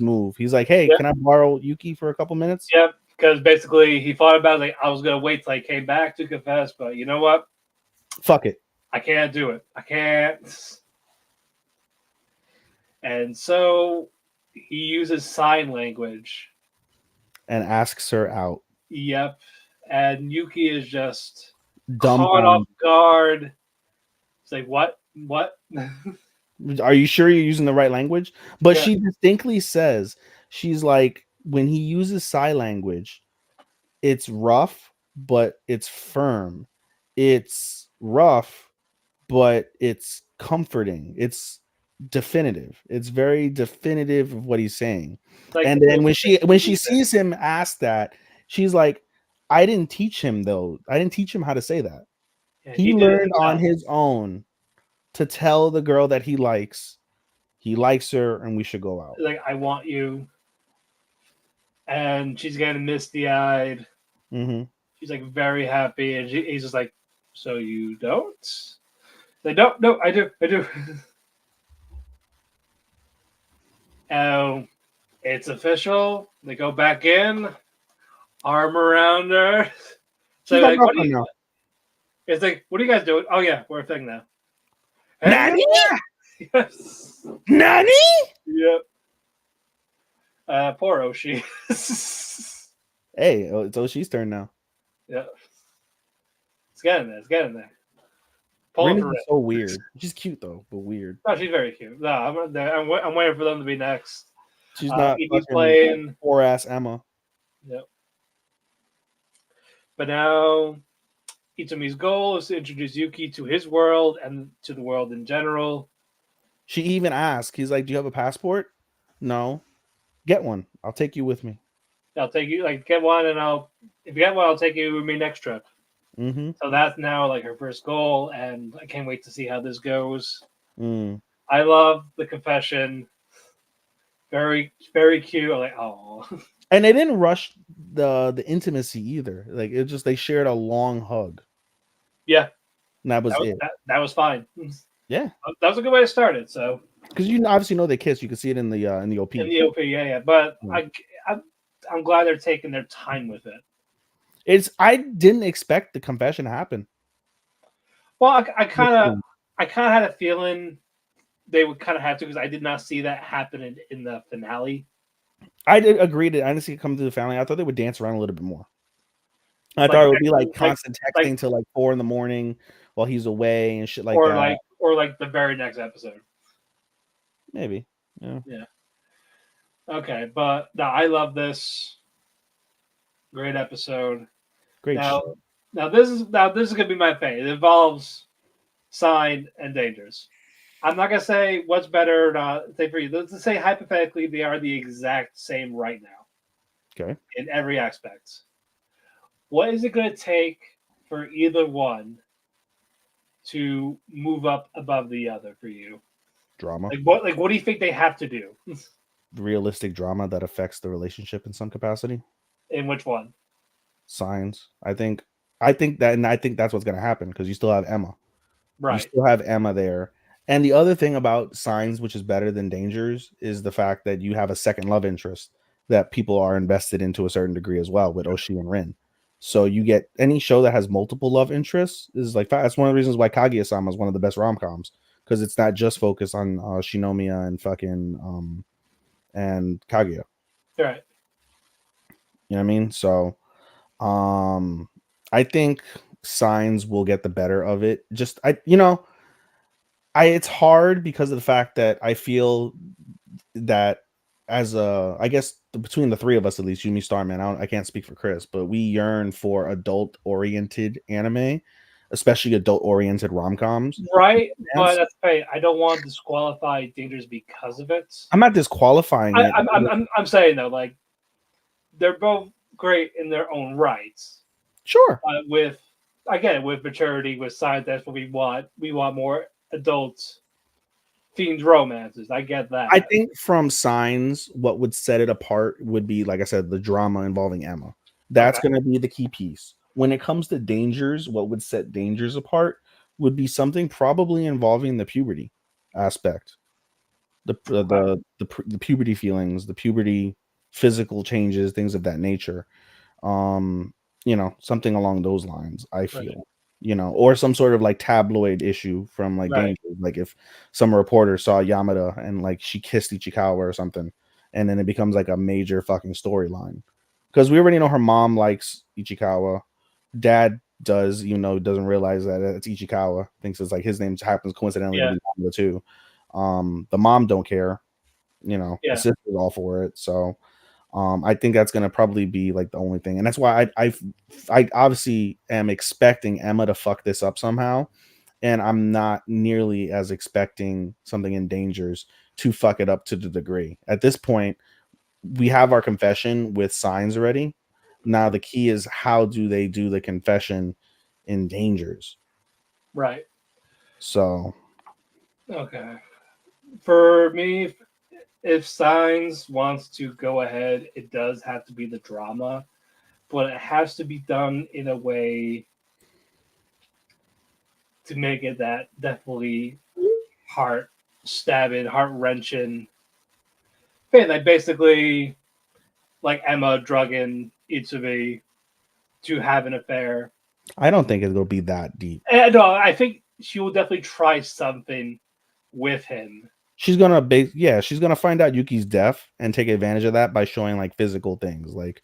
move. He's like, "Hey, Yep. can I borrow Yuki for a couple minutes?" Yep, because basically he thought about it, like I was gonna wait till I came back to confess, but you know what? Fuck it. I can't do it. I can't. And so he uses sign language. And asks her out. Yep. And Yuki is just Dumb. caught off guard. It's like, what? What? Are you sure you're using the right language? But Yeah. she distinctly says, she's like, when he uses sign language, it's rough, but it's firm. It's rough, but it's comforting. It's definitive. It's very definitive of what he's saying. Like, And then when she sees him ask that, she's like, I didn't teach him though. I didn't teach him how to say that. yeah, He did it learned on himself. his own to tell the girl that he likes her and we should go out. Like, I want you. And she's getting misty eyed. Mm-hmm. She's like very happy, and he's just like, "So you don't?" Like, no, I do. Oh, it's official. They go back in, arm around her. So She's like, my girlfriend now. It's like, what are you guys doing? Oh yeah, we're a thing now. Nani? Yes. Nani? Yep. Poor Oshi. Hey, it's Oshi's turn now. Yeah. It's getting there. Rin is so weird. She's cute though, but weird. No, she's very cute. No, I'm waiting for them to be next. She's not Evie's playing poor ass Emma. Yep. But now Itsumi's goal is to introduce Yuki to his world and to the world in general. She even asks, he's like, "Do you have a passport?" No. Get one. I'll take you with me. I'll take you, like, get one, and if you get one, I'll take you with me next trip. Mm-hmm. So that's now like her first goal, and I can't wait to see how this goes. Mm. I love the confession. Very, very cute. I'm like, oh. And they didn't rush the intimacy either. Like it just they shared a long hug. Yeah. And that was it. That was fine. Yeah. That was a good way to start it. So because you obviously know they kiss. You can see it in the OP. In the OP, yeah. But Mm. I'm glad they're taking their time with it. I didn't expect the confession to happen. Well, I kind of had a feeling they would kind of have to, because I did not see that happen in the finale. I did agree that I didn't see it come to the family. I thought they would dance around a little bit more. I thought it would be like constant texting till like 4 a.m. while he's away and shit like that. Or like the very next episode. Maybe. Yeah. Okay, but no, I love this. Great episode. Great. Now this is gonna be my fave. It involves Sign and Dangers. I'm not gonna say what's better or not. Say for you. Let's say hypothetically they are the exact same right now. Okay. In every aspect. What is it gonna take for either one to move up above the other for you? Drama. What do you think they have to do? Realistic drama that affects the relationship in some capacity. In which one? Signs. I think that's what's gonna happen because you still have Emma. You Right. still have Emma there. And the other thing about Signs, which is better than Dangers, is the fact that you have a second love interest that people are invested in to a certain degree as well with Oshi and Rin. So you get any show that has multiple love interests is like that's one of the reasons why Kaguya-sama is one of the best rom-coms because it's not just focused on Shinomiya and fucking and Kaguya. Right. You know what I mean? So I think Signs will get the better of it. Just it's hard because of the fact that I feel that as I guess between the three of us, at least Yumi Starman, I can't speak for Chris, but we yearn for adult oriented anime, especially adult oriented rom-coms. Right, but that's right. I don't want to disqualify Dangers because of it. I'm not disqualifying it. I'm saying though, like they're both great in their own rights. Sure. With maturity, with science, that's what we want. We want more adult themed romances. I get that. I think from Signs, what would set it apart would be, like I said, the drama involving Emma. That's going to be the key piece. When it comes to Dangers, what would set Dangers apart would be something probably involving the puberty aspect, the puberty feelings, the puberty physical changes, things of that nature. Something along those lines, I feel. Or some sort of like tabloid issue from like Danger. Like if some reporter saw Yamada and like she kissed Ichikawa or something, and then it becomes like a major fucking storyline. Because we already know her mom likes Ichikawa, dad does, doesn't realize that it's Ichikawa, thinks it's like his name happens coincidentally to be Yamada too. The mom don't care, the sister's all for it. So I think that's gonna probably be like the only thing, and that's why I obviously am expecting Emma to fuck this up somehow, and I'm not nearly as expecting something in Dangers to fuck it up to the degree. At this point, we have our confession with Signs already. Now the key is how do they do the confession in Dangers? Right. So. Okay. For me, if Signs wants to go ahead, it does have to be the drama, but it has to be done in a way to make it that definitely heart stabbing, heart wrenching thing. Like basically, like Emma drugging Itsumi to have an affair. I don't think it'll be that deep. No, I think she will definitely try something with him. She's gonna find out Yuki's deaf and take advantage of that by showing like physical things, like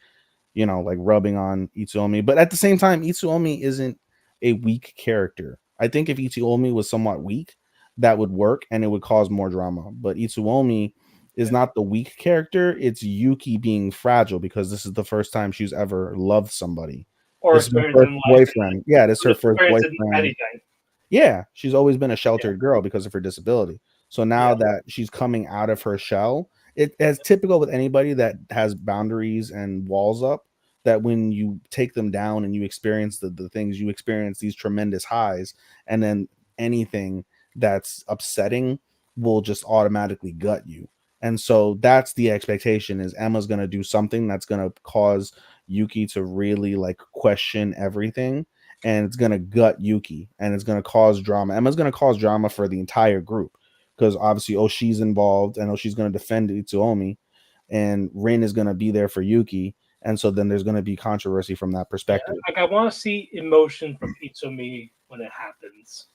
like rubbing on Itsuomi. But at the same time, Itsuomi isn't a weak character. I think if Itsuomi was somewhat weak, that would work and it would cause more drama. But Itsuomi is not the weak character. It's Yuki being fragile because this is the first time she's ever loved somebody. Or this is her first boyfriend. Yeah, this is her first boyfriend. Anything. Yeah, she's always been a sheltered girl because of her disability. So now that she's coming out of her shell, as typical with anybody that has boundaries and walls up, that when you take them down and you experience the things you experience, these tremendous highs, and then anything that's upsetting will just automatically gut you. And so that's the expectation is Emma's going to do something that's going to cause Yuki to really like question everything. And it's going to gut Yuki and it's going to cause drama. Emma's going to cause drama for the entire group because obviously Oshi's involved and Oshi's going to defend Itsuomi and Rin is going to be there for Yuki. And so then there's going to be controversy from that perspective. Yeah, like I want to see emotion from Itsumi when it happens.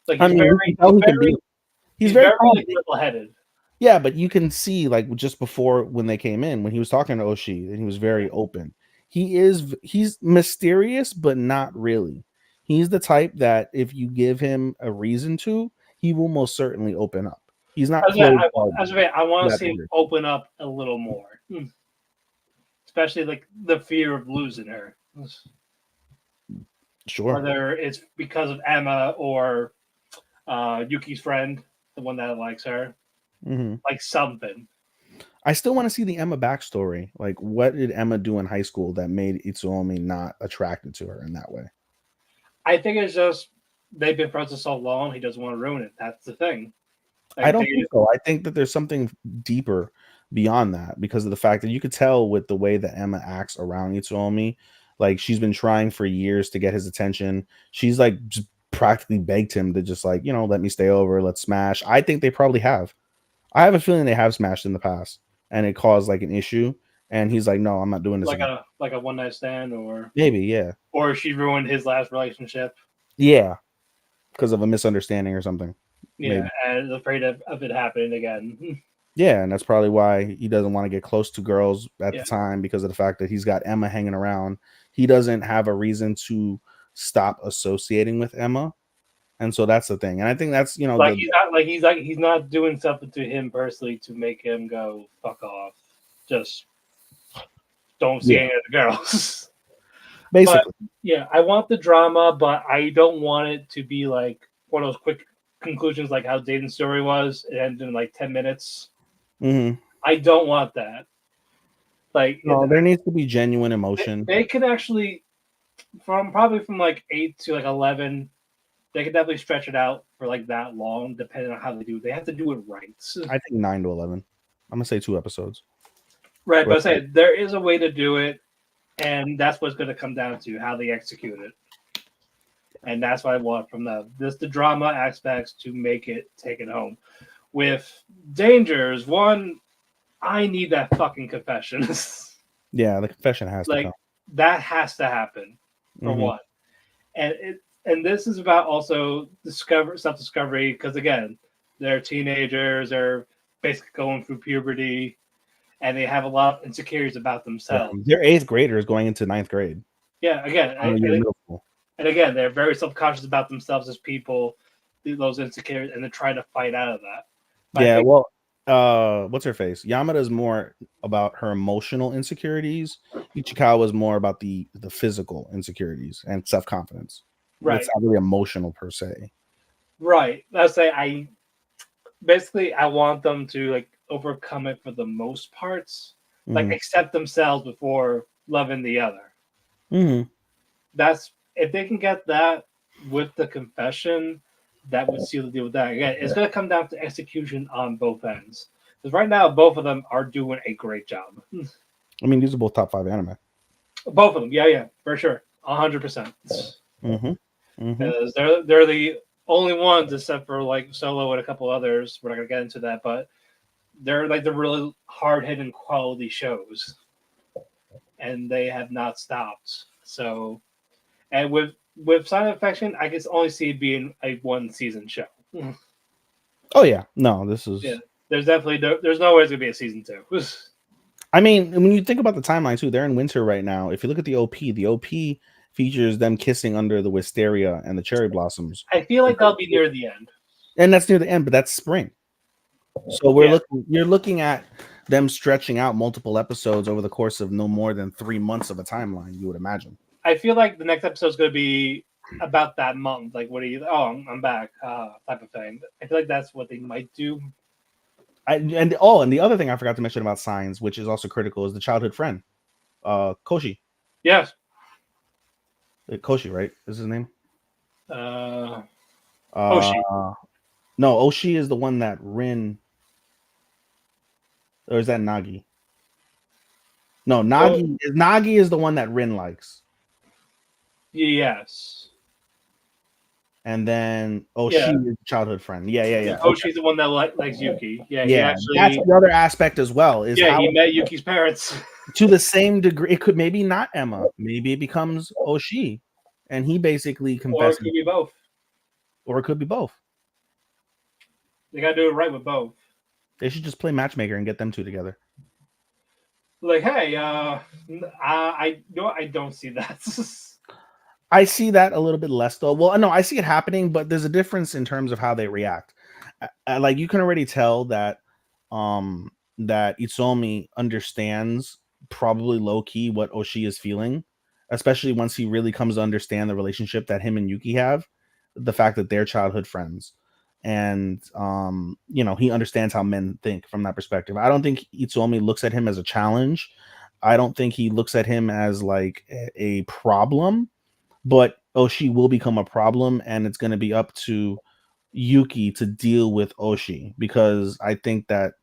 Like he's very level-headed. Yeah, but you can see like just before when they came in, when he was talking to Oshi and he was very open. He's mysterious, but not really. He's the type that if you give him a reason to, he will most certainly open up. He's not. I want to see him open up a little more, especially like the fear of losing her. Sure. Whether it's because of Emma or Yuki's friend, the one that likes her, like something. I still want to see the Emma backstory. Like, what did Emma do in high school that made Itsuomi not attracted to her in that way? I think it's just they've been friends for so long, he doesn't want to ruin it. That's the thing. I don't think so. I think that there's something deeper beyond that because of the fact that you could tell with the way that Emma acts around Itsuomi, like she's been trying for years to get his attention. She's like just practically begged him to just like, let me stay over, let's smash. I think they probably have. I have a feeling they have smashed in the past and it caused like an issue. And he's like, no, I'm not doing this again. Like a one night stand, or maybe, yeah. Or she ruined his last relationship. Yeah. Because of a misunderstanding or something. Yeah, maybe. And is afraid of it happening again. Yeah, and that's probably why he doesn't want to get close to girls at the time, because of the fact that he's got Emma hanging around. He doesn't have a reason to stop associating with Emma. And so that's the thing. And I think that's, he's not doing something to him personally to make him go fuck off. Just don't see any of the girls. Basically. But, I want the drama, but I don't want it to be like one of those quick conclusions like how Dayton's story was. It ended in like 10 minutes. Mm-hmm. I don't want that. Like, no, there needs to be genuine emotion. They could actually, from like 8 to like 11, they could definitely stretch it out for like that long, depending on how they do it. They have to do it right. I think 9 to 11. I'm gonna say 2 episodes. Right, but I say there is a way to do it, and that's what's going to come down to how they execute it. And that's what I want from them. The drama aspects to make it take it home. With Dangers, one, I need that fucking confession. Yeah, the confession has to come. That has to happen for one. And this is about also self-discovery, because again, they're teenagers, they're basically going through puberty, and they have a lot of insecurities about themselves. Yeah, they're 8th graders going into 9th grade. Yeah, again, and again, they're very self-conscious about themselves as people, those insecurities, and they're trying to fight out of that. But what's her face? Yamada is more about her emotional insecurities. Ichikawa is more about the physical insecurities and self-confidence. Right. It's not really emotional per se. Right. Let's say I want them to like overcome it for the most parts, like accept themselves before loving the other. Mm-hmm. That's if they can get that with the confession, that would seal the deal with that. Again, it's going to come down to execution on both ends. Because right now, both of them are doing a great job. I mean, these are both top 5 anime. Both of them, yeah, for sure, 100%. Because they're the only ones, except for like Solo and a couple others. We're not going to get into that, but they're like the really hard-hitting quality shows, and they have not stopped. So, and with Silent Affection, I can only see it being a 1-season show. Oh yeah, no, this is There's definitely there's no way it's gonna be a season 2. I mean, when you think about the timeline too, they're in winter right now. If you look at the OP features them kissing under the wisteria and the cherry blossoms. I feel like that'll be near the end, and that's near the end, but that's spring. So you're looking at them stretching out multiple episodes over the course of no more than 3 months of a timeline, you would imagine. I feel like the next episode is going to be about that month. Like, what are you? Oh, I'm back, type of thing. I feel like that's what they might do. And the other thing I forgot to mention about Signs, which is also critical, is the childhood friend, Koshi. Yes. Koshi, right? Is his name? Oshi. No, Oshi is the one that Rin. Or is that Nagi? No, Nagi is the one that Rin likes. Yes. And then Oshi is childhood friend. Yeah. Oshi's the one that likes Yuki. Yeah. That's the other aspect as well. Is he met Yuki's parents. To the same degree, it could maybe not Emma. Maybe it becomes Oshi, and he basically confesses. Or it could be both. Or it could be both. They gotta do it right with both. They should just play matchmaker and get them two together. Like, hey, I don't see that. I see that a little bit less though. Well, no, I see it happening, but there's a difference in terms of how they react. Like you can already tell that that Itsuomi understands probably low key what Oshi is feeling, especially once he really comes to understand the relationship that him and Yuki have, the fact that they're childhood friends. And he understands how men think from that perspective. I don't think Itsuomi looks at him as a challenge. I don't think he looks at him as like a problem. but Oshi will become a problem, and it's going to be up to Yuki to deal with Oshi, because I think that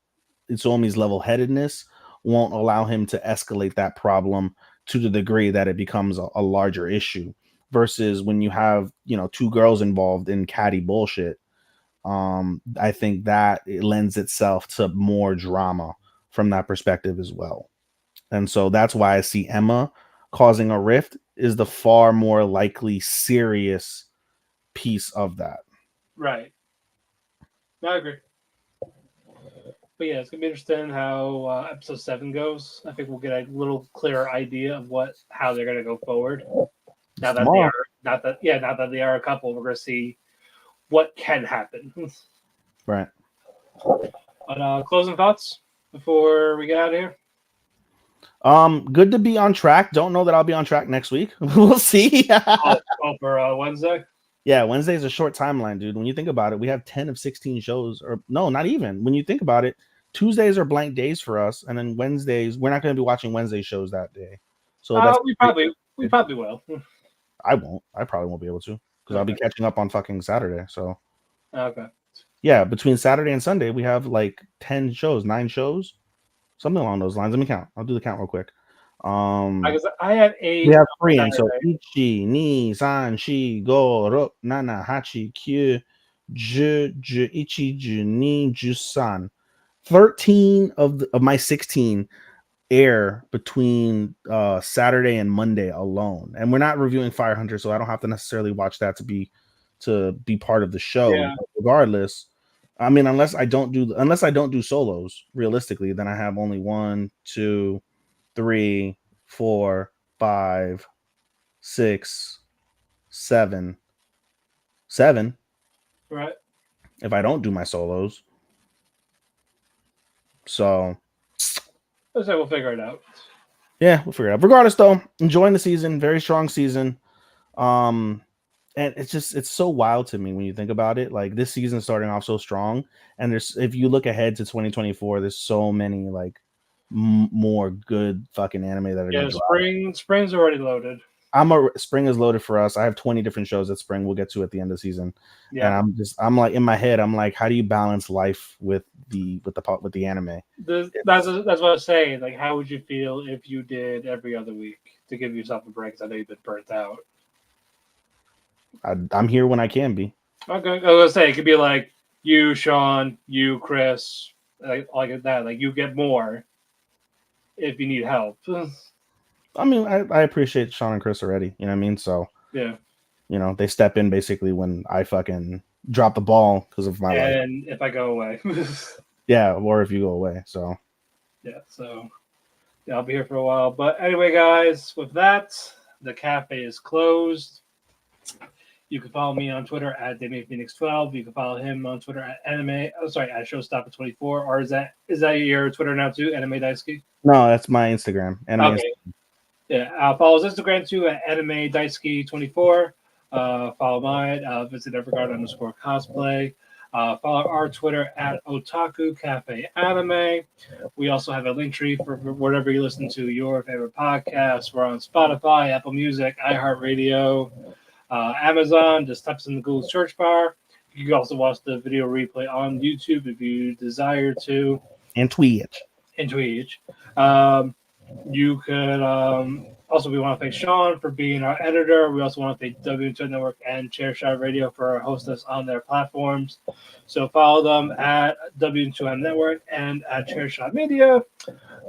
Itsuomi's level-headedness won't allow him to escalate that problem to the degree that it becomes a larger issue, versus when you have, two girls involved in catty bullshit. I think that it lends itself to more drama from that perspective as well. And so that's why I see Emma causing a rift is the far more likely serious piece of that. Right. No, I agree. But yeah, it's gonna be interesting how episode 7 goes. I think we'll get a little clearer idea of how they're gonna go forward. Now that they are now that they are a couple, we're gonna see what can happen. Right. But closing thoughts before we get out of here. Good to be on track. Don't know that I'll be on track next week. We'll see. For Wednesday. Yeah, Wednesday is a short timeline, dude. When you think about it, we have 10 of 16 shows, or no, not even. When you think about it, Tuesdays are blank days for us, and then Wednesdays, we're not going to be watching Wednesday shows that day. So that's we probably will. I won't. I probably won't be able to, because I'll be catching up on fucking Saturday. So okay. Yeah, between Saturday and Sunday, we have like 10 shows, 9 shows, something along those lines. Let me count. I'll do the count real quick. I had 8. We have 3, and so Ichi, Ni, San, Shi, Go, Ro, Nana, Hachi, Kyu, Ju, Ichi, Ju, Ni, Ju, San. 13 of my 16 air between Saturday and Monday alone, and we're not reviewing Fire Hunter, so I don't have to necessarily watch that to be part of the show. Yeah. Regardless, I mean, unless I don't do solos, realistically, then I have only 1, 2, 3, 4, 5, 6, 7. Right. If I don't do my solos. So let's say we'll figure it out. Yeah, we'll figure it out. Regardless, though, enjoying the season, very strong season. And it's so wild to me when you think about it. Like, this season starting off so strong, and if you look ahead to 2024, there's so many like more good fucking anime that are gonna drop. Spring's already loaded. Spring is loaded for us. I have 20 different shows that spring we'll get to at the end of the season. Yeah. And I'm like, in my head, I'm like, how do you balance life with the anime? That's what I was saying. Like, how would you feel if you did every other week to give yourself a break? Because I know you've been burnt out. I'm here when I can be. Okay, I was gonna say it could be like you, Sean, you, Chris, like that. Like, you get more if you need help. I mean, I appreciate Sean and Chris already. You know what I mean? So yeah, they step in basically when I fucking drop the ball because of my life. And if I go away, yeah, or if you go away. So yeah, I'll be here for a while. But anyway, guys, with that, the cafe is closed. You can follow me on Twitter at DamienPhoenix12. You can follow him on Twitter at at Showstopper24. Or is that your Twitter now too, Anime Daisuke? No, that's my Instagram. Okay. Yeah, follow his Instagram too at Anime Daisuke24. Follow mine. Visit Everguard_cosplay. Follow our Twitter at Otalku Cafe Anime. We also have a link tree for whatever you listen to your favorite podcasts. We're on Spotify, Apple Music, iHeartRadio, Amazon. Just type us in the Google search bar. You can also watch the video replay on YouTube if you desire to. And Twitch. You could also, we want to thank Sean for being our editor. We also want to thank W2 Network and Chairshot Radio for hosting us on their platforms. So follow them at W2M Network and at Chairshot Media.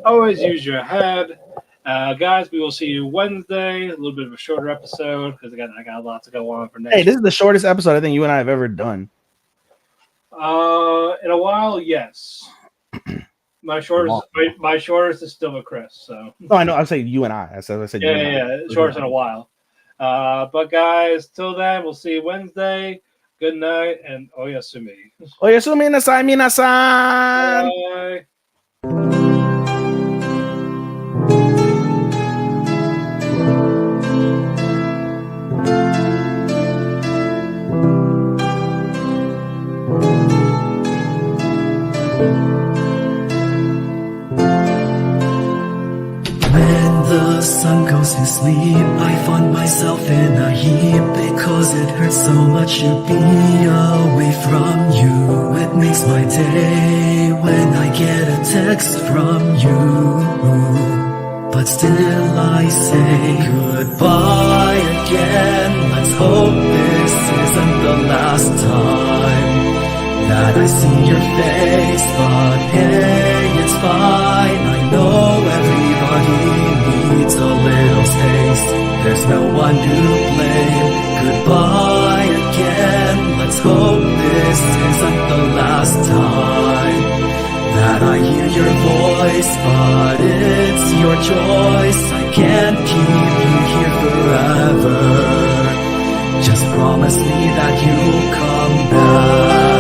Always use your head. Guys, we will see you Wednesday. A little bit of a shorter episode because again, I got a lot to go on for next Hey, this is the shortest episode I think you and I have ever done. In a while, yes. My shortest is still with Chris. So. No, I know. I said you and I. I said. Yeah. Shortest in a while. But guys, till then, we'll see you Wednesday. Good night, and oyasumi. Oyasumi nasai minasan. Bye. When the sun goes to sleep, I find myself in a heap because it hurts so much to be away from you. It makes my day when I get a text from you, but still I say goodbye again. Let's hope this isn't the last time that I see your face, but hey, it's fine. I know everybody needs a little space. There's no one to blame. Goodbye again. Let's hope this isn't the last time that I hear your voice, but it's your choice. I can't keep you here forever. Just promise me that you'll come back.